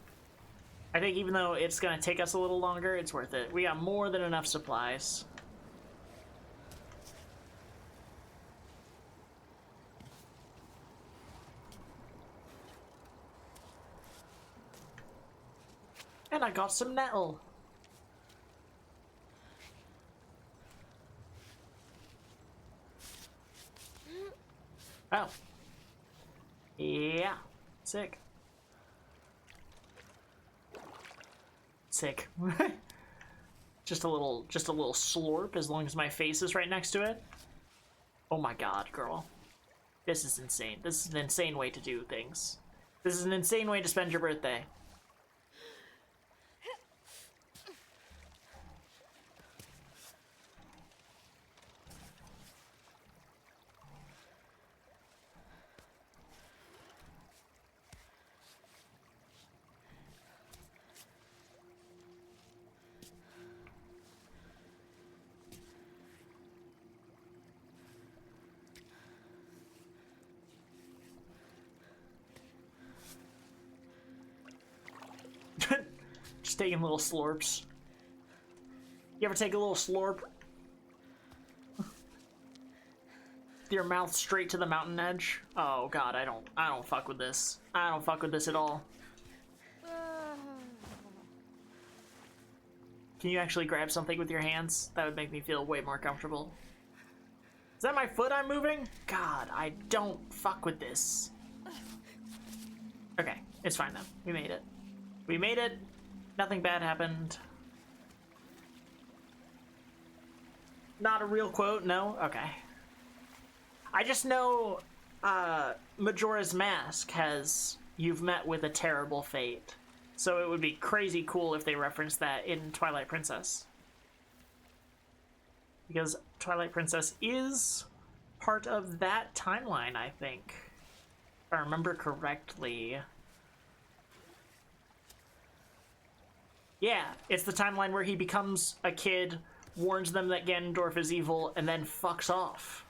I think even though it's gonna take us a little longer, it's worth it. We got more than enough supplies. And I got some nettle. Oh. Yeah. Sick. Sick. just a little slurp as long as my face is right next to it. Oh my god, girl. This is insane. This is an insane way to do things. This is an insane way to spend your birthday. Just taking little slurps. You ever take a little slurp? Your mouth straight to the mountain edge? Oh god, I don't fuck with this. I don't fuck with this at all. Can you actually grab something with your hands? That would make me feel way more comfortable. Is that my foot I'm moving? God, I don't fuck with this. Okay, it's fine then. We made it. We made it. Nothing bad happened. Not a real quote, no? Okay. I just know Majora's Mask has "You've met with a terrible fate." So it would be crazy cool if they referenced that in Twilight Princess. Because Twilight Princess is part of that timeline, I think. If I remember correctly. Yeah, it's the timeline where he becomes a kid, warns them that Ganondorf is evil, and then fucks off.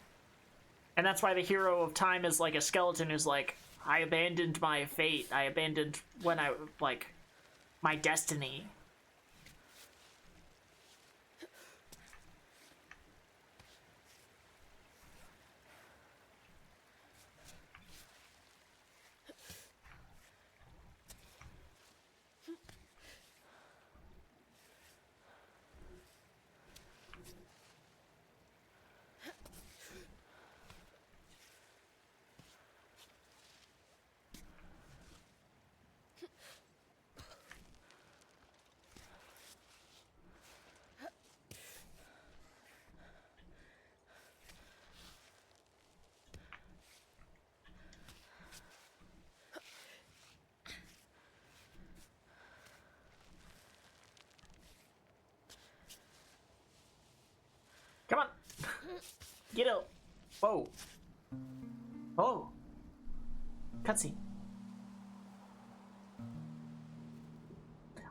And that's why the hero of time is like a skeleton who's like, I abandoned my fate. I abandoned when I, like, my destiny. Come on. Get out. Whoa. Oh. Cutscene.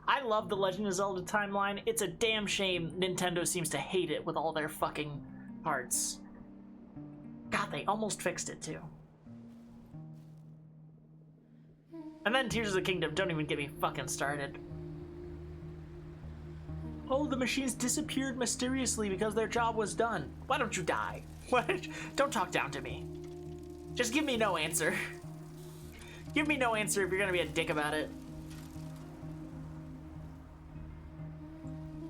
I love the Legend of Zelda timeline. It's a damn shame Nintendo seems to hate it with all their fucking hearts. God, they almost fixed it too. And then Tears of the Kingdom, don't even get me fucking started. Oh, the machines disappeared mysteriously because their job was done. Why don't you die? What? Don't talk down to me. Just give me no answer. Give me no answer if you're gonna be a dick about it.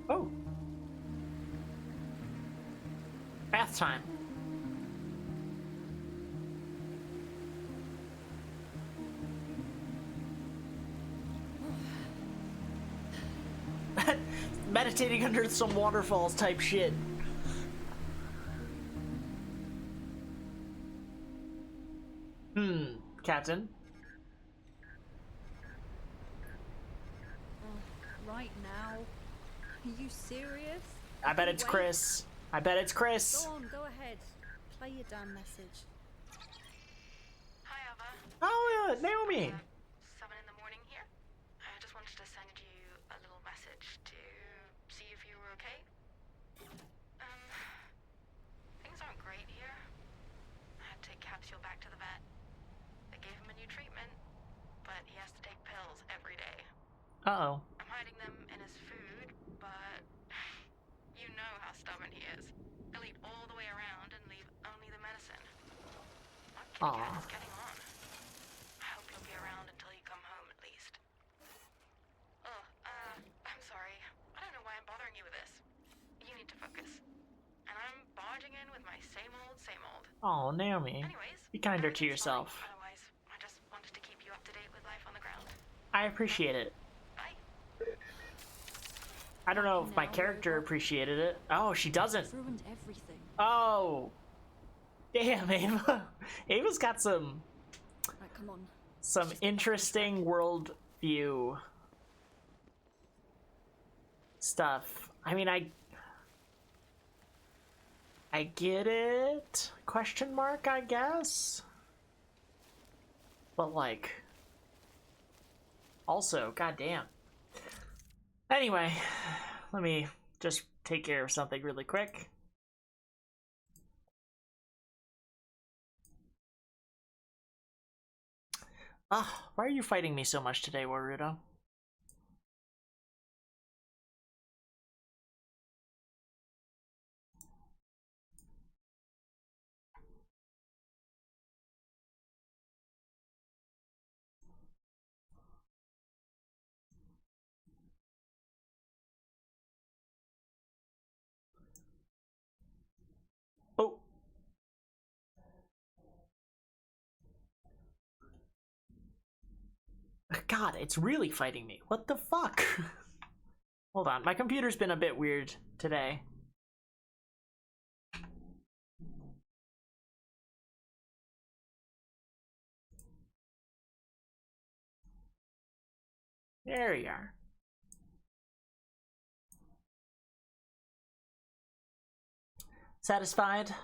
Oh. Bath time. Meditating under some waterfalls type shit. Captain. Right now? Are you serious? I bet it's Wait. Chris. I bet it's Chris. Go on, go ahead. Play your damn message. Hi, Ava. Oh, Naomi. 7 in the morning here. I just wanted to send you a little message to see if you were okay. Things aren't great here. I had to take Capsule back to the vet. They gave him a new treatment, but he has to take pills every day. Uh-oh. all the way around and leave only the medicine. My kitty Aw. cat is getting on. I hope you'll be around until you come home at least. Oh, I'm sorry. I don't know why I'm bothering you with this. You need to focus. And I'm barging in with my same old, same old. Oh, Naomi. Anyways, Be kinder to everything's fine. yourself. Otherwise, I just wanted to keep you up to date with life on the ground. I appreciate it. Bye. I don't know if my Now, character Rover. appreciated it. Oh, she doesn't. Ruined everything. Oh. Damn, Ava. Ava's got some Right, come on. interesting world view stuff. I mean, I get it. Question mark, I guess. But like, also, goddamn. Anyway, let me just take care of something really quick. Why are you fighting me so much today, Waruto? Oh. God, it's really fighting me. What the fuck? Hold on, my computer's been a bit weird today. There you are. Satisfied?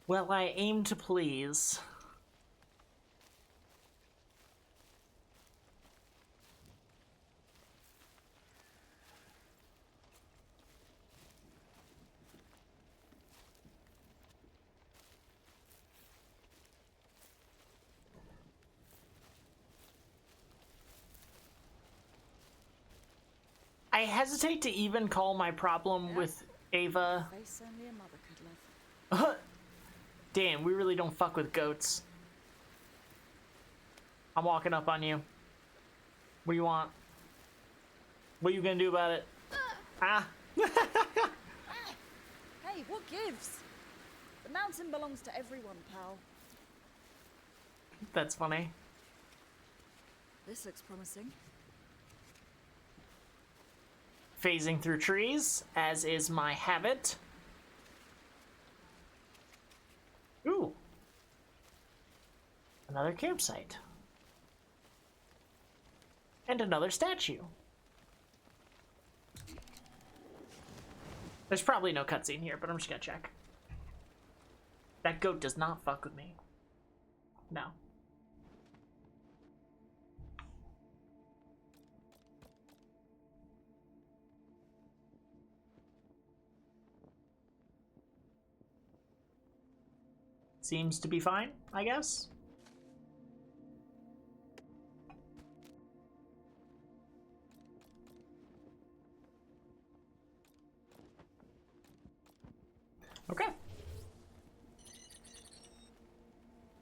Well, I aim to please. I hesitate to even call my problem with Ava. Face only a mother could love. Damn, we really don't fuck with goats. I'm walking up on you. What do you want? What are you gonna do about it? Ah. Hey, what gives? The mountain belongs to everyone, pal. That's funny. This looks promising. Phasing through trees, as is my habit. Ooh. Another campsite. And another statue. There's probably no cutscene here, but I'm just gonna check. That goat does not fuck with me. No. Seems to be fine, I guess. Okay.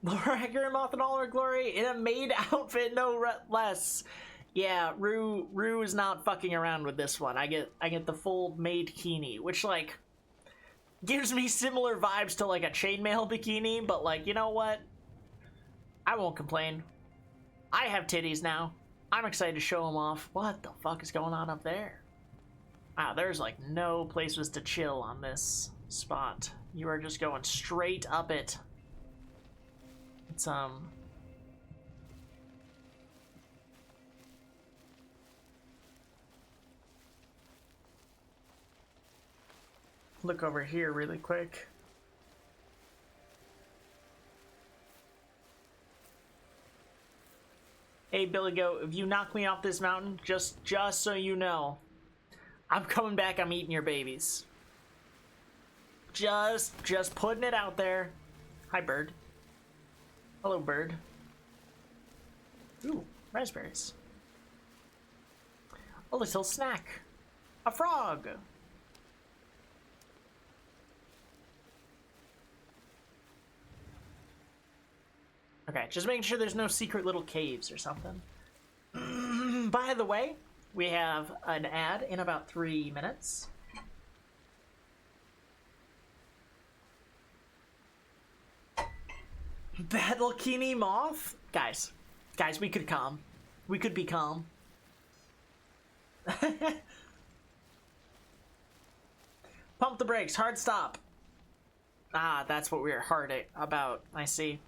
Laura Hager, Moth in all her glory in a maid outfit, no less. Yeah, Rue is not fucking around with this one. I get the full maid bikini, which like gives me similar vibes to like a chainmail bikini, but like, you know what? I won't complain. I have titties now. I'm excited to show them off. What the fuck is going on up there? Wow, there's like no places to chill on this spot. You are just going straight up it. It's look over here really quick. Hey, Billy Goat, if you knock me off this mountain, just so you know, I'm coming back, I'm eating your babies. Just putting it out there. Hi, bird. Hello, bird. Ooh, raspberries. A little snack. A frog. Okay, just making sure there's no secret little caves or something. By the way, we have an ad in about 3 minutes. Battlecini Moth? Guys, we could calm. We could be calm. Pump the brakes, hard stop. Ah, that's what we were hard about. I see.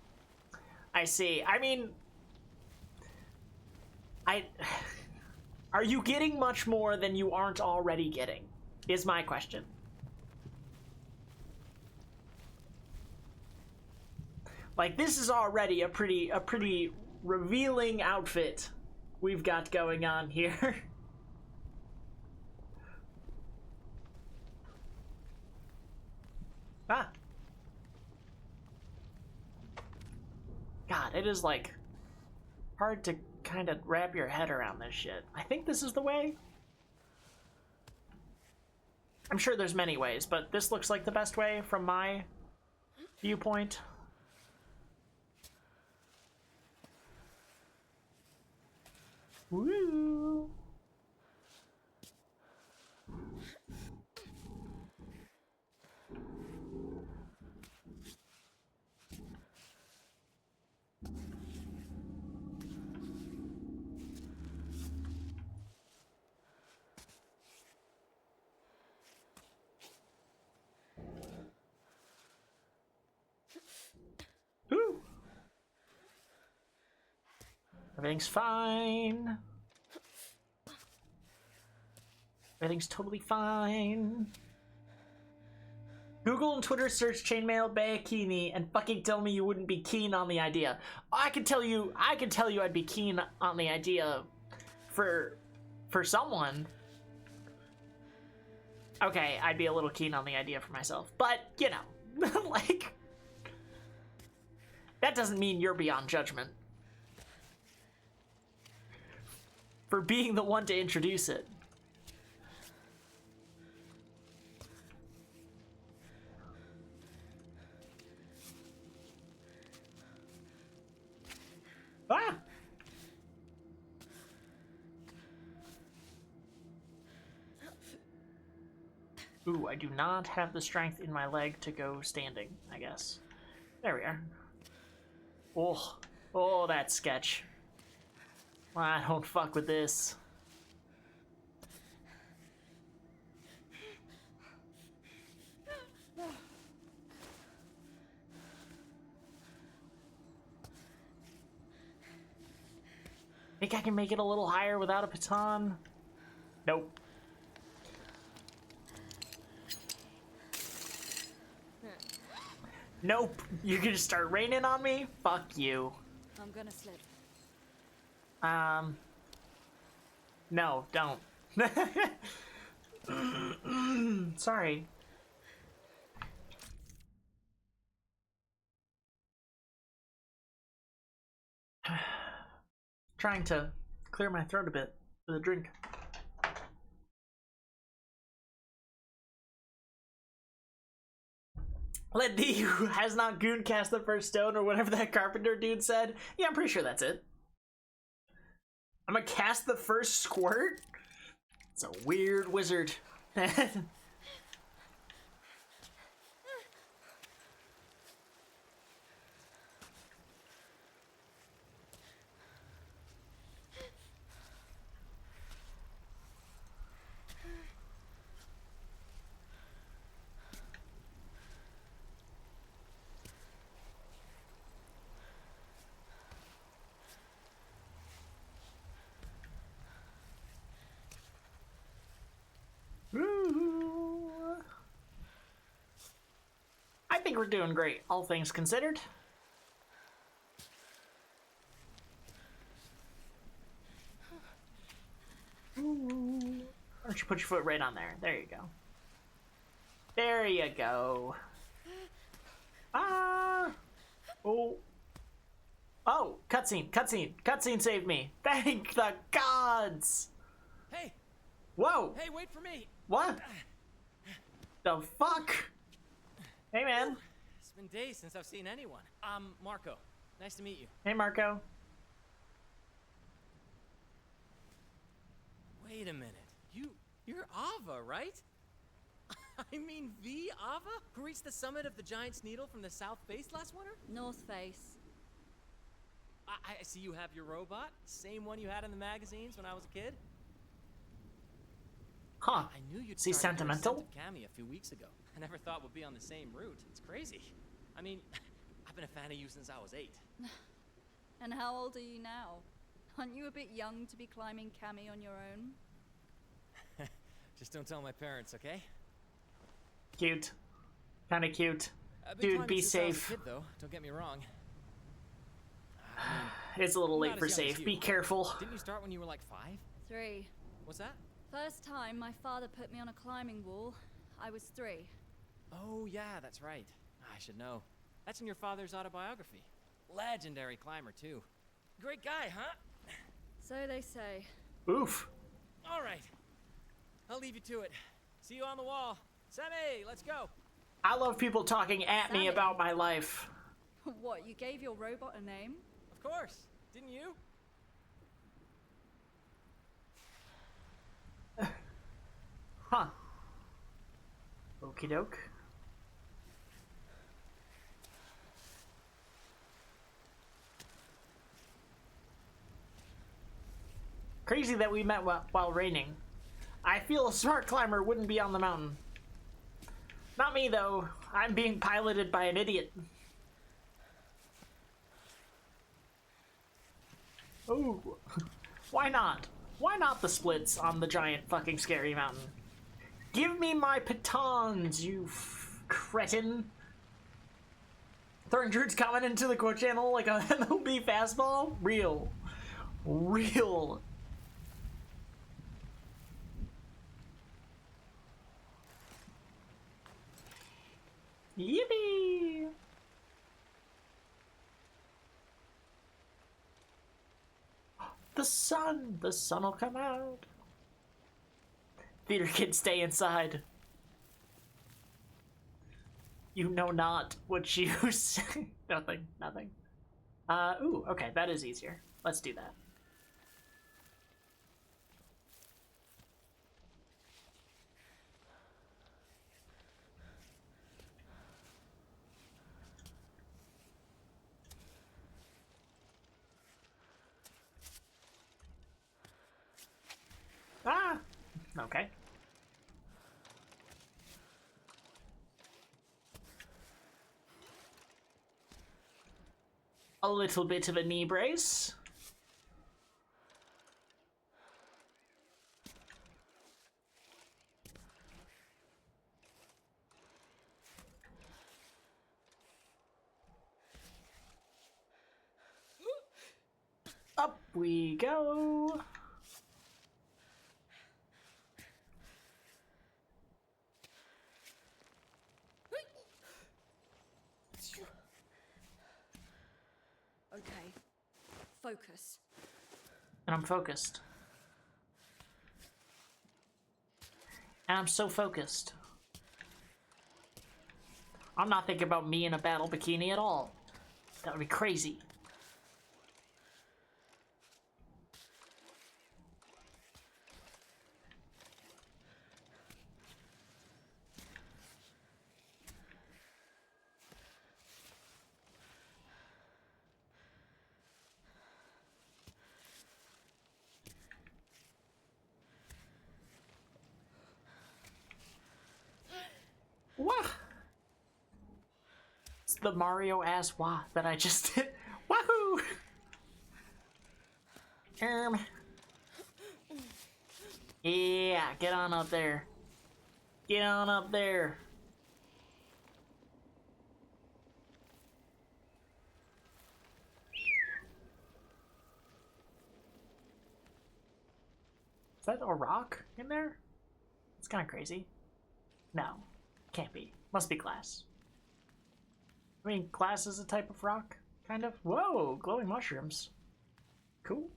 I mean, are you getting much more than you aren't already getting? Is my question. Like, this is already a pretty revealing outfit we've got going on here. Ah. God, it is, like, hard to kind of wrap your head around this shit. I think this is the way. I'm sure there's many ways, but this looks like the best way from my viewpoint. Woo! Woo! Everything's fine. Everything's totally fine. Google and Twitter search chainmail Bayakini and fucking tell me you wouldn't be keen on the idea. I can tell you I'd be keen on the idea for someone. Okay, I'd be a little keen on the idea for myself, but you know, like, that doesn't mean you're beyond judgment for being the one to introduce it. Ah! Ooh, I do not have the strength in my leg to go standing, I guess. There we are. Oh, that sketch. I don't fuck with this. Think I can make it a little higher without a baton? Nope. Nope. You're gonna start raining on me? Fuck you. I'm gonna slip. No, don't. Sorry. Trying to clear my throat a bit with a drink. Let D who has not goon cast the first stone or whatever that carpenter dude said. Yeah, I'm pretty sure that's it. I'm gonna cast the first squirt? It's a weird wizard. I think we're doing great, all things considered. don't you put your foot right on there? There you go. There you go. Ah! Oh. Oh, cutscene, cutscene, cutscene saved me. Thank the gods! Hey, Whoa! hey, wait for me. What? The fuck? Hey, man. It's been days since I've seen anyone. Marco. Nice to meet you. Hey, Marco. Wait a minute. You're Ava, right? I mean, the Ava who reached the summit of the Giant's Needle from the south face last winter? North Face. I see you have your robot. Same one you had in the magazines when I was a kid. Huh. I knew you'd Is he started your sentimental? ascent of Cammy a few weeks ago. I never thought we'd be on the same route. It's crazy. I mean, I've been a fan of you since I was 8. And how old are you now? Aren't you a bit young to be climbing Cammy on your own? Just don't tell my parents, okay? Cute. Kinda cute. I've been Dude, climbing be since I was a safe. kid, though. Don't get me wrong. It's a little Not late for as young as safe. you. Be careful. Didn't you start when you were like 5? 3. What's that? First time my father put me on a climbing wall, I was 3. Oh, yeah, that's right. I should know. That's in your father's autobiography. Legendary climber, too. Great guy, huh? So they say. Oof. All right. I'll leave you to it. See you on the wall. Sammy, let's go. I love people talking at me Sammy. about my life. What, you gave your robot a name? Of course. Didn't you? Huh. Okie doke. Crazy that we met while raining. I feel a smart climber wouldn't be on the mountain. Not me, though. I'm being piloted by an idiot. Ooh. Why not? Why not the splits on the giant fucking scary mountain? Give me my pitons, you cretin. Throwing Druid's comment into the quote channel like a MLB fastball? Real. Real. Yippee! The sun! The sun will come out. Theater kids, stay inside. You know not what you say. Nothing, nothing. Ooh, okay, that is easier. Let's do that. Ah! Okay. A little bit of a knee brace. Up we go. Okay. Focus. And I'm focused. And I'm so focused. I'm not thinking about me in a battle bikini at all. That would be crazy. Wah! It's the Mario ass wah that I just did. Wahoo! Yeah, get on up there. Get on up there. Is that a rock in there? It's kind of crazy. No, can't be. Must be glass. I mean, glass is a type of rock, kind of. Whoa, glowing mushrooms. Cool.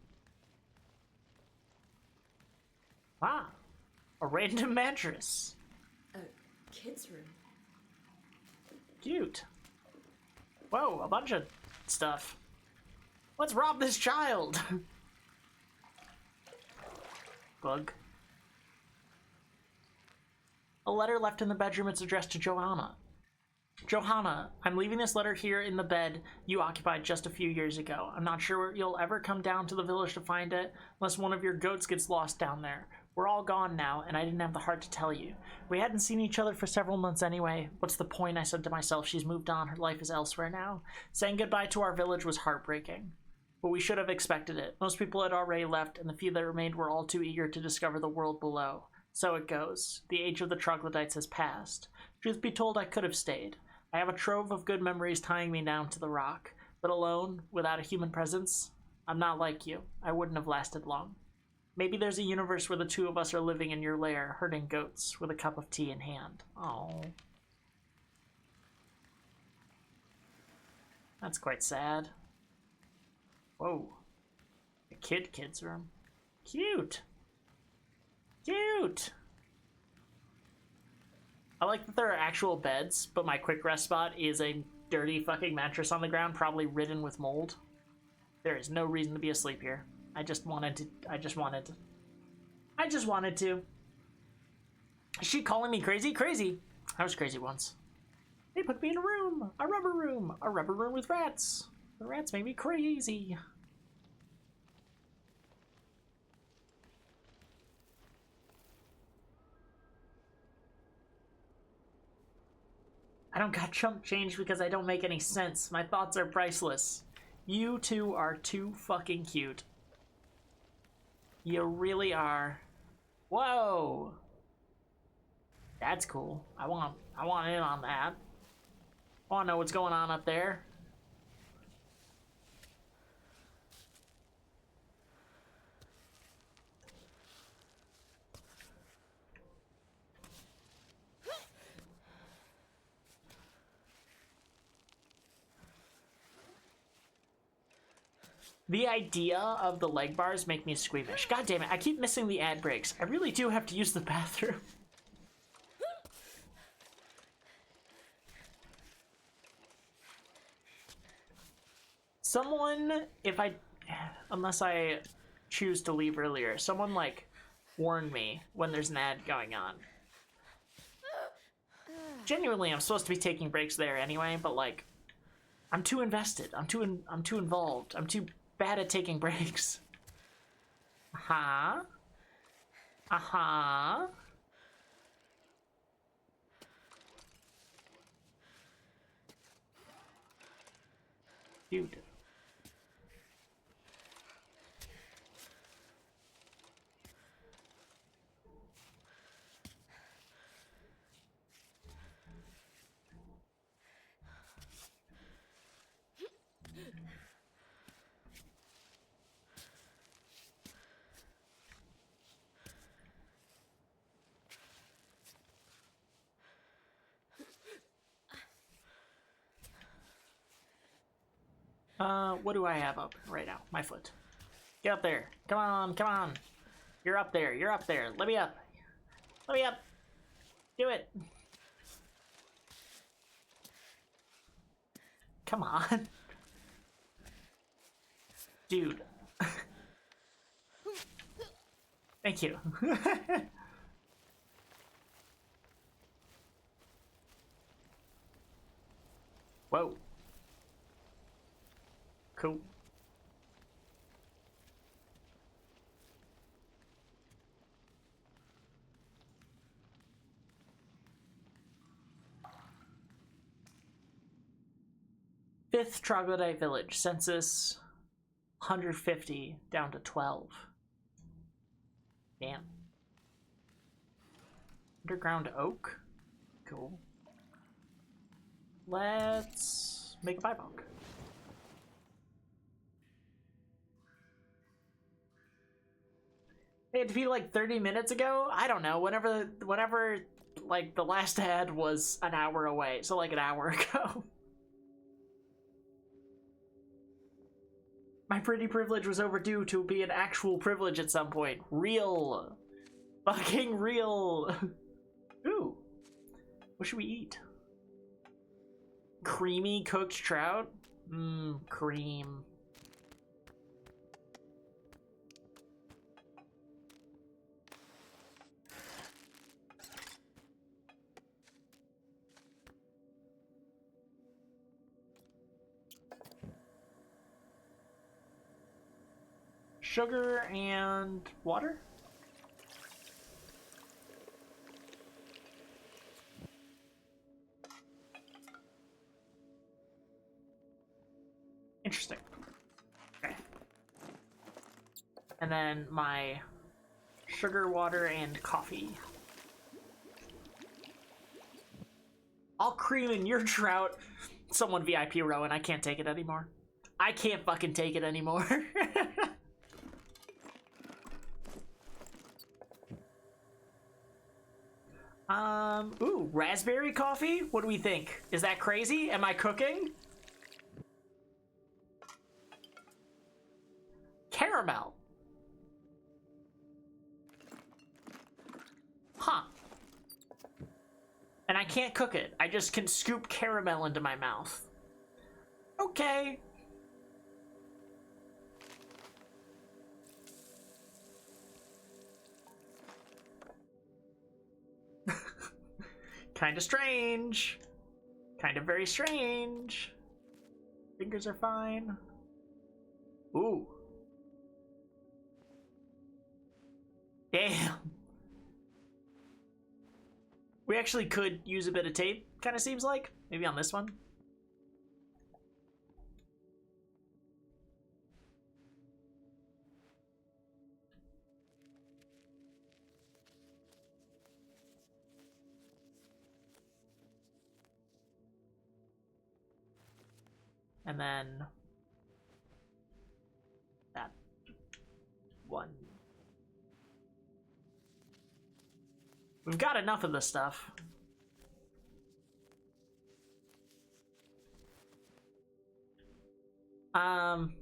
Ah, a random mattress. A kid's room. Cute. Whoa, a bunch of stuff. Let's rob this child. Bug. A letter left in the bedroom. It's addressed to Johanna. Johanna, I'm leaving this letter here in the bed you occupied just a few years ago. I'm not sure you'll ever come down to the village to find it, unless one of your goats gets lost down there. We're all gone now, and I didn't have the heart to tell you. We hadn't seen each other for several months anyway. What's the point? I said to myself. She's moved on. Her life is elsewhere now. Saying goodbye to our village was heartbreaking. But we should have expected it. Most people had already left, and the few that remained were all too eager to discover the world below. So it goes. The age of the troglodytes has passed. Truth be told, I could have stayed. I have a trove of good memories tying me down to the rock. But alone, without a human presence, I'm not like you. I wouldn't have lasted long. Maybe there's a universe where the two of us are living in your lair, herding goats, with a cup of tea in hand. Oh, that's quite sad. Whoa. A kid's room. Cute. Cute. I like that there are actual beds, but my quick rest spot is a dirty fucking mattress on the ground, probably ridden with mold. There is no reason to be asleep here. I just wanted to. Is she calling me crazy? Crazy. I was crazy once. They put me in a room with rats. The rats made me crazy. I don't got chump change because I don't make any sense. My thoughts are priceless. You two are too fucking cute. You really are. Whoa. That's cool. I want in on that. I want to know what's going on up there. The idea of the leg bars make me squeamish. God damn it, I keep missing the ad breaks. I really do have to use the bathroom. Someone, unless I choose to leave earlier, someone like warned me when there's an ad going on. Genuinely, I'm supposed to be taking breaks there anyway, but like, I'm too invested. I'm too involved. I'm too bad at taking breaks. Uh-huh. Uh-huh. Dude. What do I have up right now? My foot. Get up there. Come on, come on. You're up there. You're up there. Let me up. Let me up. Do it. Come on. Dude. Thank you. Whoa. Cool. Fifth Troglodyte Village. Census 150 down to 12. Damn. Underground oak. Cool. Let's make a BIPOC. It had to be like 30 minutes ago? I don't know. Whenever like the last ad was an hour away, so like an hour ago. My pretty privilege was overdue to be an actual privilege at some point. Real. Fucking real. Ooh. What should we eat? Creamy cooked trout? Mmm, cream. Sugar and water? Interesting. Okay. And then my sugar, water, and coffee. I'll cream in your trout. Someone VIP Rowan, I can't take it anymore. I can't fucking take it anymore. Ooh, raspberry coffee? What do we think? Is that crazy? Am I cooking? Caramel. Huh. And I can't cook it. I just can scoop caramel into my mouth. Okay. Kind of strange. Kind of very strange. Fingers are fine. Ooh. Damn. We actually could use a bit of tape, kind of seems like. Maybe on this one. And then that one. We've got enough of this stuff.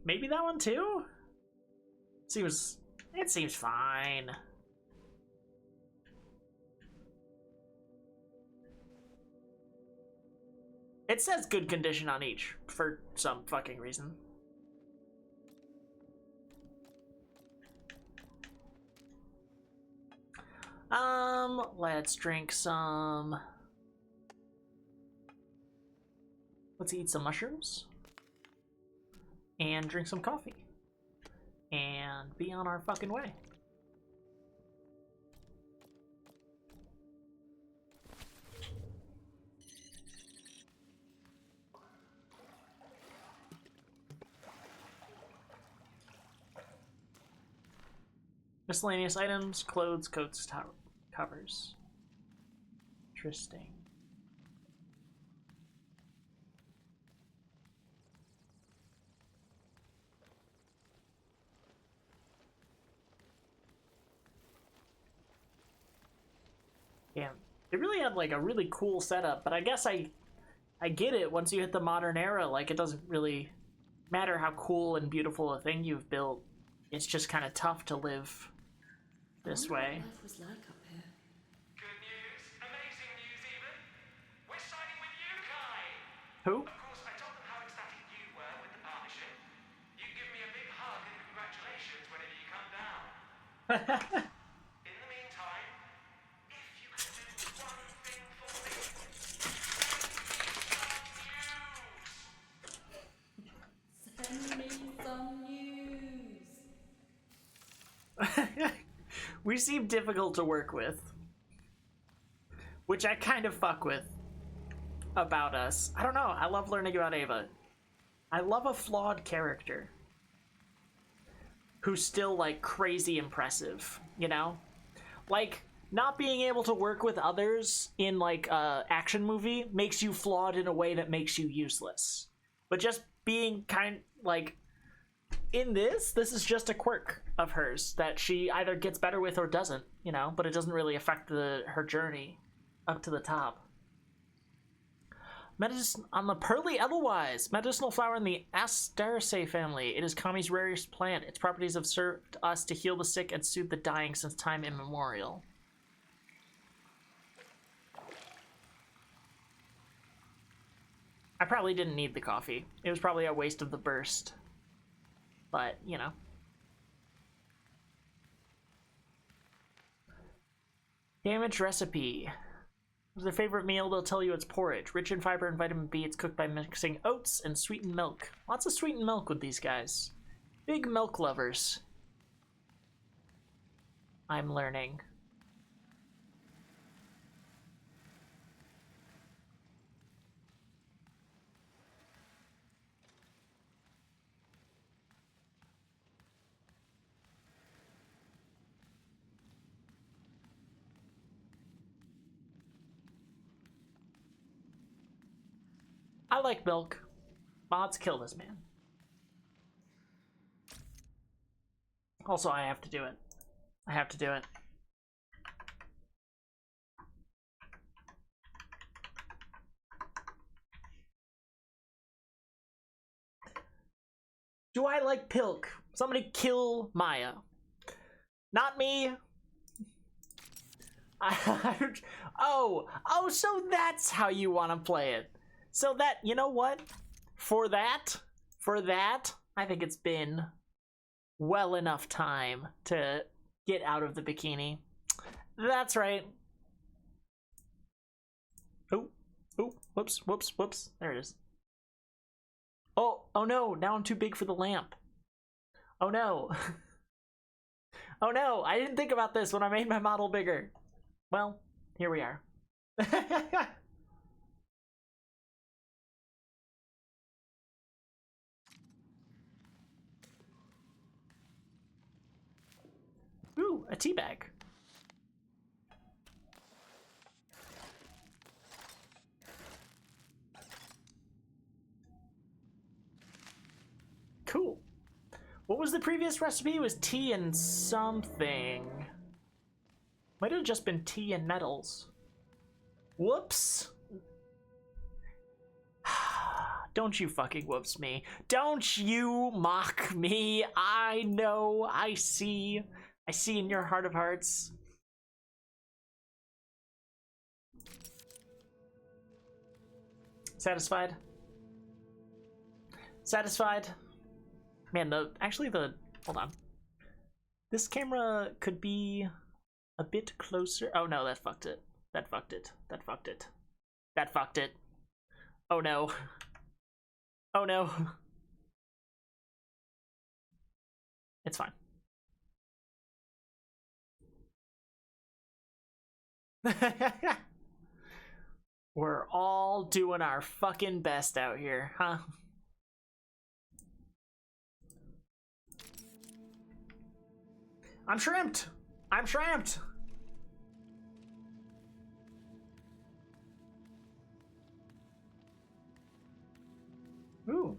Maybe that one too? It seems fine. It says good condition on each, for some fucking reason. Let's drink some... Let's eat some mushrooms. And drink some coffee. And be on our fucking way. Miscellaneous items, clothes, coats, covers. Interesting. Yeah, it really had like a really cool setup, but I guess I get it once you hit the modern era. Like, it doesn't really matter how cool and beautiful a thing you've built. It's just kind of tough to live this way. What life was like up here. Good news, amazing news even. We're signing with you, Kai. Who? Of course, I told them how ecstatic you were with the partnership. You can give me a big hug and congratulations whenever you come down. In the meantime, if you could do one thing for me, Send me some news. We seem difficult to work with. Which I kind of fuck with about us. I don't know, I love learning about Ava. I love a flawed character who's still like crazy impressive, you know? Like, not being able to work with others in like a action movie makes you flawed in a way that makes you useless. But just being kind like in this is just a quirk of hers that she either gets better with or doesn't, you know, but it doesn't really affect her journey up to the top. Medicine on the Pearly Edelweiss, medicinal flower in the Asteraceae family. It is Kami's rarest plant. Its properties have served us to heal the sick and soothe the dying since time immemorial. I probably didn't need the coffee. It was probably a waste of the burst. But, you know. Damage recipe. What's their favorite meal? They'll tell you it's porridge. Rich in fiber and vitamin B, it's cooked by mixing oats and sweetened milk. Lots of sweetened milk with these guys. Big milk lovers. I'm learning. I like milk. Mods kill this man. Also, I have to do it. I have to do it. Do I like Pilk? Somebody kill Maya. Not me. Oh, so that's how you want to play it. So that, you know what? For that, I think it's been well enough time to get out of the bikini. That's right. Oh, whoops. There it is. Oh no, now I'm too big for the lamp. Oh no. Oh no, I didn't think about this when I made my model bigger. Well, here we are. Ooh, a tea bag. Cool. What was the previous recipe? It was tea and something. Might have just been tea and nettles. Whoops. Don't you fucking whoops me. Don't you mock me. I know. I see. I see in your heart of hearts. Satisfied? Satisfied? Man, hold on. This camera could be a bit closer. Oh no, that fucked it. That fucked it. Oh no. Oh no. It's fine. We're all doing our fucking best out here, huh? I'm shrimped! Ooh,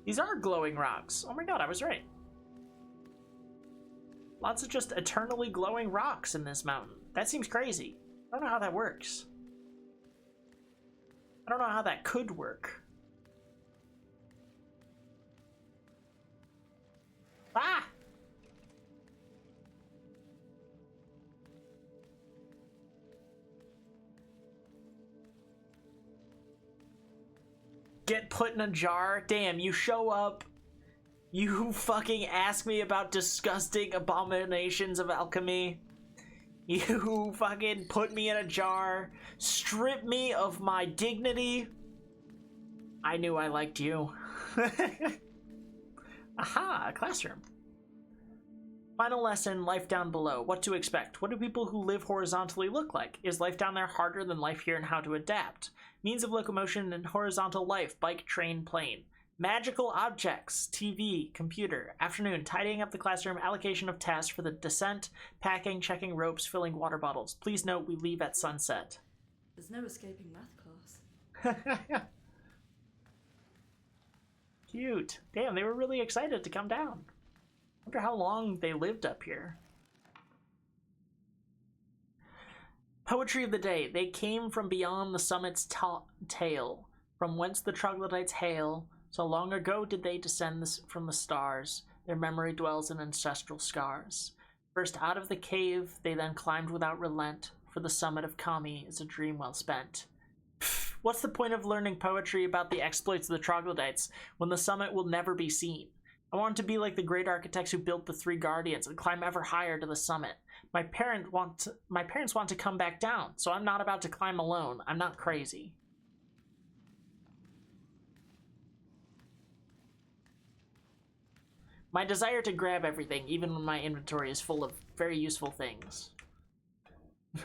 these are glowing rocks. Oh my god, I was right. Lots of just eternally glowing rocks in this mountain. That seems crazy. I don't know how that works. I don't know how that could work. Ah! Get put in a jar? Damn, you show up. You fucking ask me about disgusting abominations of alchemy. You fucking put me in a jar. Strip me of my dignity. I knew I liked you. Aha, a classroom. Final lesson, life down below. What to expect? What do people who live horizontally look like? Is life down there harder than life here, and how to adapt? Means of locomotion and horizontal life, bike, train, plane. Magical objects, TV, computer. Afternoon, tidying up the classroom, allocation of tasks for the descent, packing, checking ropes, filling water bottles. Please note we leave at sunset. There's no escaping math class. Cute. Damn, they were really excited to come down. Wonder how long they lived up here. Poetry of the day. They came from beyond the summit's tail, from whence the troglodytes hail. So long ago did they descend from the stars. Their memory dwells in ancestral scars. First out of the cave, they then climbed without relent, for the summit of Kami is a dream well spent. Pfft, what's the point of learning poetry about the exploits of the troglodytes when the summit will never be seen? I want to be like the great architects who built the three guardians and climb ever higher to the summit. My parents want to come back down, so I'm not about to climb alone. I'm not crazy. My desire to grab everything, even when my inventory is full of very useful things. I'm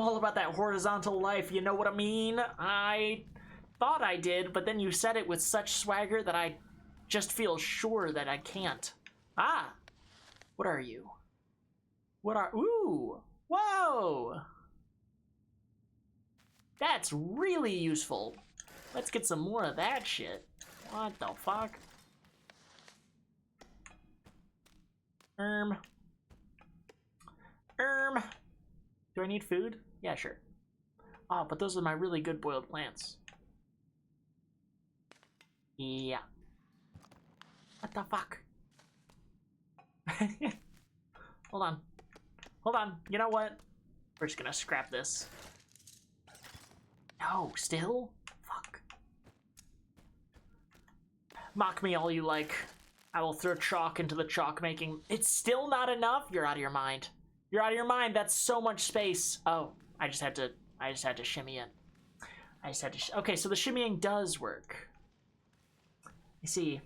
all about that horizontal life, you know what I mean? I thought I did, but then you said it with such swagger that I just feel sure that I can't. Ah! What are you? Ooh! Whoa! That's really useful. Let's get some more of that shit. What the fuck? Do I need food? Yeah, sure. Oh, but those are my really good boiled plants. Yeah. What the fuck? Hold on. Hold on. You know what? We're just gonna scrap this. No, still? Fuck. Mock me all you like. I will throw chalk into the chalk making. It's still not enough? You're out of your mind. You're out of your mind. That's so much space. Oh, I just had to shimmy in. Okay, so the shimmying does work. You see.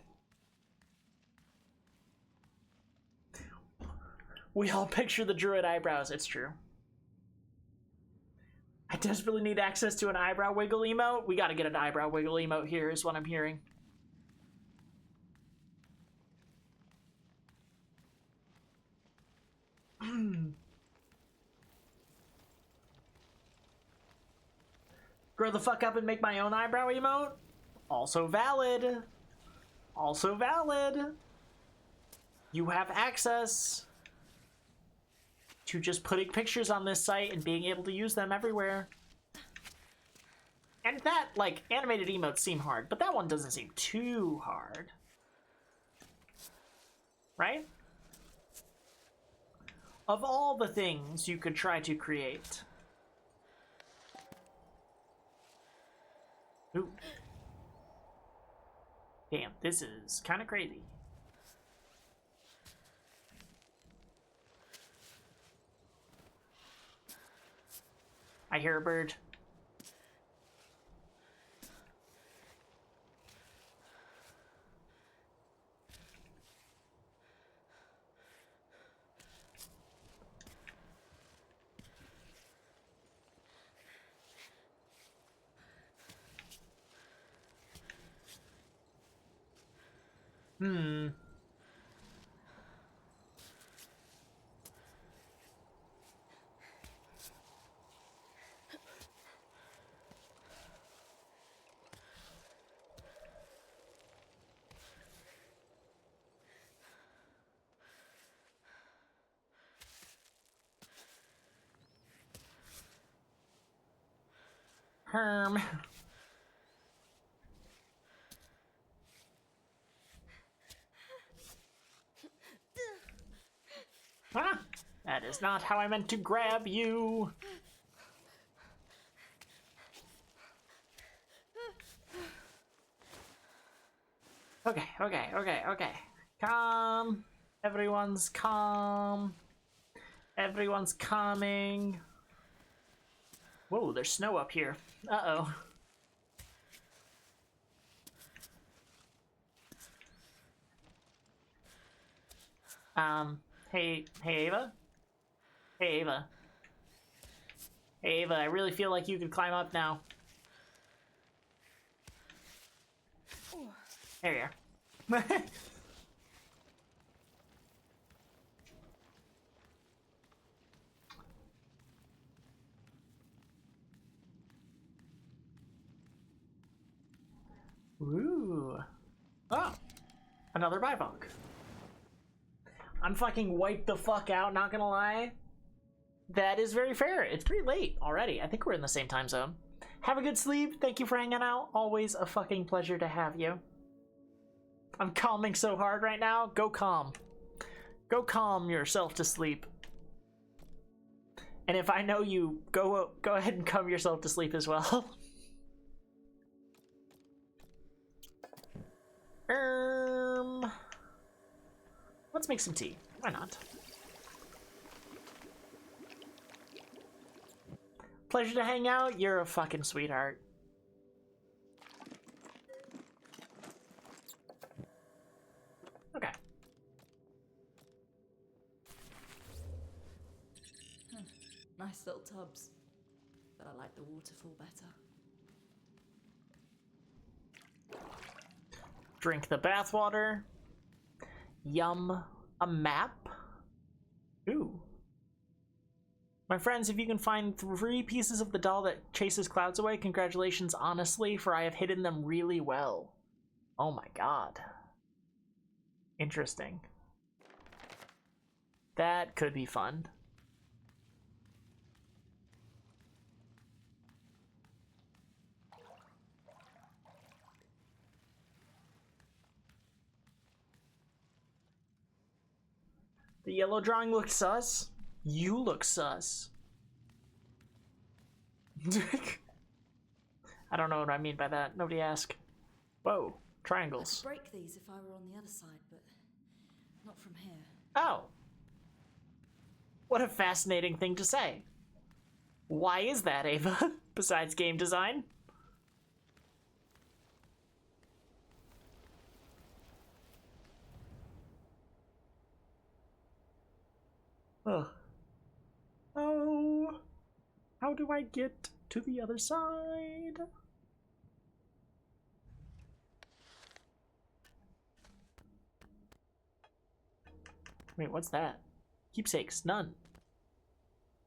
We all picture the druid eyebrows. It's true. I desperately need access to an eyebrow wiggle emote. We gotta get an eyebrow wiggle emote here, is what I'm hearing. Grow the fuck up and make my own eyebrow emote? Also valid. Also valid. You have access to just putting pictures on this site and being able to use them everywhere. And that, like, animated emotes seem hard, but that one doesn't seem too hard. Right? Of all the things you could try to create. Ooh. Damn, this is kind of crazy. I hear a bird. Herm. Huh? That is not how I meant to grab you. Okay. Calm. Everyone's calm. Everyone's calming. Whoa, there's snow up here. Uh-oh. Hey Ava? Hey Ava. Hey Ava, I really feel like you could climb up now. There you are. Ooh. Oh. another Bivok. I'm fucking wiped the fuck out, not gonna lie. That is very fair. It's pretty late already. I think we're in the same time zone. Have a good sleep. Thank you for hanging out. Always a fucking pleasure to have you. I'm calming so hard right now. Go calm. Go calm yourself to sleep. And if I know you, go ahead and calm yourself to sleep as well. Let's make some tea. Why not? Pleasure to hang out. You're a fucking sweetheart. Okay. Nice little tubs. But I like the waterfall better. Drink the bathwater. Yum. A map. Ooh. My friends, if you can find 3 pieces of the doll that chases clouds away, congratulations, honestly, for I have hidden them really well. Oh my god. Interesting. That could be fun. The yellow drawing looks sus. You look sus. I don't know what I mean by that. Nobody ask. Whoa, triangles. I'd break these if I were on the other side, but not from here. Oh. What a fascinating thing to say. Why is that, Ava? Besides game design? Ugh. Oh, how do I get to the other side? Wait, what's that? Keepsakes, none.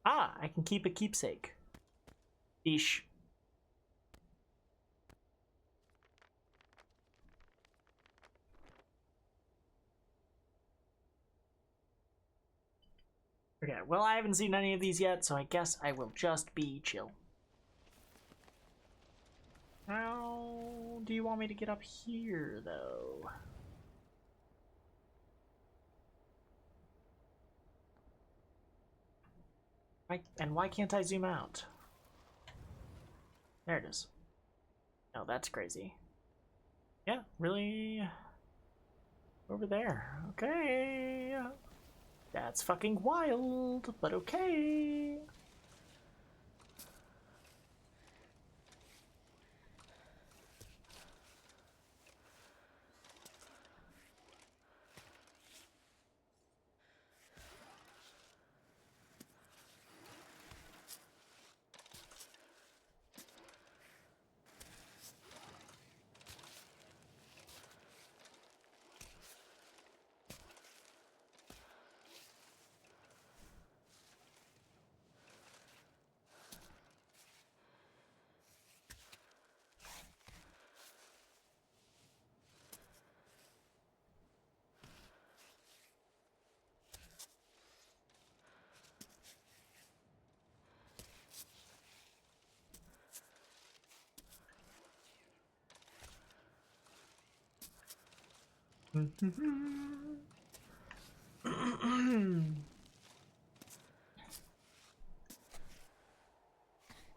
Ah, I can keep a keepsake. Eesh. Okay, well, I haven't seen any of these yet, so I guess I will just be chill. How do you want me to get up here, though? And why can't I zoom out? There it is. Oh, that's crazy. Yeah, really? Over there. Okay. That's fucking wild, but okay.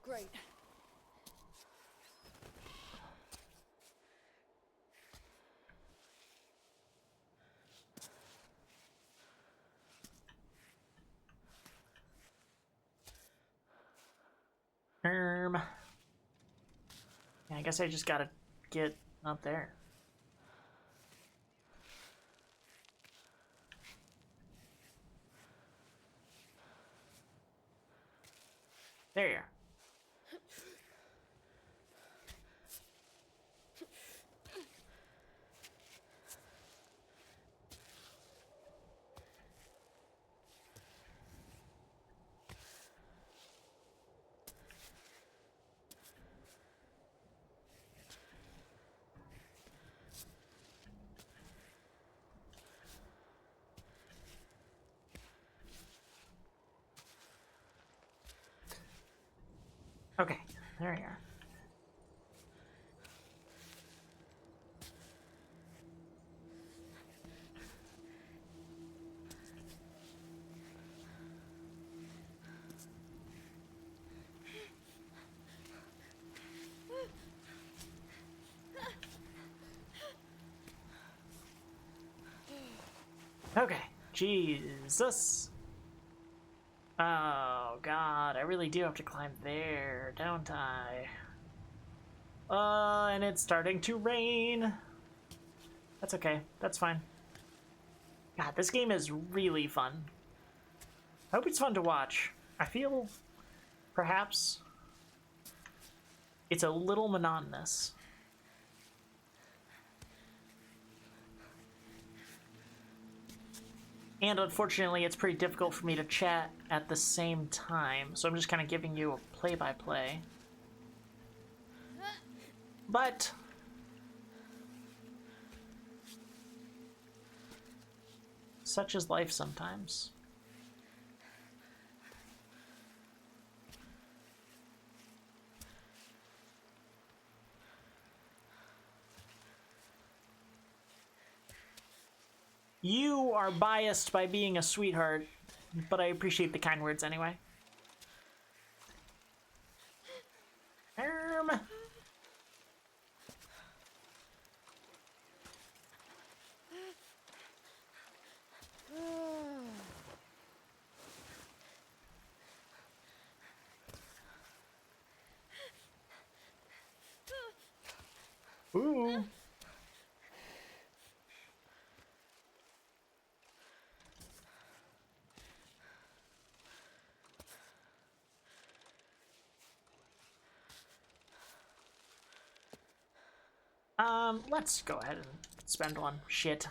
Great. Yeah, I guess I just gotta get up there. There you are. Okay, there you are. Okay, Jesus. Oh god, I really do have to climb there, don't I? And it's starting to rain. That's okay, that's fine. God, this game is really fun. I hope it's fun to watch. I feel, perhaps, it's a little monotonous. And unfortunately, it's pretty difficult for me to chat at the same time, so I'm just kind of giving you a play-by-play. But such is life sometimes. You are biased by being a sweetheart, but I appreciate the kind words anyway. Ooh. Let's go ahead and spend one. Shit.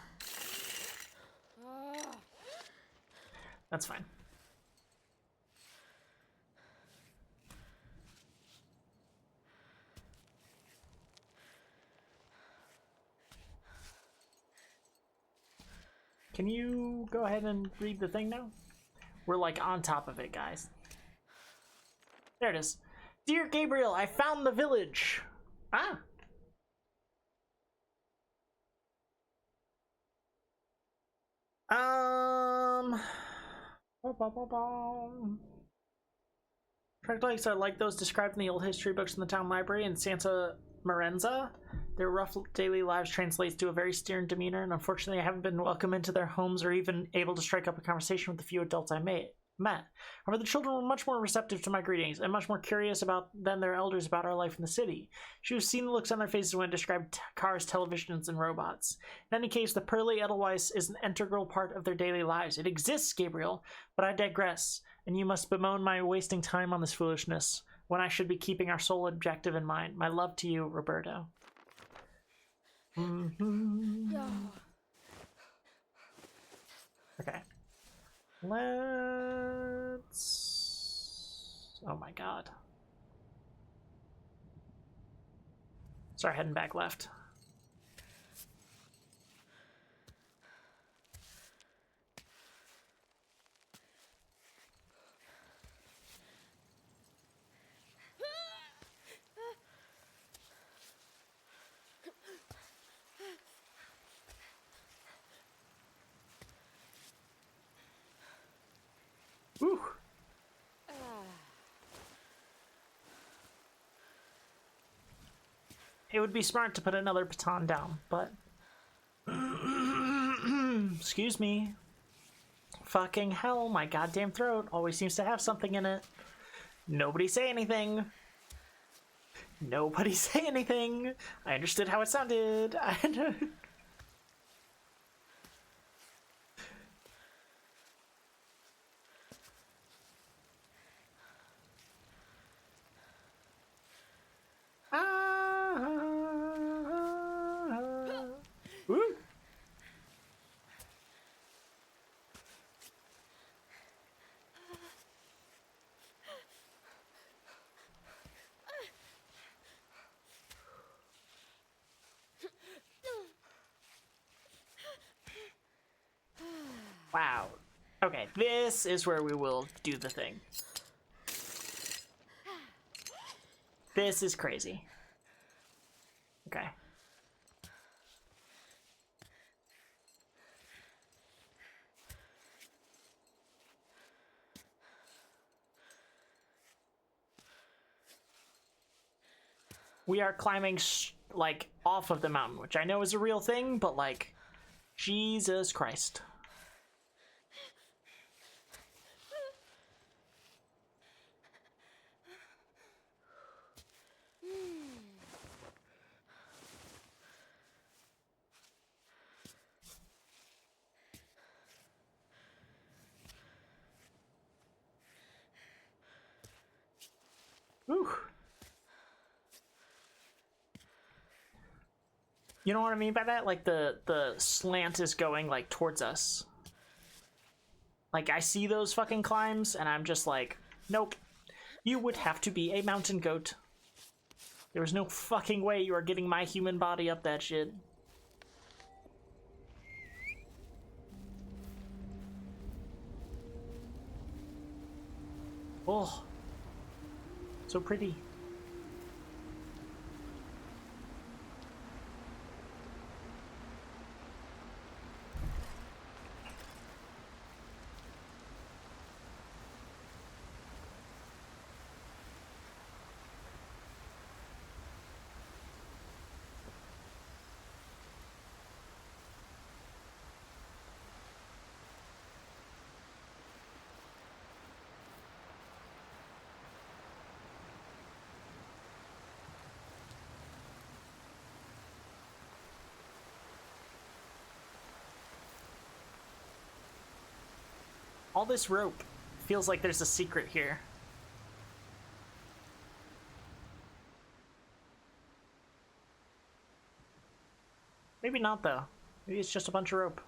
That's fine. Can you go ahead and read the thing now? We're like on top of it, guys. There it is. Dear Gabriel, I found the village. Ah. Troglodytes are like those described in the old history books in the town library in Santa Marenza. Their rough daily lives translates to a very stern demeanor, and unfortunately I haven't been welcome into their homes or even able to strike up a conversation with the few adults I met. However, the children were much more receptive to my greetings and much more curious than their elders about our life in the city. She was seeing the looks on their faces when it described cars, televisions, and robots. In any case, the pearly Edelweiss is an integral part of their daily lives. It exists, Gabriel, but I digress, and you must bemoan my wasting time on this foolishness when I should be keeping our sole objective in mind. My love to you, Roberto. Okay. Let's... Oh my god. Start heading back left. Ooh. It would be smart to put another baton down, but... Excuse me. Fucking hell, my goddamn throat always seems to have something in it. Nobody say anything. Nobody say anything. I understood how it sounded. Ooh. Wow. Okay, this is where we will do the thing. This is crazy. Okay. We are climbing like off of the mountain, which I know is a real thing, but like, Jesus Christ. Whew. You know what I mean by that? Like the slant is going like towards us. Like I see those fucking climbs and I'm just like, nope. You would have to be a mountain goat. There is no fucking way you are getting my human body up that shit. Oh. So pretty. All this rope feels like there's a secret here. Maybe not, though. Maybe it's just a bunch of rope.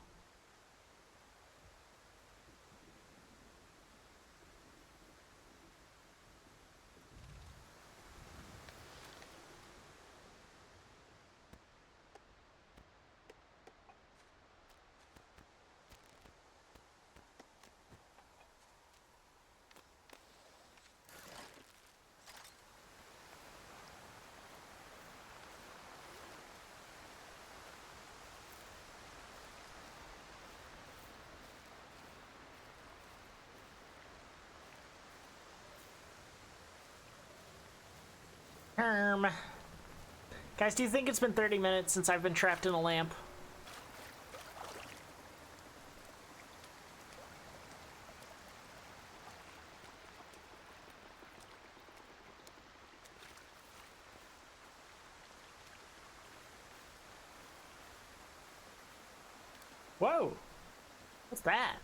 Guys, do you think it's been 30 minutes since I've been trapped in a lamp? Whoa! What's that?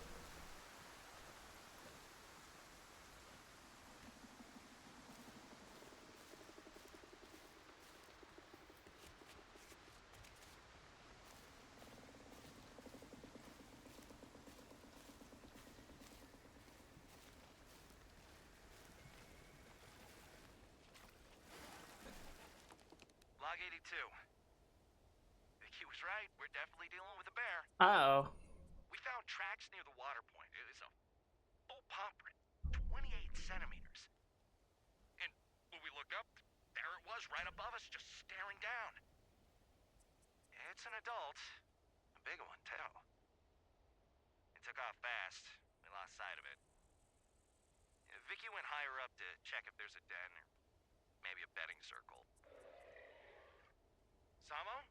Log 82. Vicky was right. We're definitely dealing with a bear. Uh-oh. We found tracks near the water point. It is a full palm print, 28 centimeters. And when we looked up, there it was right above us, just staring down. It's an adult. A big one, too. It took off fast. We lost sight of it. Vicky went higher up to check if there's a den or maybe a bedding circle. Samo?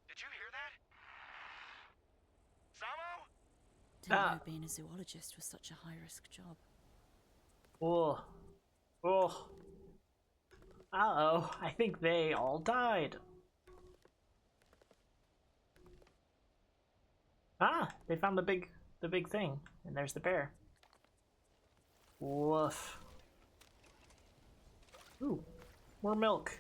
Did you hear that? Samo? Didn't know being a zoologist was such a high-risk job. Oh. Oh. Uh-oh. I think they all died. Ah, they found the big thing, and there's the bear. Woof. Ooh, more milk.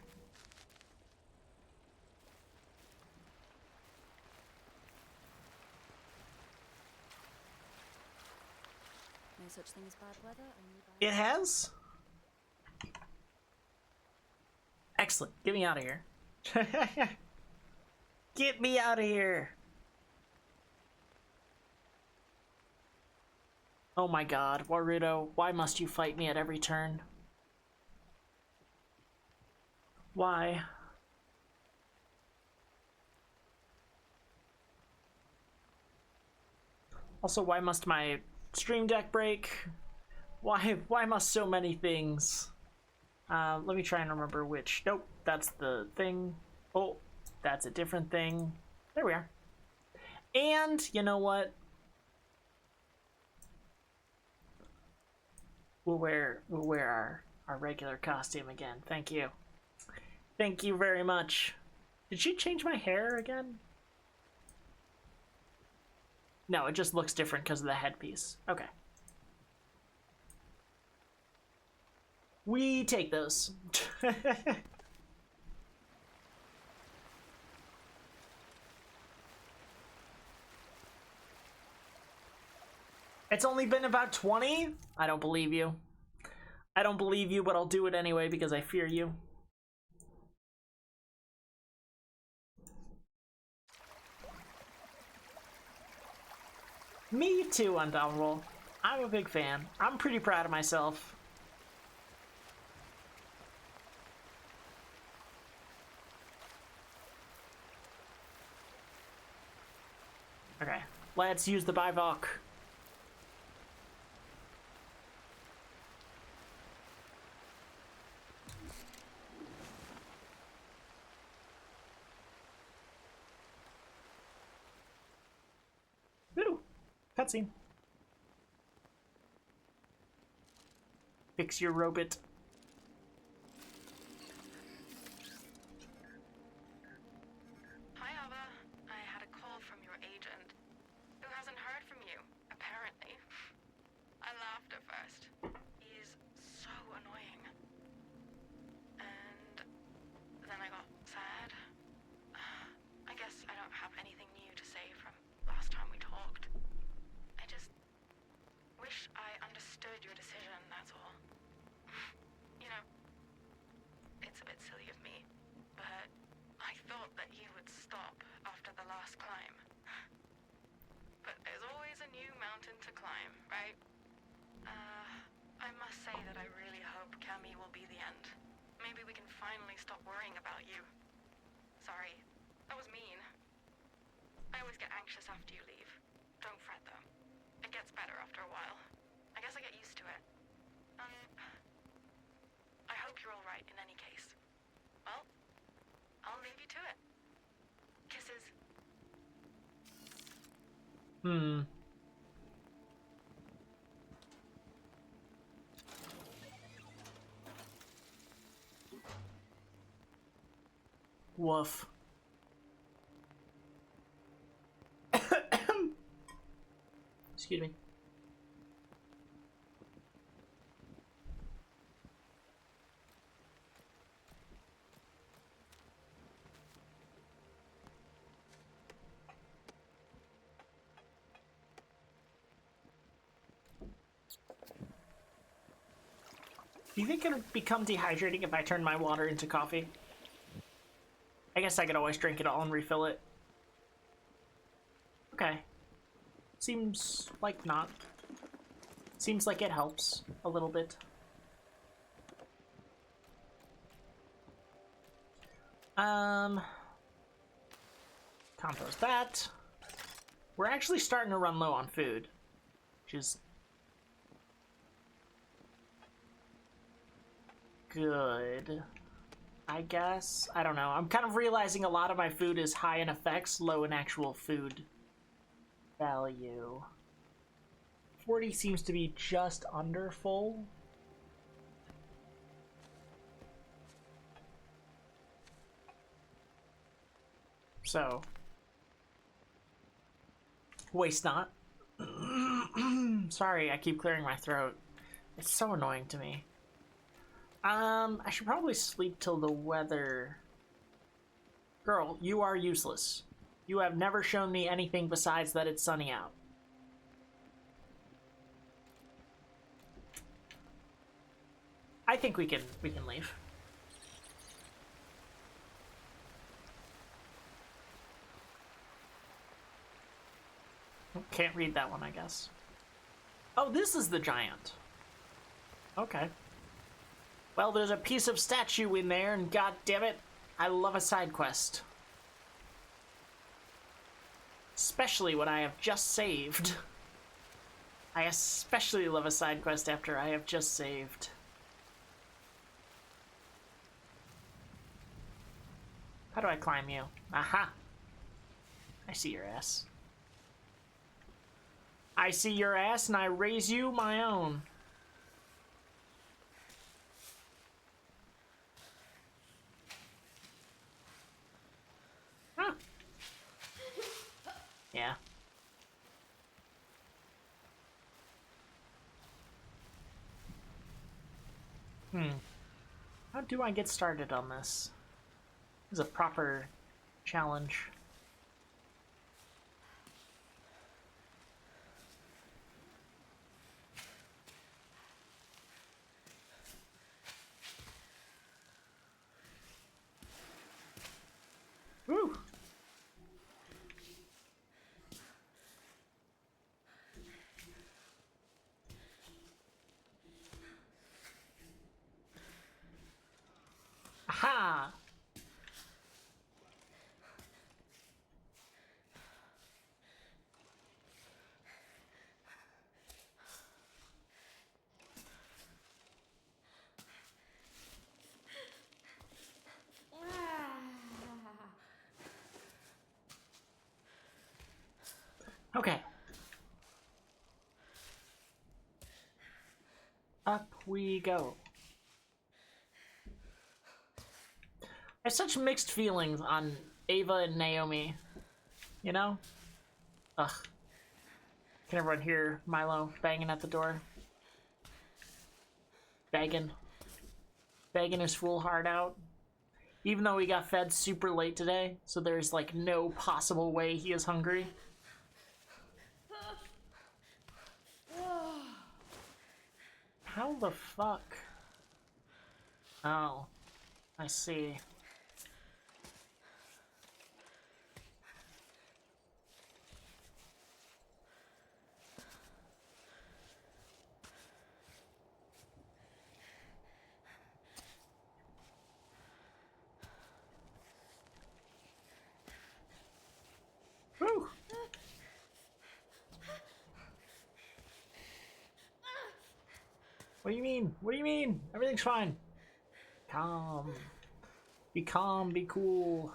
No such thing as bad weather, only bad... It has? Excellent. Get me out of here. Get me out of here. Oh my god, Warudo, why must you fight me at every turn? Why? Also, why must my stream deck break? Why must so many things? Let me try and remember which. Nope, that's the thing. Oh, that's a different thing. There we are. And you know what? We'll wear our regular costume again. Thank you. Thank you very much. Did she change my hair again? No, it just looks different because of the headpiece. Okay. We take those. It's only been about 20? I don't believe you. I don't believe you, but I'll do it anyway because I fear you. Me too, Undoubtable. I'm a big fan. I'm pretty proud of myself. Okay, let's use the bivouac. Ooh, cutscene. Fix your robot. Hi, Ava. I had a call from your agent, who hasn't heard from you, apparently. I laughed at first. He's so annoying. And then I got sad. I guess I don't have anything new to say from last time we talked. I just wish I understood your decision, that's all. You know, it's a bit silly of me, but I thought that you would stop after the last climb. But there's always a new mountain to climb, right? I must say that I really hope Cammy will be the end. Maybe we can finally stop worrying about you. Sorry, that was mean. I always get anxious after you leave. Don't fret though. It gets better after a while. I guess I get used to it. I hope you're all right in any case. Well, I'll leave you to it. Kisses. Woof. Excuse me. Do you think it'll become dehydrating if I turn my water into coffee? I guess I could always drink it all and refill it. Okay. Seems like not. Seems like it helps a little bit. Compost that. We're actually starting to run low on food, which is good, I guess. I don't know. I'm kind of realizing a lot of my food is high in effects, low in actual food value. 40 seems to be just under full. So, waste not. Sorry, I keep clearing my throat. It's so annoying to me. I should probably sleep till the weather... Girl, you are useless. You have never shown me anything besides that it's sunny out. I think we can leave. Can't read that one, I guess. Oh, this is the giant. Okay. Well, there's a piece of statue in there, and god damn it, I love a side quest. Especially when I have just saved. I especially love a side quest after I have just saved. How do I climb you? Aha! I see your ass. I see your ass and I raise you my own. Huh. Yeah. How do I get started on this? This is a proper challenge. Woo! Aha! Okay. Up we go. I have such mixed feelings on Ava and Naomi. You know? Ugh. Can everyone hear Milo banging at the door? Begging. Begging his fool heart out. Even though he got fed super late today, so there's like no possible way he is hungry. How the fuck? Oh, I see. Woo! What do you mean? What do you mean? Everything's fine. Calm. Be calm, be cool.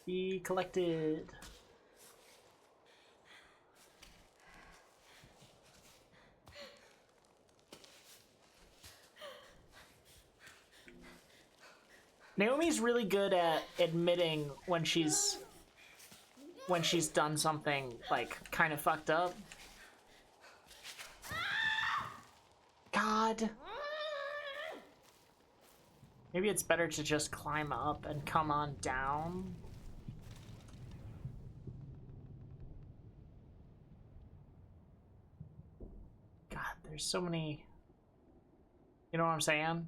Be collected. Naomi's really good at admitting when she's done something like kind of fucked up. God. Maybe it's better to just climb up and come on down. God, there's so many... You know what I'm saying?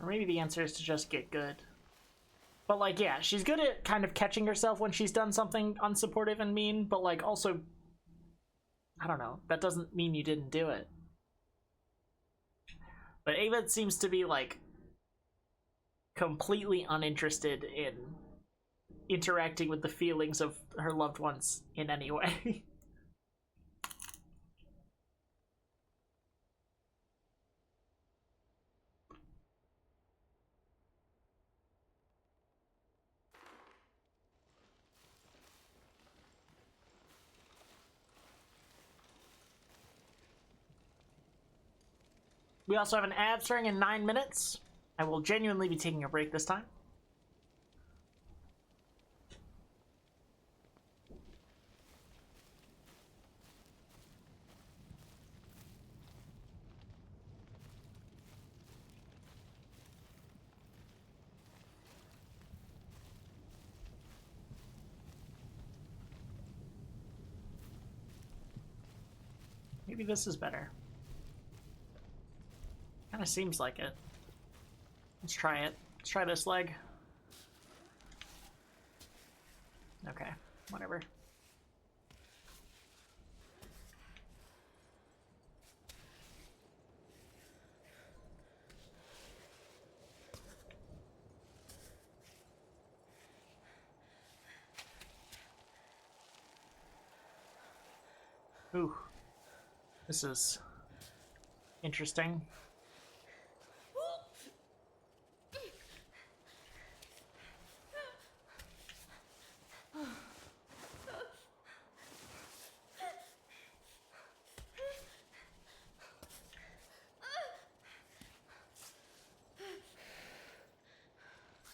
Or maybe the answer is to just get good. But, like, yeah, she's good at kind of catching herself when she's done something unsupportive and mean, but, like, also, I don't know, that doesn't mean you didn't do it. But Ava seems to be, like, completely uninterested in interacting with the feelings of her loved ones in any way. We also have an ad starting in 9 minutes. I will genuinely be taking a break this time. Maybe this is better. Kinda seems like it. Let's try it. Let's try this leg. Okay, whatever. Ooh. This is interesting.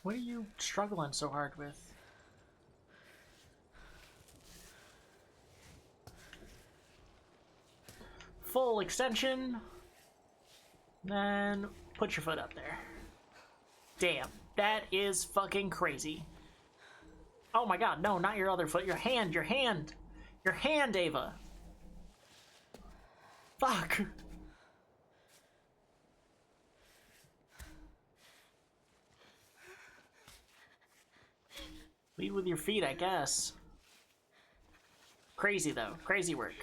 What are you struggling so hard with? Full extension. Then put your foot up there. Damn, that is fucking crazy. Oh my god, no, not your other foot. Your hand, your hand. Your hand, Ava. Fuck. Lead with your feet, I guess. Crazy, though. Crazy work.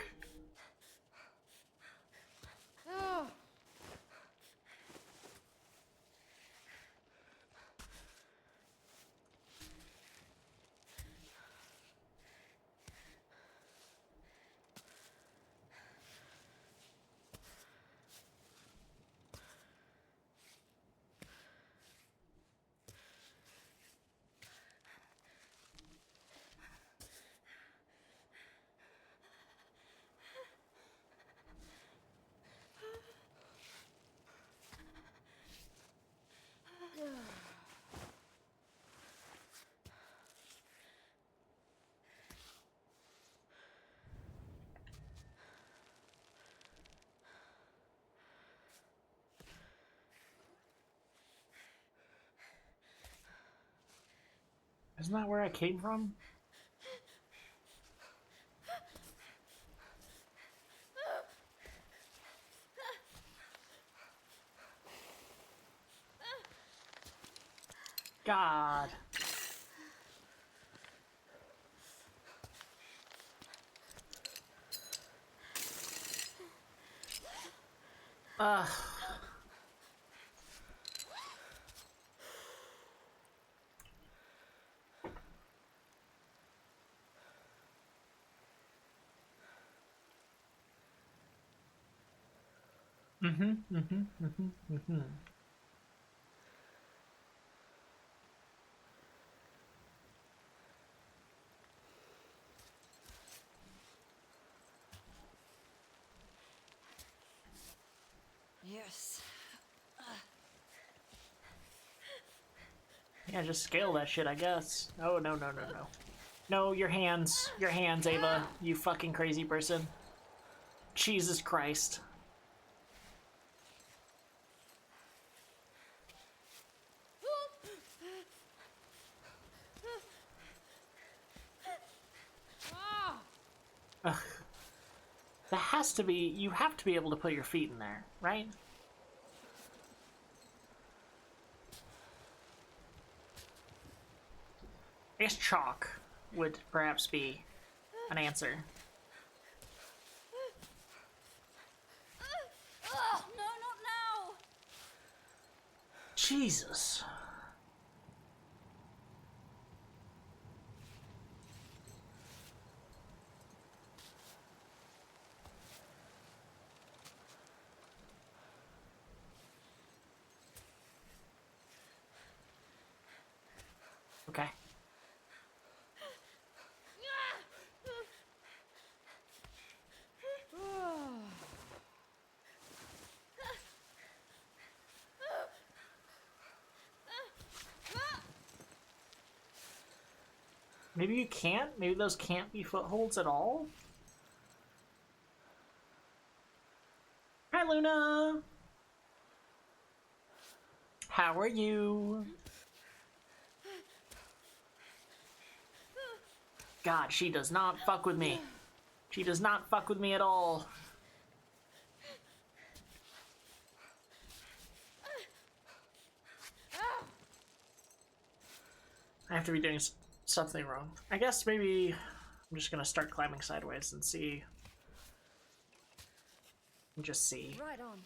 Isn't that where I came from? God. Ugh. Yes. Yeah, just scale that shit, I guess. Oh, no, no, no, no. No, your hands. Your hands, Ava. You fucking crazy person. Jesus Christ. Ugh. That has to be... You have to be able to put your feet in there, right? I guess chalk would perhaps be an answer. Oh, no, not now! Jesus. Okay. Maybe you can't? Maybe those can't be footholds at all? Hi, Luna! How are you? God, she does not fuck with me. She does not fuck with me at all. I have to be doing something wrong. I guess maybe I'm just gonna start climbing sideways and see. Just see. Right on.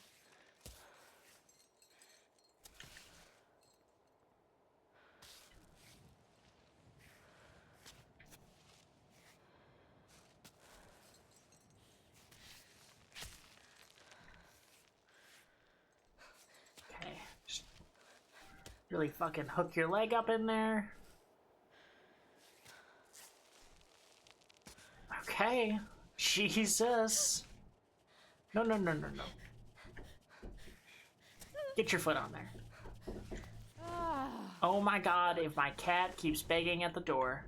Really fucking hook your leg up in there. Okay. Jesus. No, no, no, no, no. Get your foot on there. Oh my god, if my cat keeps begging at the door.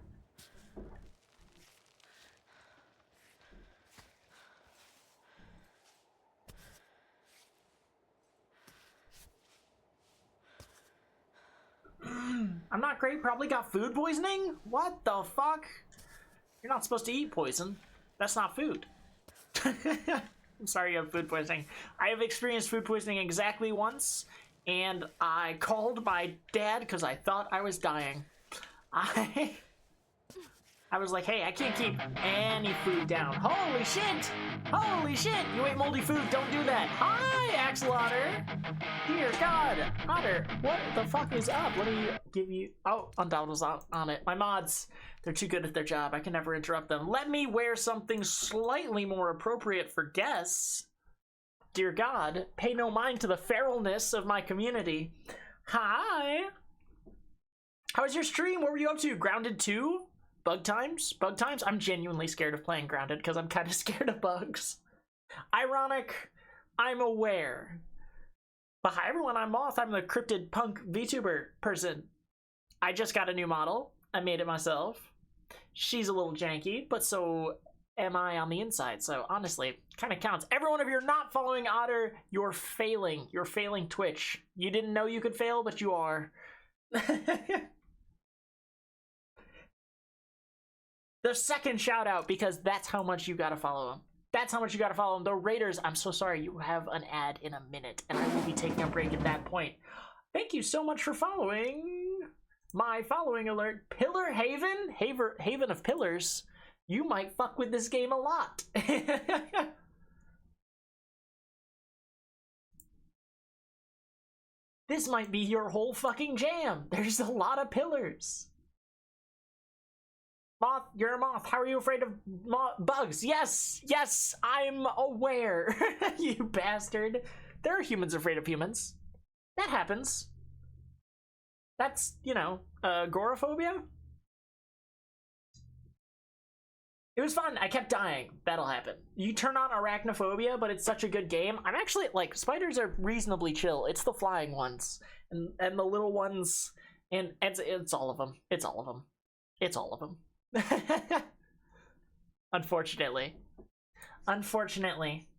I'm not great, probably got food poisoning? What the fuck? You're not supposed to eat poison. That's not food. I'm sorry you have food poisoning. I have experienced food poisoning exactly once, and I called my dad because I thought I was dying. I was like, hey, I can't keep any food down. Holy shit! Holy shit! You ate moldy food, don't do that. Hi, Axel Otter! Dear God! Otter, what the fuck is up? Let me give you... Oh, Undoubted was on it. My mods, they're too good at their job. I can never interrupt them. Let me wear something slightly more appropriate for guests. Dear God, pay no mind to the feralness of my community. Hi! How was your stream? What were you up to? Grounded 2? Bug times? Bug times? I'm genuinely scared of playing Grounded because I'm kind of scared of bugs. Ironic, I'm aware. But hi everyone, I'm Moth. I'm the cryptid punk VTuber person. I just got a new model. I made it myself. She's a little janky, but so am I on the inside. So honestly, kind of counts. Everyone, if you're not following Otter, you're failing. You're failing Twitch. You didn't know you could fail, but you are. The second shout out, because that's how much you gotta follow him. That's how much you gotta follow him. The Raiders, I'm so sorry, you have an ad in a minute, and I will be taking a break at that point. Thank you so much for following. My following alert, Pillar Haven? Haven of Pillars. You might fuck with this game a lot. This might be your whole fucking jam. There's a lot of pillars. Moth, you're a moth. How are you afraid of bugs? Yes, yes, I'm aware. You bastard. There are humans afraid of humans. That happens. That's, you know, agoraphobia. It was fun. I kept dying. That'll happen. You turn on arachnophobia, but it's such a good game. I'm actually, like, spiders are reasonably chill. It's the flying ones and the little ones, and it's all of them. It's all of them. It's all of them. Unfortunately. Unfortunately.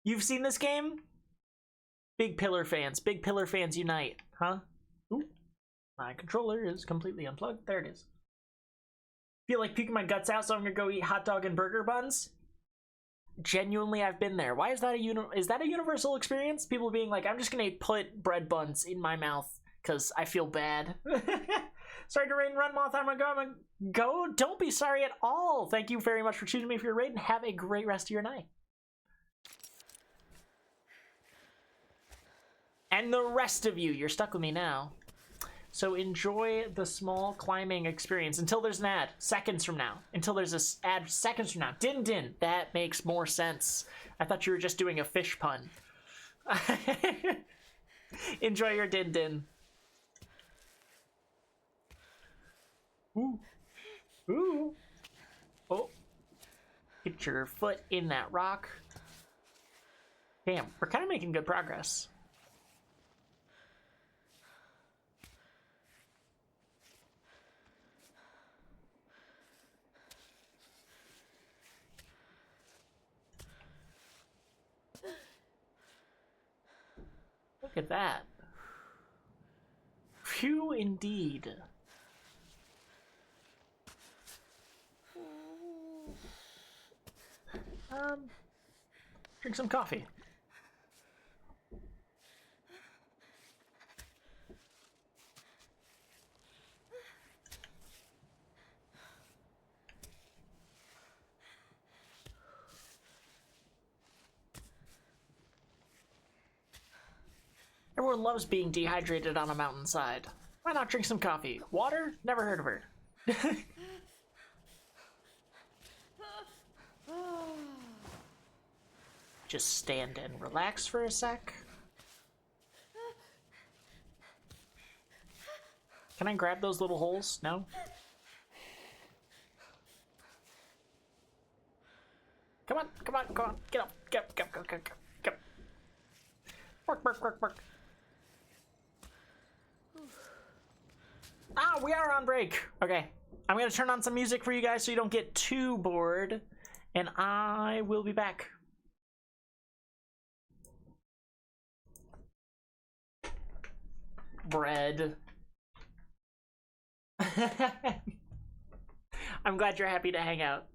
You've seen this game? Big Pillar fans. Big Pillar fans unite, huh? Ooh. My controller is completely unplugged. There it is. Feel like puking my guts out, so I'm gonna go eat hot dog and burger buns? Genuinely, I've been there. Why is that is that a universal experience? People being like, I'm just gonna put bread buns in my mouth because I feel bad. Sorry to raid and run, Moth. I'm gonna go. Don't be sorry at all. Thank you very much for choosing me for your raid, and have a great rest of your night. And the rest of you, you're stuck with me now. So enjoy the small climbing experience until there's an ad seconds from now. Until there's an ad seconds from now. Din din. That makes more sense. I thought you were just doing a fish pun. Enjoy your din din. Ooh. Ooh. Oh. Get your foot in that rock. Damn, we're kind of making good progress. Look at that. Phew, indeed. Drink some coffee. Everyone loves being dehydrated on a mountainside. Why not drink some coffee? Water? Never heard of her. just stand and relax for a sec? Can I grab those little holes? No? Come on, come on, come on. Get up, get up, get up, get up, get up, get up. Work, work, work, work. Ah, we are on break. Okay. I'm gonna turn on some music for you guys so you don't get too bored. And I will be back. Bread. I'm glad you're happy to hang out.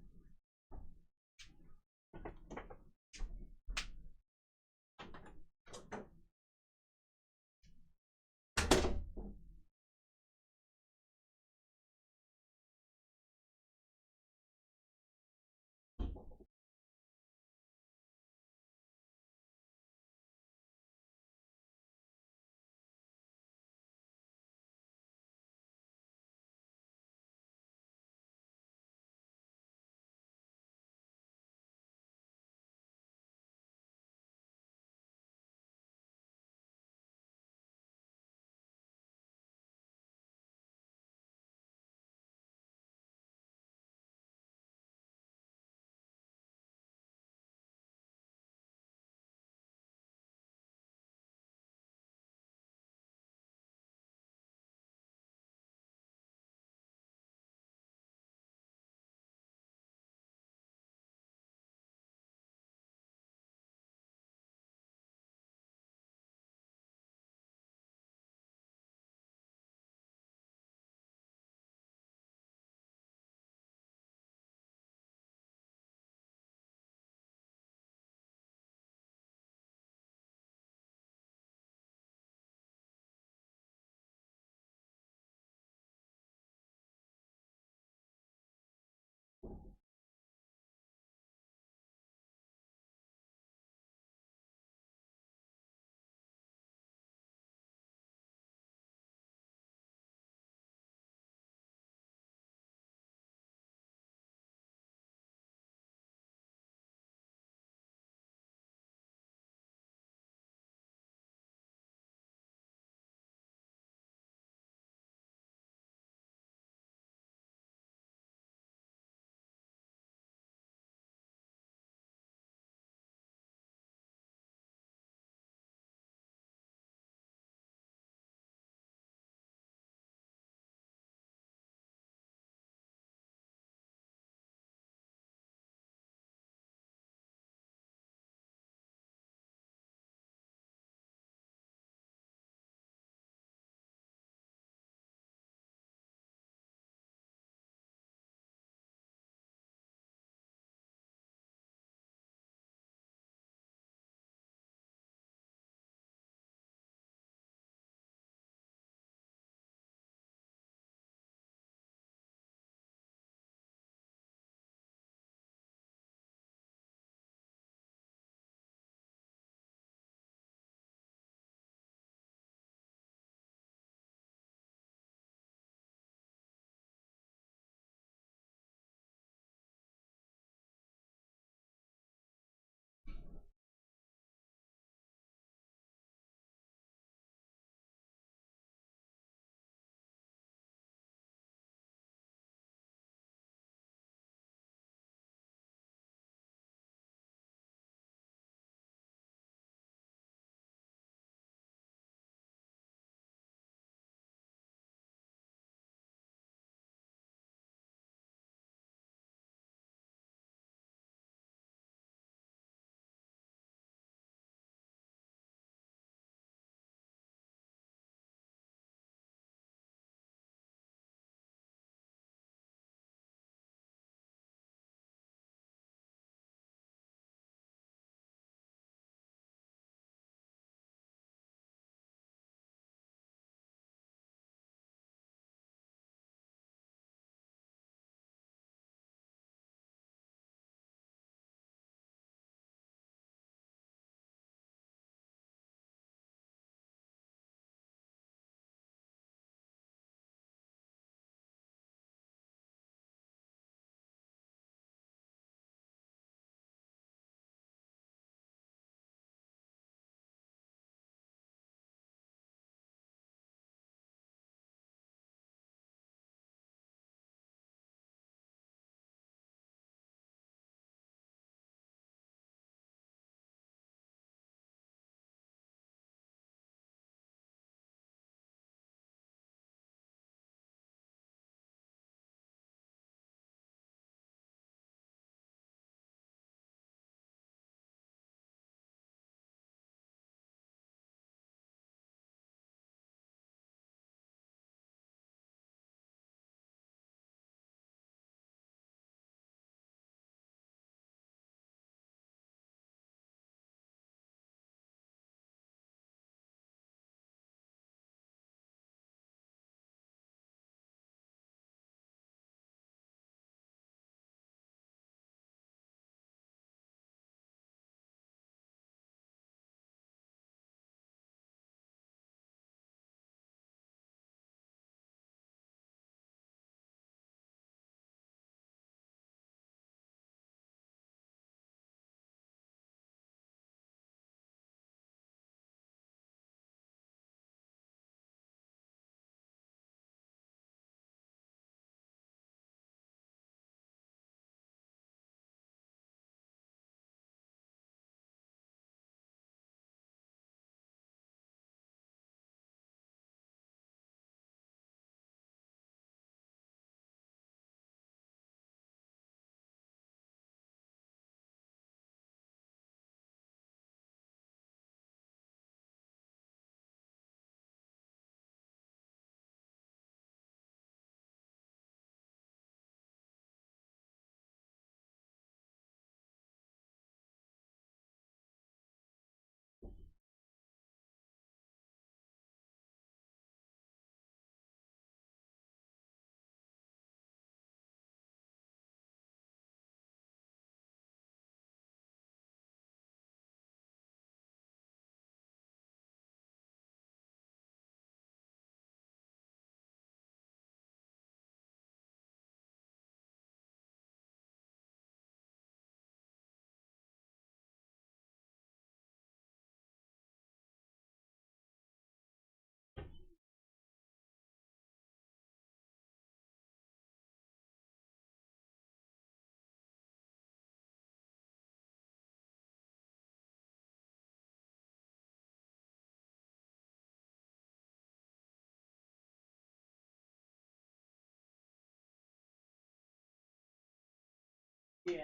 Yeah.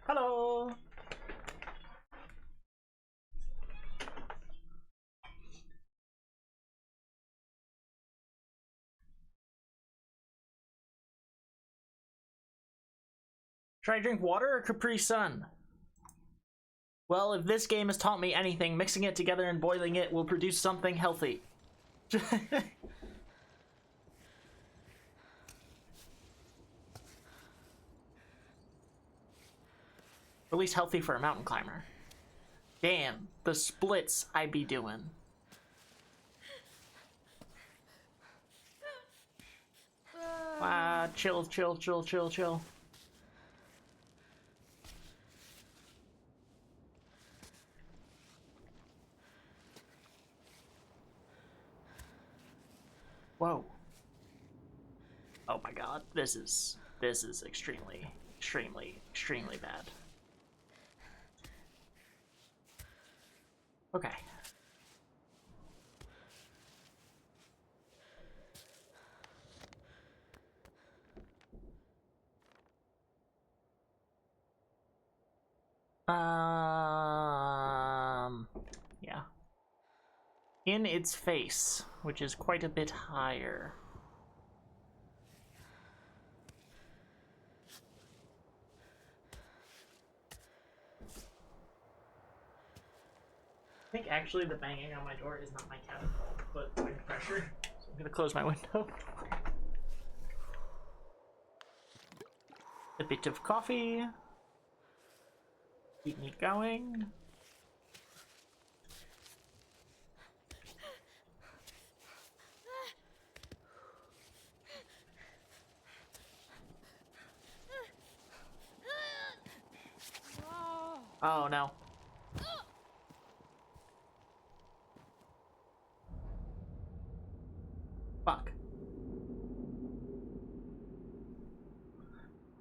Hello. Should I drink water or Capri Sun? Well, if this game has taught me anything, mixing it together and boiling it will produce something healthy. At least healthy for a mountain climber. Damn, the splits I be doing. Chill, chill, chill, chill, chill. Whoa. Oh my god, this is extremely, extremely, extremely bad. Okay. Yeah. In its face, which is quite a bit higher. I think actually the banging on my door is not my cabin fault, but wind pressure. So I'm gonna close my window. A bit of coffee. Keep me going. Oh no. Fuck.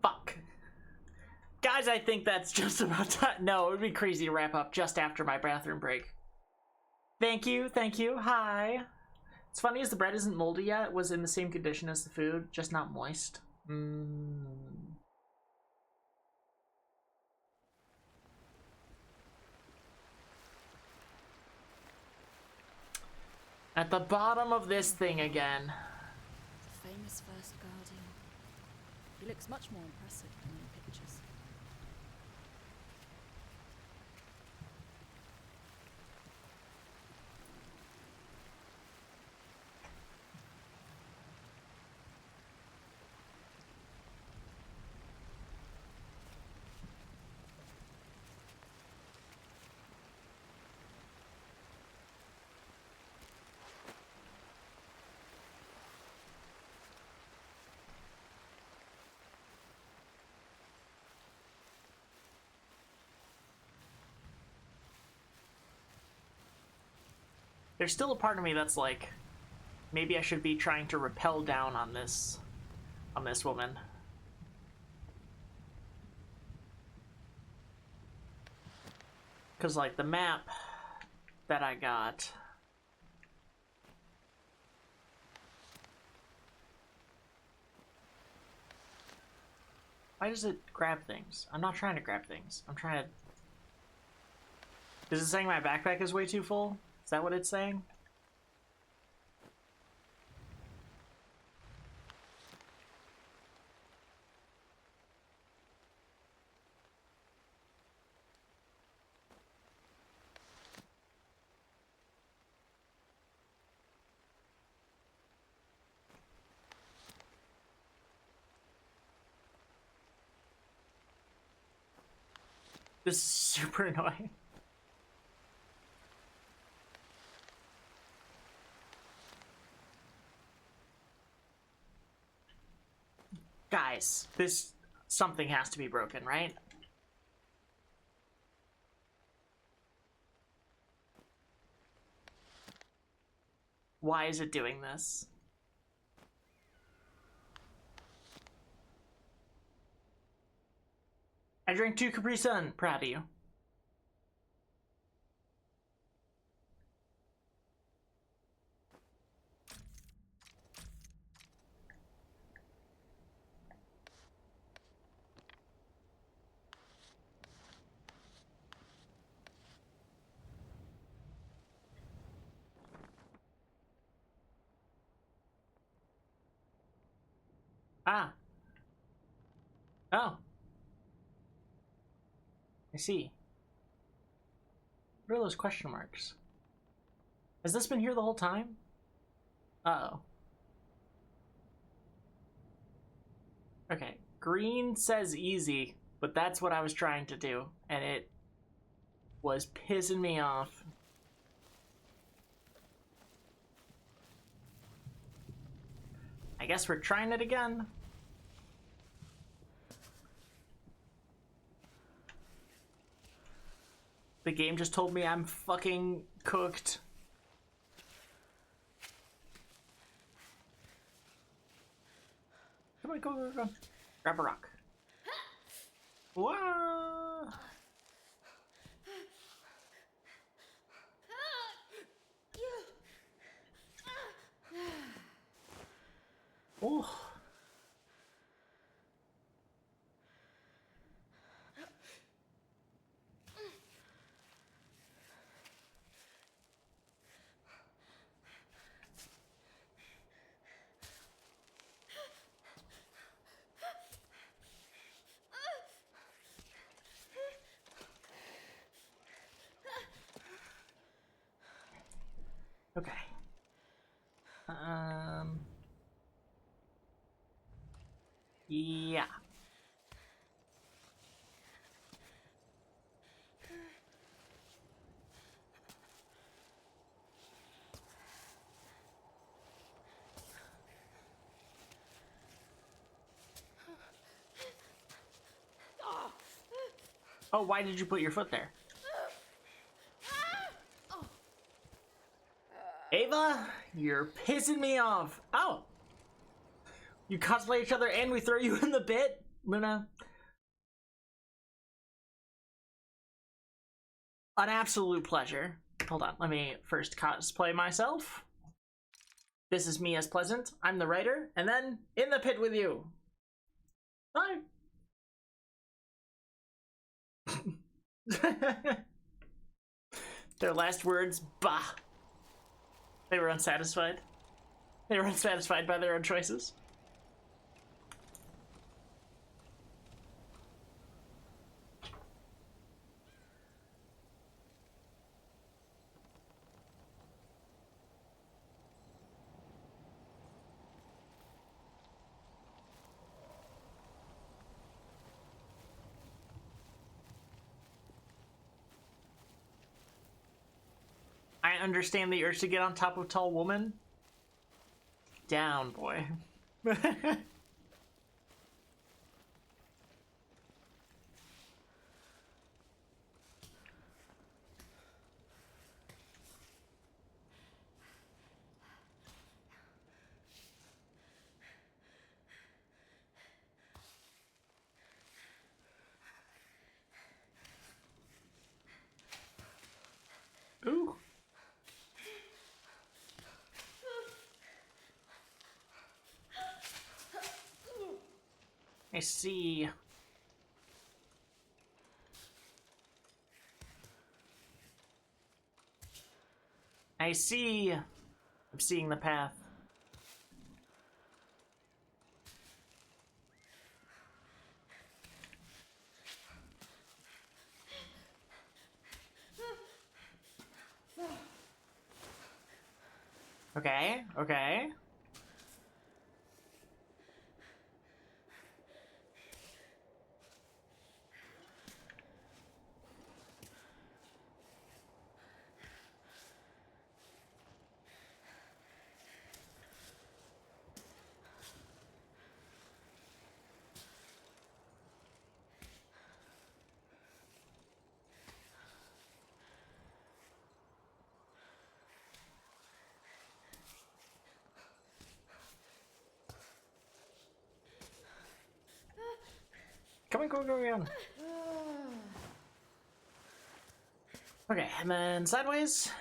Fuck. Guys, I think that's just about time. No, it would be crazy to wrap up just after my bathroom break. Thank you, thank you. Hi. It's funny as the bread isn't moldy yet. It was in the same condition as the food, just not moist. At the bottom of this thing again. The famous first guardian. He looks much more impressive than in pictures. There's still a part of me that's like, maybe I should be trying to rappel down on this woman. Because like the map that I got, why does it grab things? I'm not trying to grab things. I'm trying to... Is it saying my backpack is way too full? Is that what it's saying? This is super annoying. Guys, something has to be broken, right? Why is it doing this? I drank 2 Capri Sun. Proud of you. Ah. Oh. I see. What are those question marks? Has this been here the whole time? Uh-oh. Okay. Green says easy, but that's what I was trying to do, and it was pissing me off. I guess we're trying it again. The game just told me I'm fucking cooked. Come on, go. Grab a rock. Whoa! Oh. Okay. Yeah. Oh, why did you put your foot there? Ava, you're pissing me off. Oh. You cosplay each other and we throw you in the pit, Luna? An absolute pleasure. Hold on, let me first cosplay myself. This is me as Pleasant. I'm the writer, and then in the pit with you. Bye. Their last words, bah. They were unsatisfied. They were unsatisfied by their own choices. I understand the urge to get on top of tall woman. Down, boy. Ooh. I see. I see. I'm seeing the path. Okay, okay. Come on, go. Okay, and then sideways.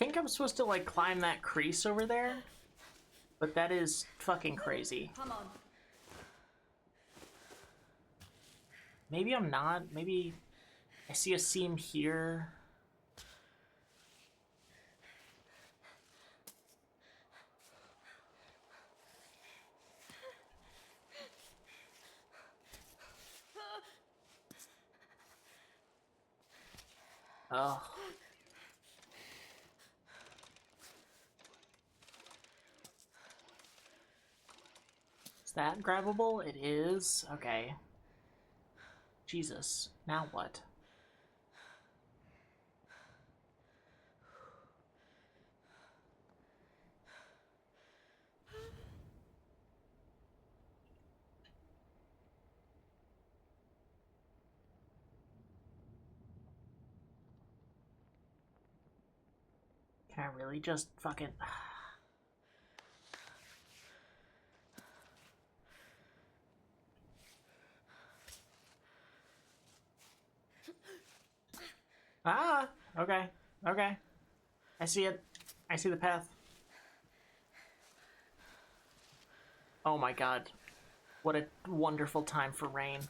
think I'm supposed to, like, climb that crease over there, but that is fucking crazy. Come on. Maybe I'm not. Maybe I see a seam here. Oh. Is that grabbable? It is. Okay. Jesus. Now what? Can I really just fucking... Ah! Okay. Okay. I see it. I see the path. Oh my god. What a wonderful time for rain.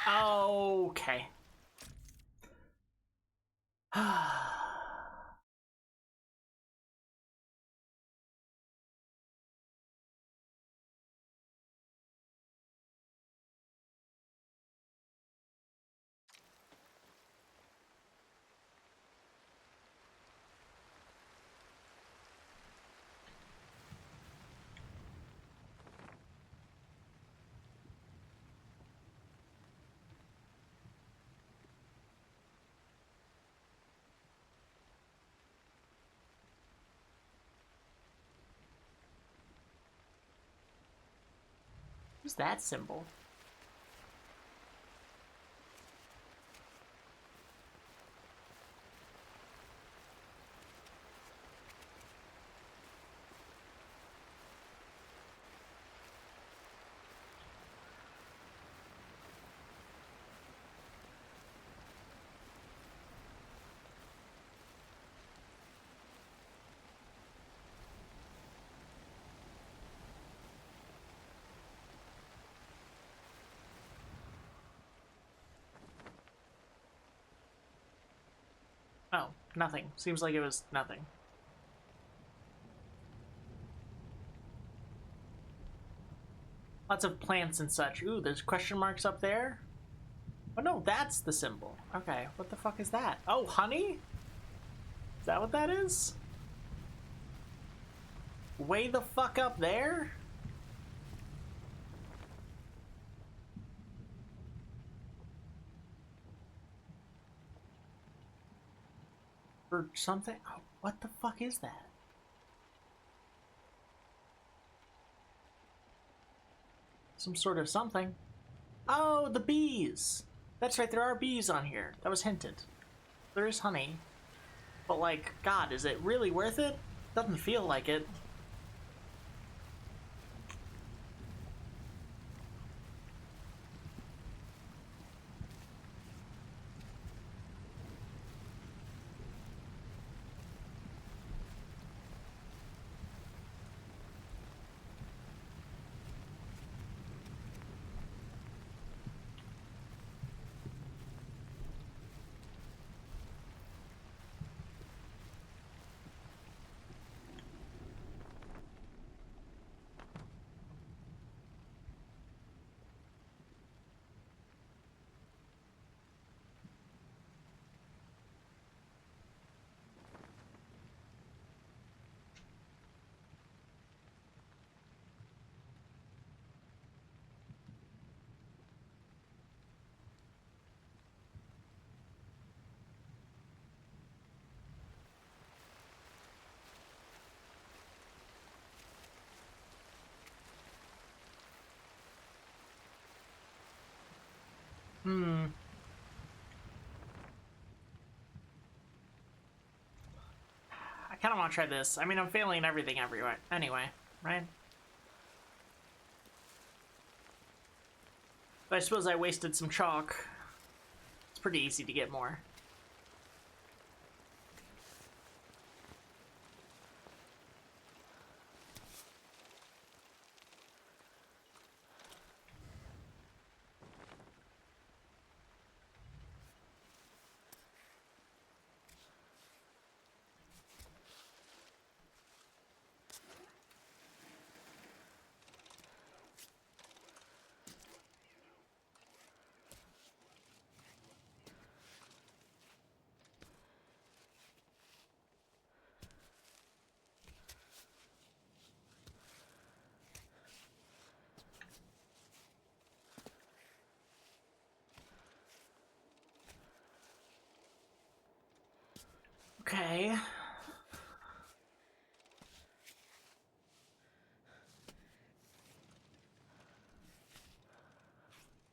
Okay. What's that symbol? Oh, nothing. Seems like it was nothing. Lots of plants and such. Ooh, there's question marks up there? Oh no, that's the symbol. Okay, what the fuck is that? Oh, honey? Is that what that is? Way the fuck up there? Or something? Oh, what the fuck is that? Some sort of something. Oh, the bees! That's right, there are bees on here. That was hinted. There is honey. But like, God, is it really worth it? Doesn't feel like it. kind of want to try this. I mean, I'm failing everything everywhere anyway, right? But I suppose I wasted some chalk. It's pretty easy to get more. Okay.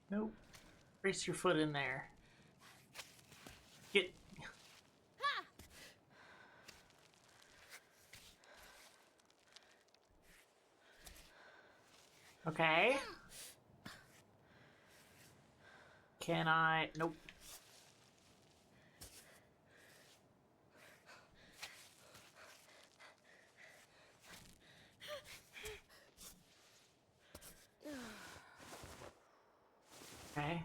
Nope. Brace your foot in there. Get. Okay. Can I? Nope. Okay.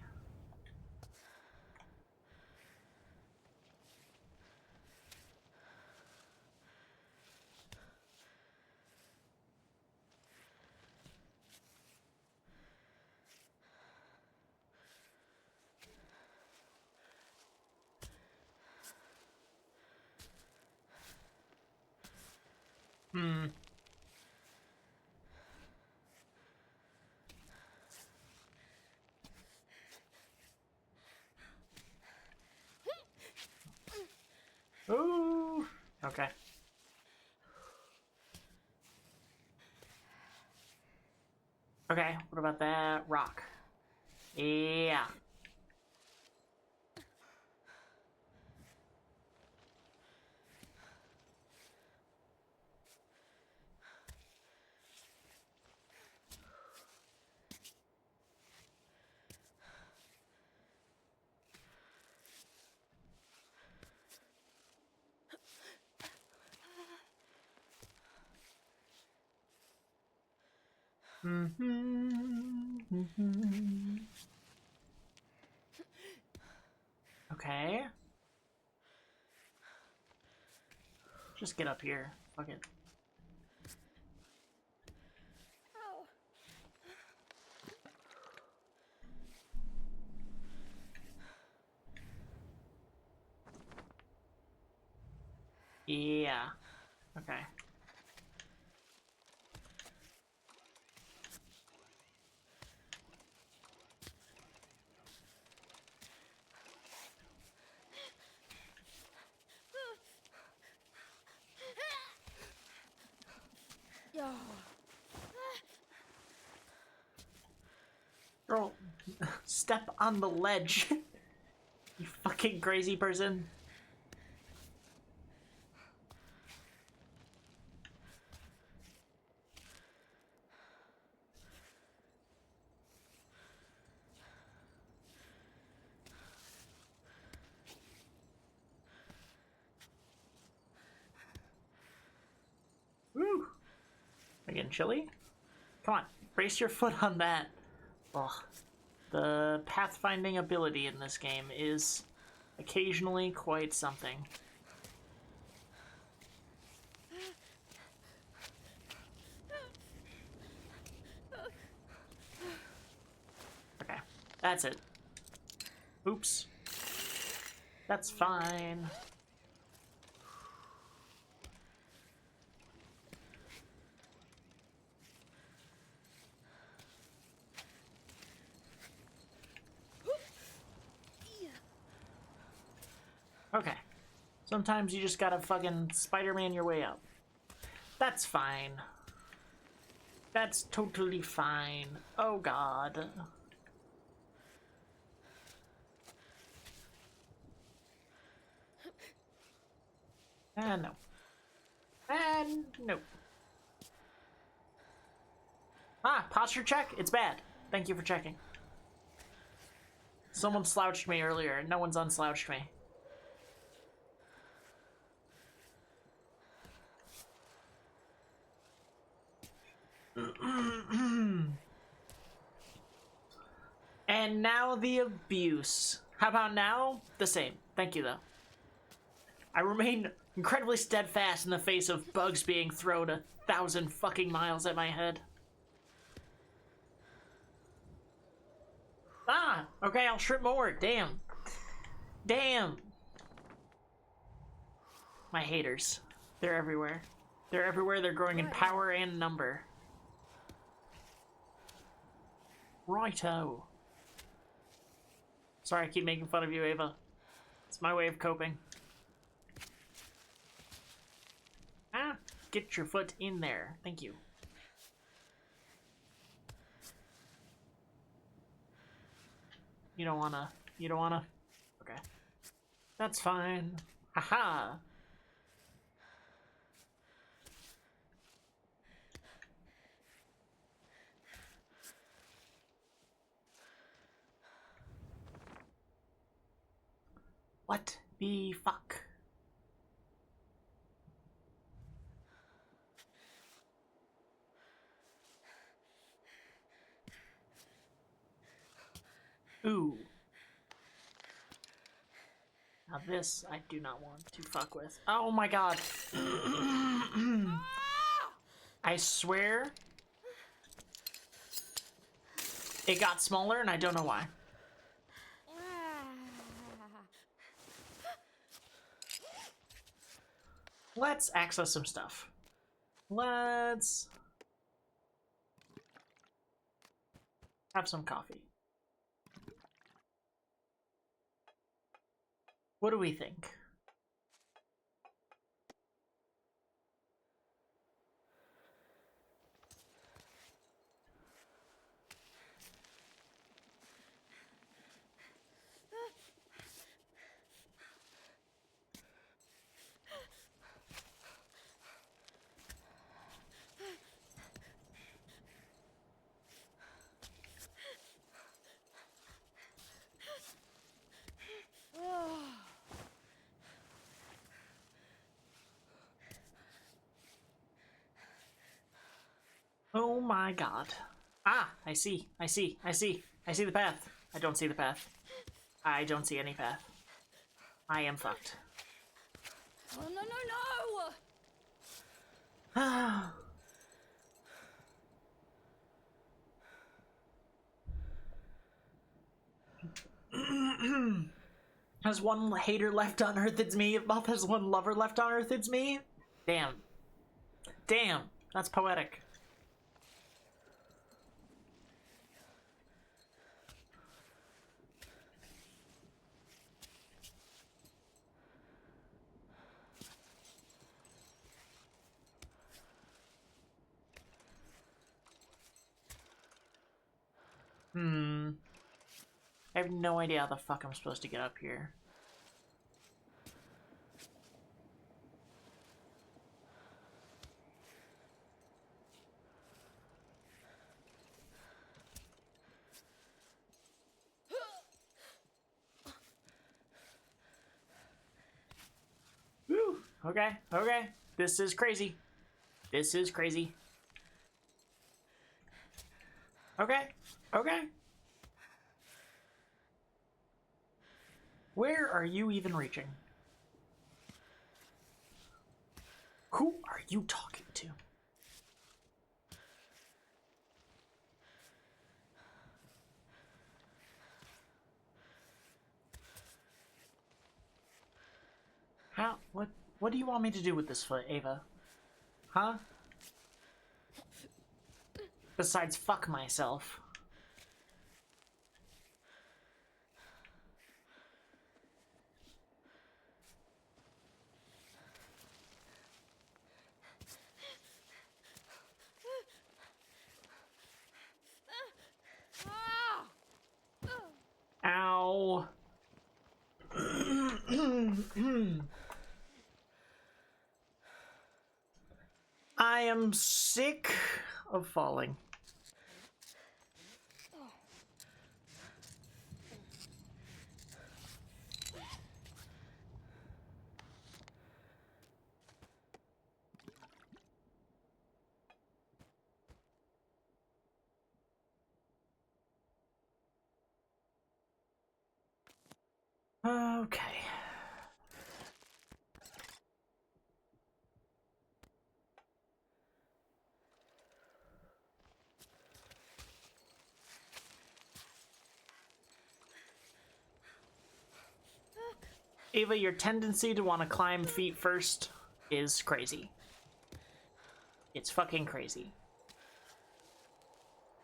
Hmm. Ooh. Okay. Okay, what about that rock? Yeah. Okay. Just get up here. Fuck it. Yeah. Okay. Girl, step on the ledge. You fucking crazy person. Woo! Again, chilly? Come on, brace your foot on that. Ugh. The pathfinding ability in this game is occasionally quite something. Okay, that's it. Oops. That's fine. Okay. Sometimes you just gotta fucking Spider-Man your way up. That's fine. That's totally fine. Oh god. No. Nope. Ah, posture check? It's bad. Thank you for checking. Someone slouched me earlier. No one's unslouched me. And now the abuse. How about now? The same. Thank you, though. I remain incredibly steadfast in the face of bugs being thrown 1,000 fucking miles at my head. Ah! Okay, I'll strip more. Damn. Damn. My haters. They're everywhere. They're everywhere. They're growing in power and number. Righto. Sorry, I keep making fun of you, Ava. It's my way of coping. Ah, get your foot in there. Thank you. You don't wanna. Okay. That's fine. Haha. What the fuck? Ooh. Now this I do not want to fuck with. Oh my god. I swear it got smaller and I don't know why. Let's access some stuff. Let's have some coffee. What do we think? Oh my god. Ah, I see the path. I don't see the path. I don't see any path. I am fucked. Oh, no, no, Ah. Has one hater left on Earth, it's me. If Moth has one lover left on Earth, it's me. Damn. Damn. That's poetic. I have no idea how the fuck I'm supposed to get up here. Woo! Okay, okay. This is crazy. This is crazy. Okay, okay. Where are you even reaching? Who are you talking to? How? What do you want me to do with this foot, Ava? Huh? Besides fuck myself. Ow. I am sick of falling. Okay. Ava, your tendency to want to climb feet first is crazy. It's fucking crazy.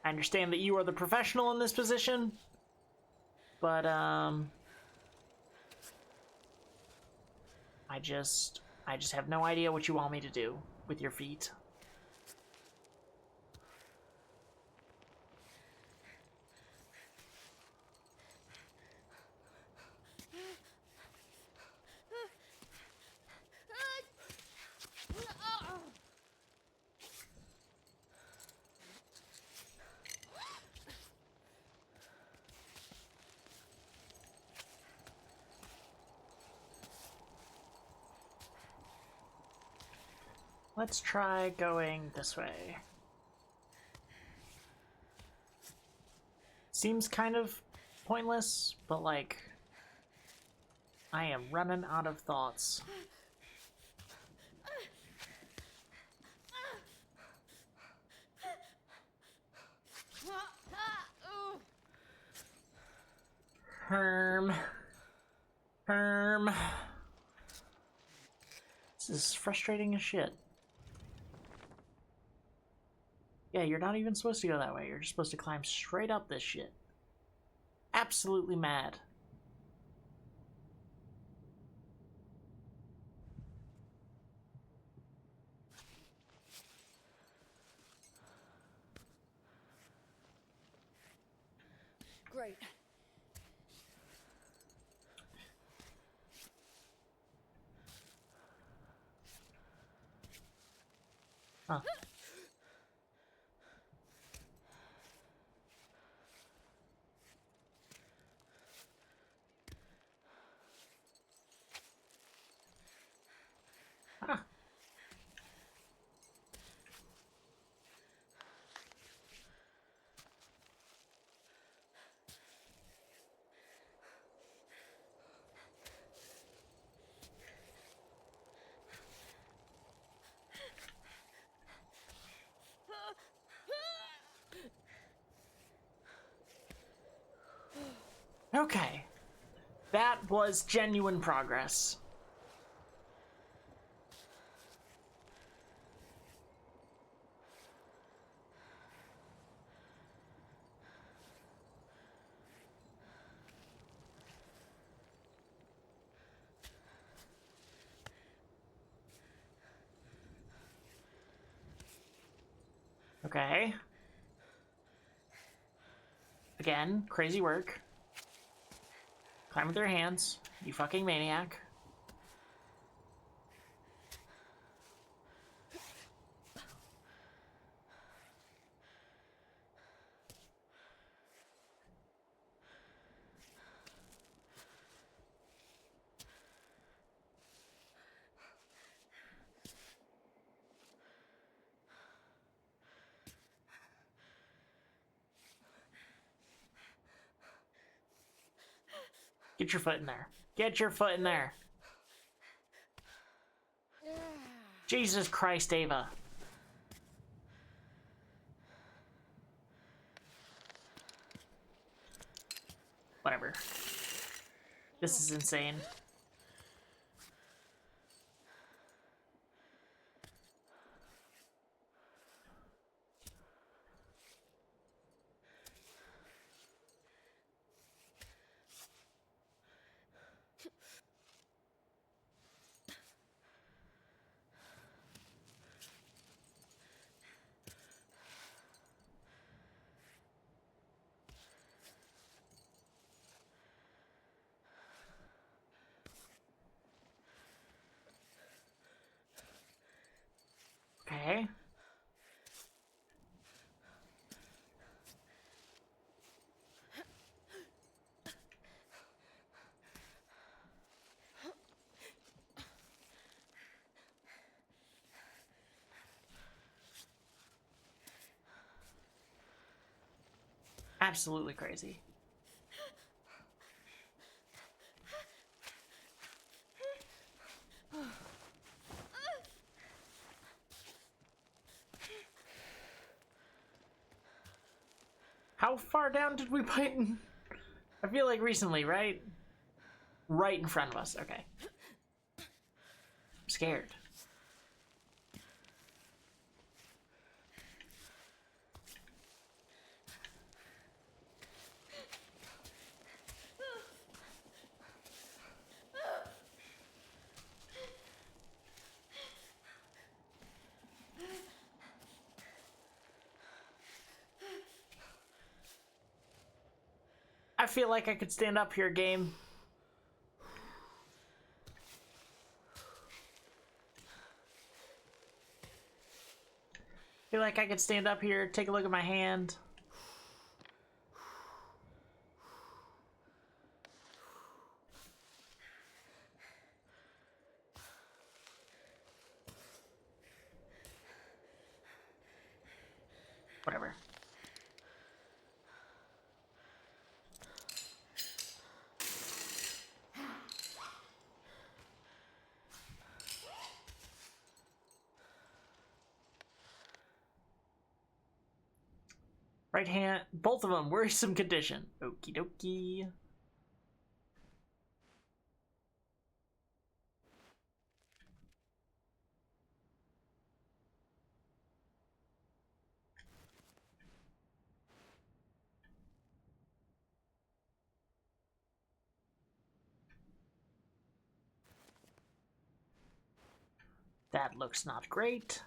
I understand that you are the professional in this position, but I just have no idea what you want me to do with your feet. Let's try going this way. Seems kind of pointless, but like, I am running out of thoughts. Herm. This is frustrating as shit. Yeah, you're not even supposed to go that way. You're just supposed to climb straight up this shit. Absolutely mad. Great. Huh. Huh. Okay. That was genuine progress. Okay. Again, crazy work. Climb with your hands, you fucking maniac. Get your foot in there. Get your foot in there. Jesus Christ, Ava. Whatever. This is insane. Absolutely crazy. How far down did we bite? I feel like recently, right? Right in front of us. Okay. I'm scared. I feel like I could stand up here, game. Feel like I could stand up here, take a look at my hand. Whatever. Right hand, both of them, worrisome condition. Okie dokie. That looks not great.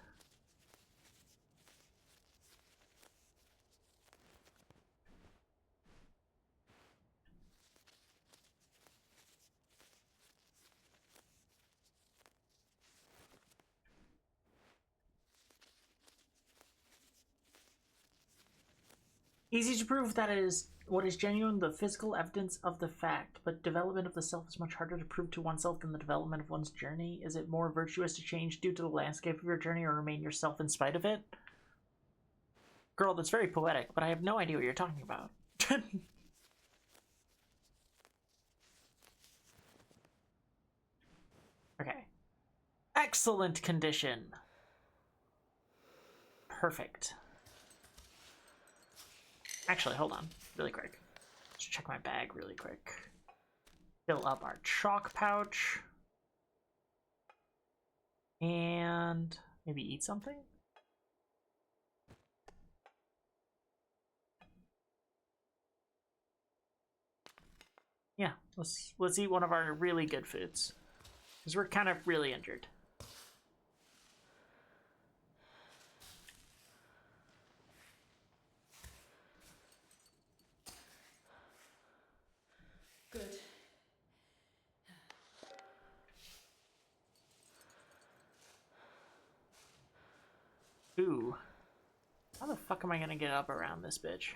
Easy to prove that is what is genuine, the physical evidence of the fact, but development of the self is much harder to prove to oneself than the development of one's journey. Is it more virtuous to change due to the landscape of your journey or remain yourself in spite of it? Girl, that's very poetic, but I have no idea what you're talking about. Okay. Excellent condition. Perfect. Actually, hold on. Really quick. Let's check my bag really quick. Fill up our chalk pouch. And maybe eat something? Yeah, let's eat one of our really good foods. Because we're kind of really injured. Good. Ooh. How the fuck am I gonna get up around this bitch?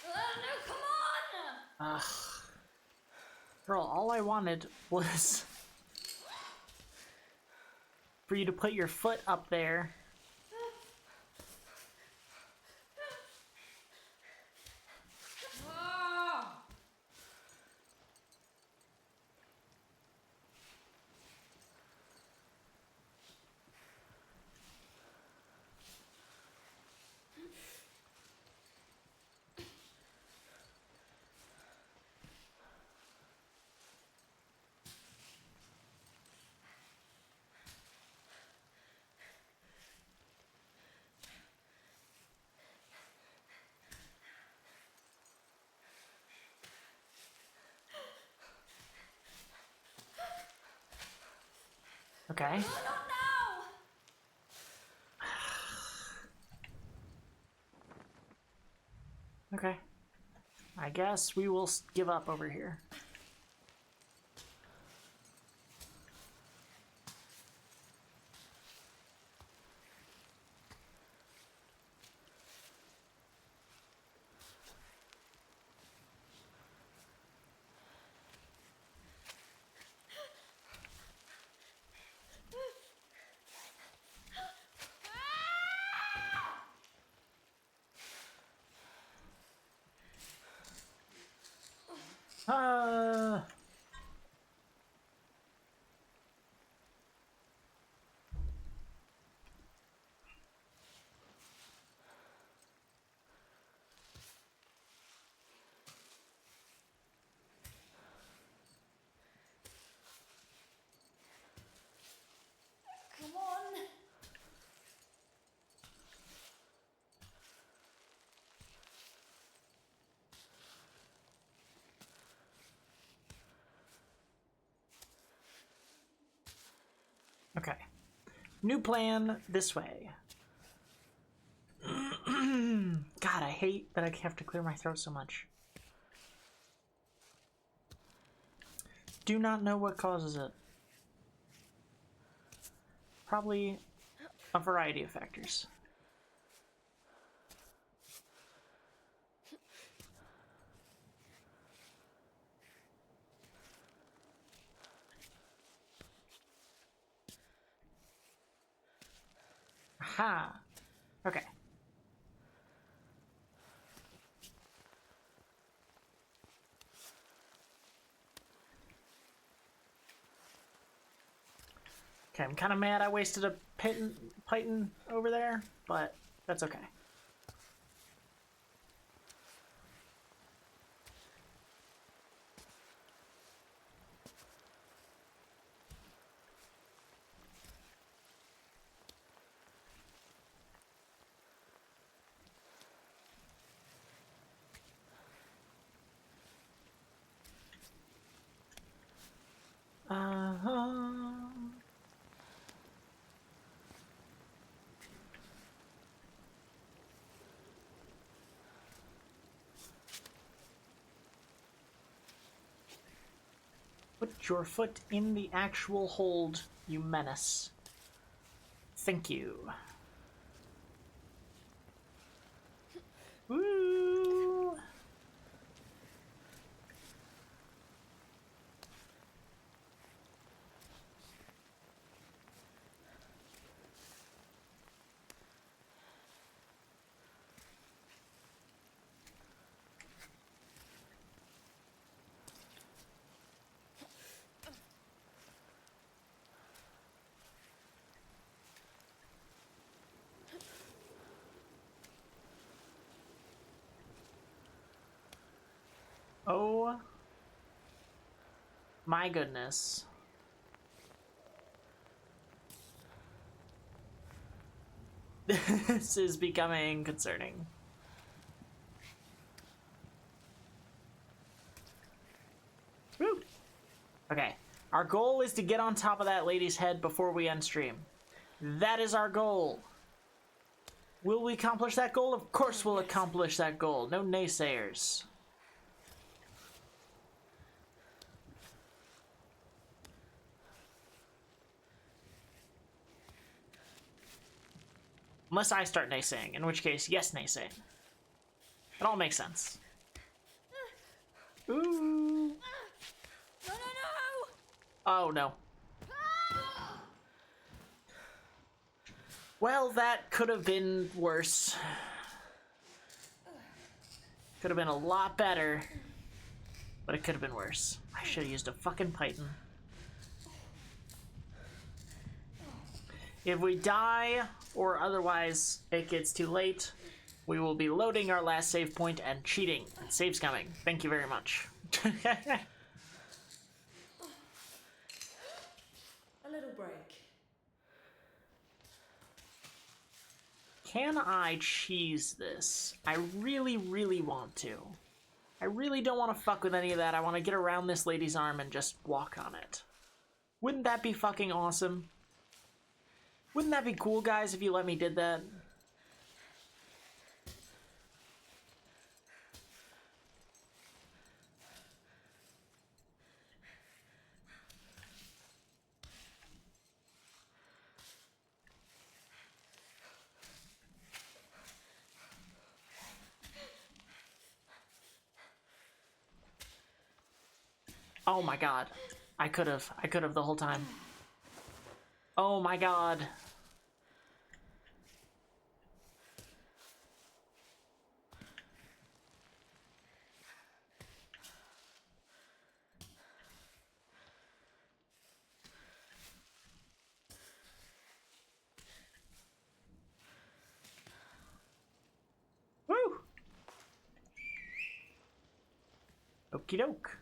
No, come on! Ugh. Girl, all I wanted was for you to put your foot up there. Okay. Not now! Okay. I guess we will give up over here. Okay. New plan this way. God, I hate that I have to clear my throat so much. Do not know what causes it. Probably a variety of factors. Aha. Okay. Okay, I'm kind of mad I wasted a Python over there, but that's okay. Put your foot in the actual hold, you menace. Thank you. Woo! Oh my goodness. This is becoming concerning. Woo! Okay, our goal is to get on top of that lady's head before we end stream. That is our goal. Will we accomplish that goal? Of course we'll accomplish that goal. No naysayers. Unless I start naysaying, in which case, yes, naysaying. It all makes sense. Ooh. No, no, no! Oh, no. Well, that could have been worse. Could have been a lot better. But it could have been worse. I should have used a fucking Python. If we die, or otherwise it gets too late, we will be loading our last save point and cheating. Save's coming. Thank you very much. A little break. Can I cheese this? I really, really want to. I really don't want to fuck with any of that. I want to get around this lady's arm and just walk on it. Wouldn't that be fucking awesome? Wouldn't that be cool, guys, if you let me did that? Oh my god. I could have the whole time. Oh my god. Woo! Okie doke.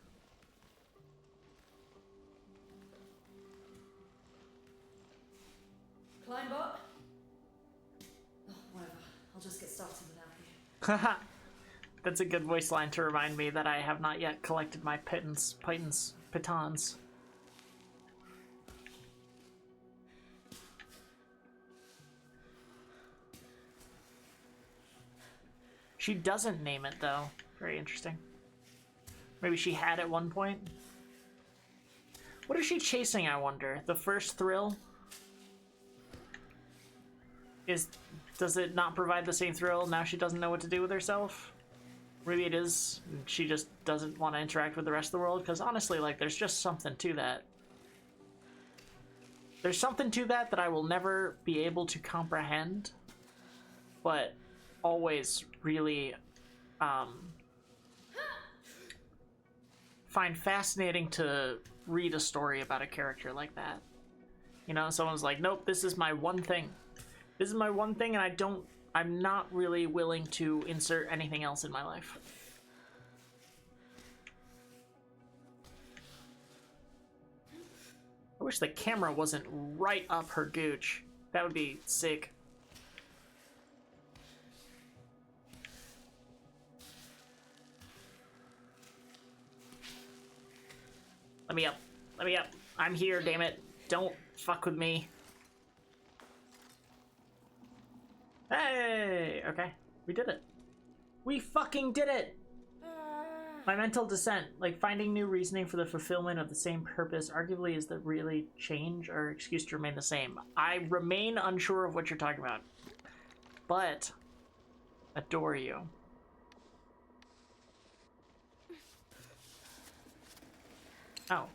Climb up. Oh, whatever. I'll just get started without you. Haha. That's a good voice line to remind me that I have not yet collected my pitons. She doesn't name it, though. Very interesting. Maybe she had at one point. What is she chasing, I wonder? The first thrill? Does it not provide the same thrill? Now she doesn't know what to do with herself? Maybe it is. She just doesn't want to interact with the rest of the world? Because honestly, like, there's just something to that. There's something to that that I will never be able to comprehend, but always really find fascinating to read a story about a character like that. You know, someone's like, nope, this is my one thing. This is my one thing, and I'm not really willing to insert anything else in my life. I wish the camera wasn't right up her gooch. That would be sick. Let me up. Let me up. I'm here, damn it. Don't fuck with me. Hey! Okay. We did it. We fucking did it! My mental descent, like finding new reasoning for the fulfillment of the same purpose, arguably is the really change or excuse to remain the same. I remain unsure of what you're talking about, but adore you. Oh,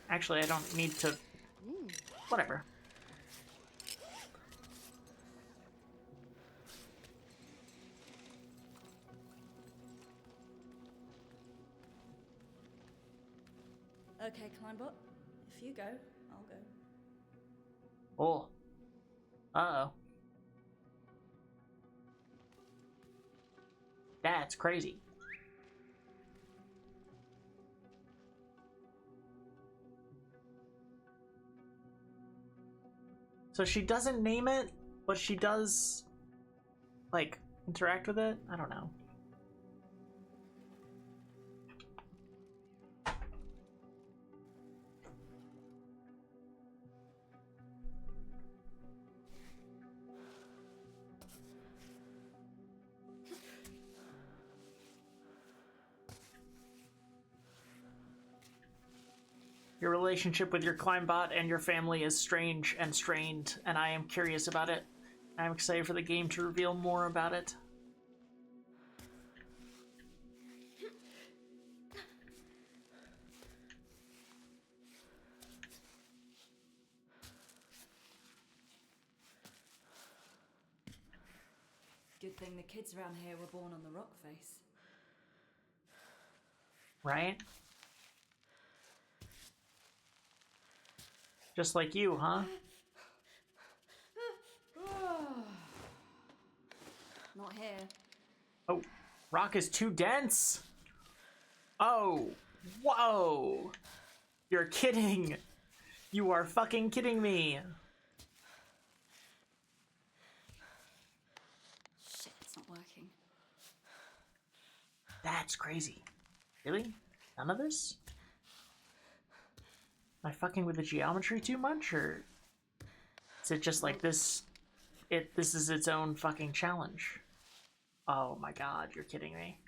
actually I don't need to, whatever. Okay, Climbot. If you go, I'll go. Oh. Uh-oh. That's crazy. So she doesn't name it, but she does, like, interact with it? I don't know. Your relationship with your Climbot and your family is strange and strained, and I am curious about it. I'm excited for the game to reveal more about it. Good thing the kids around here were born on the rock face. Right? Just like you, huh? Not here. Oh, rock is too dense. Oh, whoa. You're kidding. You are fucking kidding me. Shit, it's not working. That's crazy. Really? None of this? Am I fucking with the geometry too much, or is it just like this? This is its own fucking challenge. Oh my god, you're kidding me.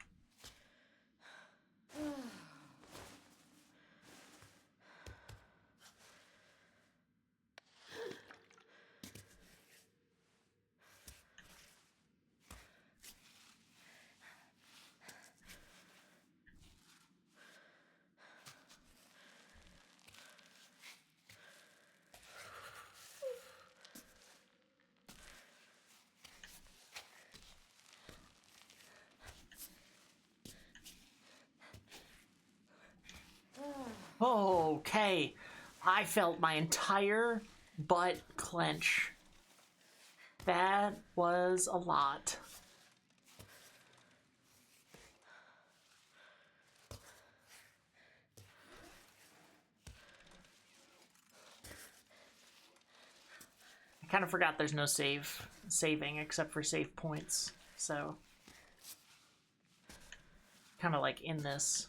Okay, I felt my entire butt clench. That was a lot. I kind of forgot there's no saving except for save points, so kind of like in this.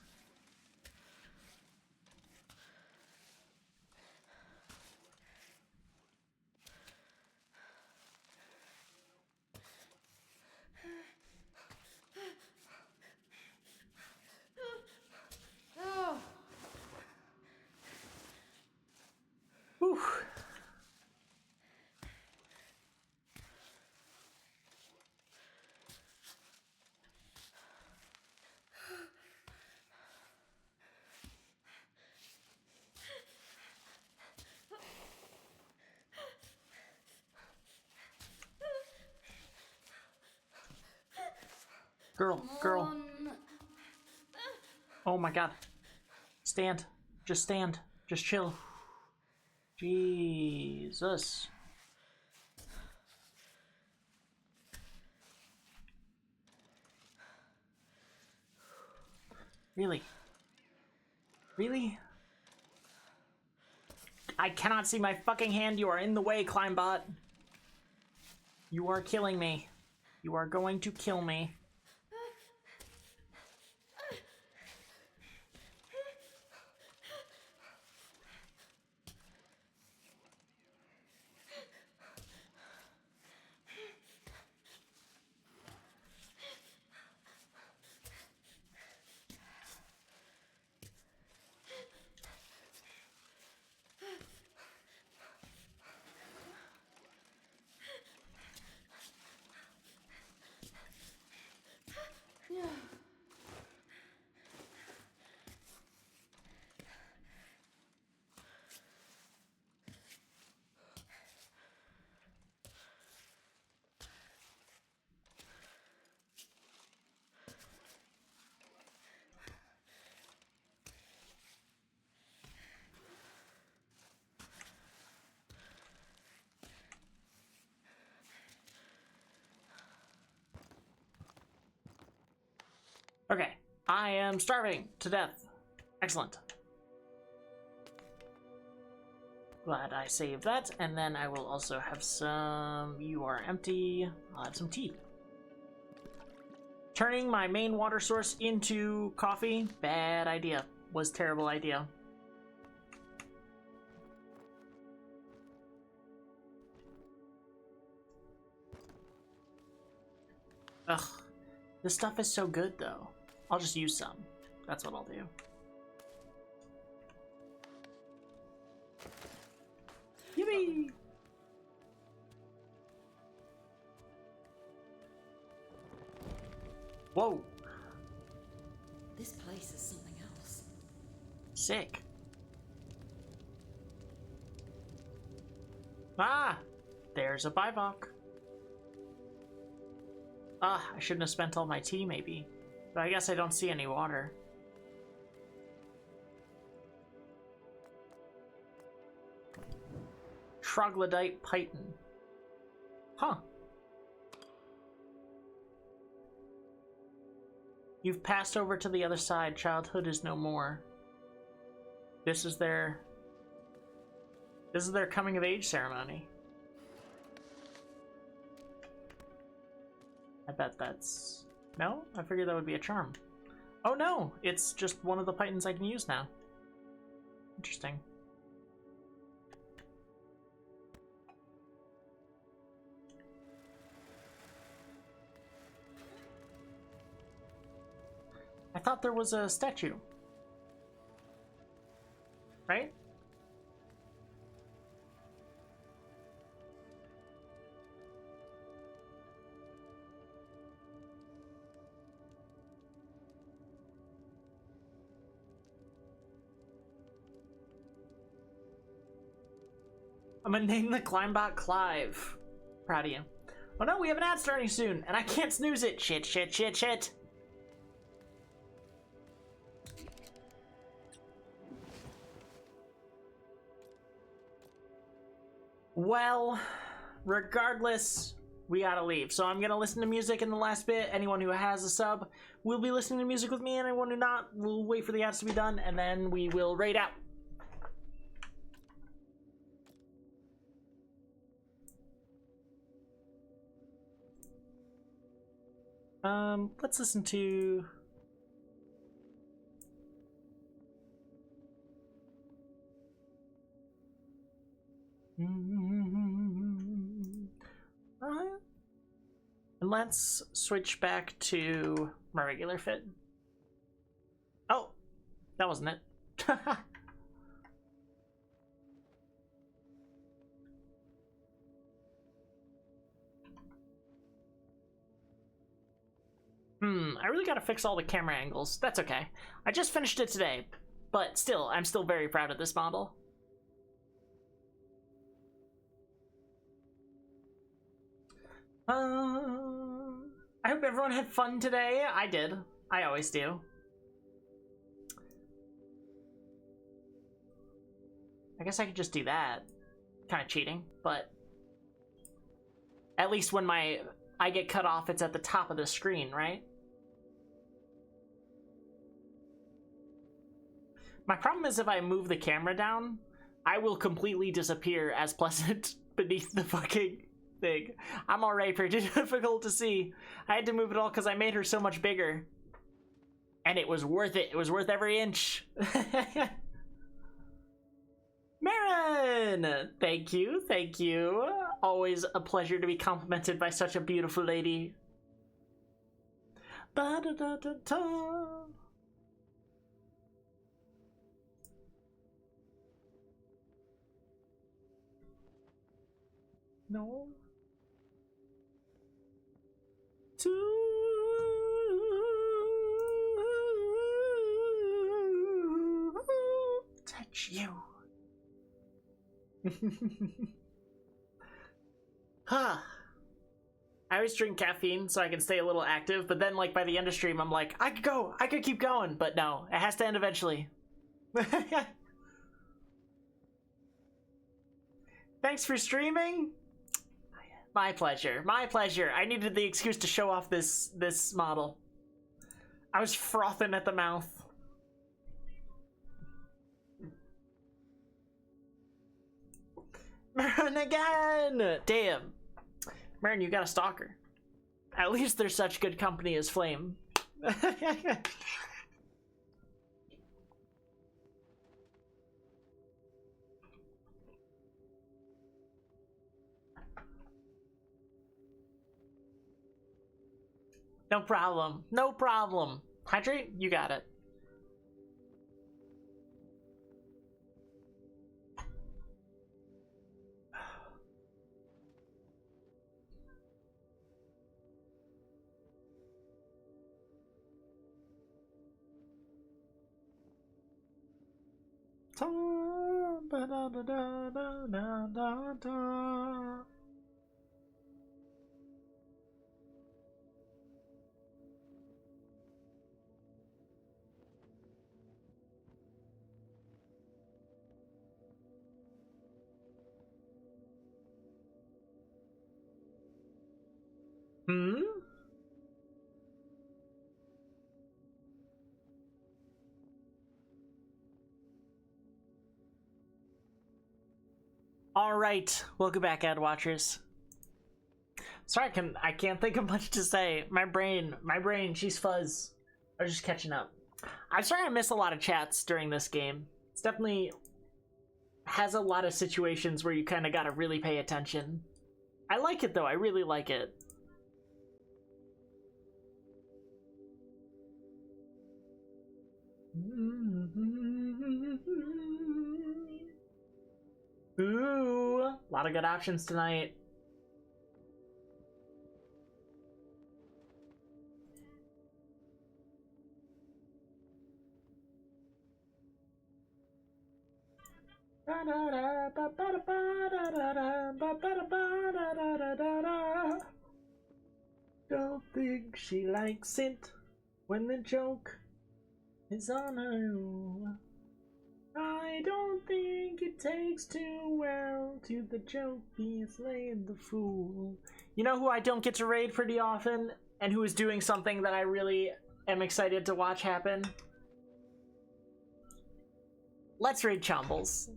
Girl, girl. Oh my god. Stand. Just stand. Just chill. Jesus. Really? Really? I cannot see my fucking hand. You are in the way, Climbot. You are killing me. You are going to kill me. Okay, I am starving to death. Excellent. Glad I saved that, and then I will also have some... You are empty. I'll have some tea. Turning my main water source into coffee, bad idea. Was terrible idea. Ugh. This stuff is so good, though. I'll just use some. That's what I'll do. Yippee! Whoa! This place is something else. Sick. Ah! There's a bivouac. Ah, I shouldn't have spent all my tea, maybe. But I guess I don't see any water. Troglodyte Python. Huh. You've passed over to the other side. Childhood is no more. This is their coming of age ceremony. I bet that's... No? I figured that would be a charm. Oh no! It's just one of the pythons I can use now. Interesting. I thought there was a statue. Right? I'm gonna name the Climbot Clive. Proud of you. Oh no, we have an ad starting soon, and I can't snooze it. Shit, shit, shit, shit. Well, regardless, we gotta leave. So I'm gonna listen to music in the last bit. Anyone who has a sub will be listening to music with me, and anyone who not will wait for the ads to be done, and then we will raid out. Let's listen to... And let's switch back to my regular fit. Oh, that wasn't it. I really gotta fix all the camera angles. That's okay. I just finished it today, but still, I'm still very proud of this model. I hope hope everyone had fun today. I did. I always do. I guess I could just do that. Kind of cheating, but at least when I get cut off, it's at the top of the screen, right? My problem is if I move the camera down, I will completely disappear as Pleasant beneath the fucking thing. I'm already pretty difficult to see. I had to move it all because I made her so much bigger. And it was worth it. It was worth every inch. Marin! Thank you, thank you. Always a pleasure to be complimented by such a beautiful lady. Ba-da-da-da-da. No. To touch you. Huh. I always drink caffeine so I can stay a little active, but then like by the end of stream I'm like, I could keep going, but no, it has to end eventually. Thanks for streaming. My pleasure. My pleasure. I needed the excuse to show off this model. I was frothing at the mouth. Marin again! Damn. Marin, you got a stalker. At least they're such good company as Flame. No problem. No problem. Hydrate? You got it. Hmm? All right, welcome back, ad watchers. Sorry, I can't think of much to say. My brain, she's fuzz. I'm just catching up. I'm sorry I missed a lot of chats during this game. It's definitely has a lot of situations where you kind of gotta really pay attention. I like it though. I really like it. Ooh, a lot of good options tonight. Don't think she likes it when the joke is on her. I don't think it takes too well to the joke be slayed the fool. You know who I don't get to raid pretty often and who is doing something that I really am excited to watch happen? Let's Raid Chombles.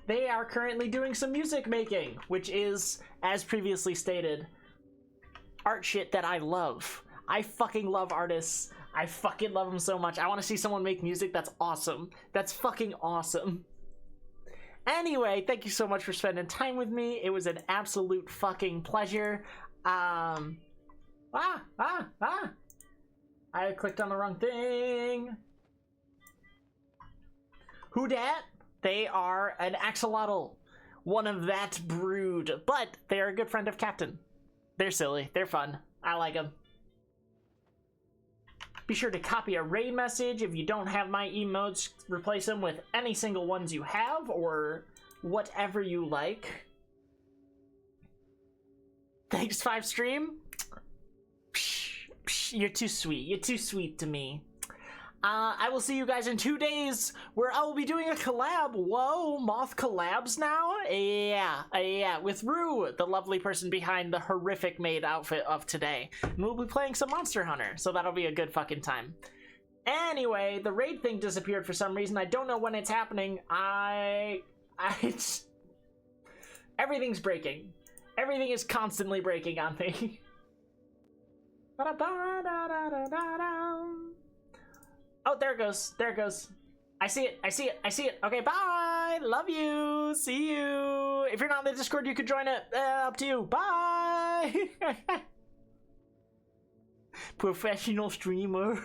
They are currently doing some music making, which is, as previously stated, art shit that I love. I fucking love artists. I fucking love them so much. I want to see someone make music that's awesome. That's fucking awesome. Anyway, thank you so much for spending time with me. It was an absolute fucking pleasure. I clicked on the wrong thing. Who dat? They are an axolotl. One of that brood. But they are a good friend of Captain. They're silly. They're fun. I like them. Be sure to copy a raid message. If you don't have my emotes, replace them with any single ones you have or whatever you like. Thanks, 5 Stream. You're too sweet. You're too sweet to me. I will see you guys in 2 days where I will be doing a collab. Whoa, Moth collabs now? Yeah, with Rue, the lovely person behind the horrific maid outfit of today. And we'll be playing some Monster Hunter, so that'll be a good fucking time. Anyway, the raid thing disappeared for some reason. I don't know when it's happening. Everything's breaking. Everything is constantly breaking on me. Oh, there it goes. There it goes. I see it. I see it. I see it. Okay, bye. Love you. See you. If you're not in the Discord, you could join it. Up to you. Bye. Professional streamer.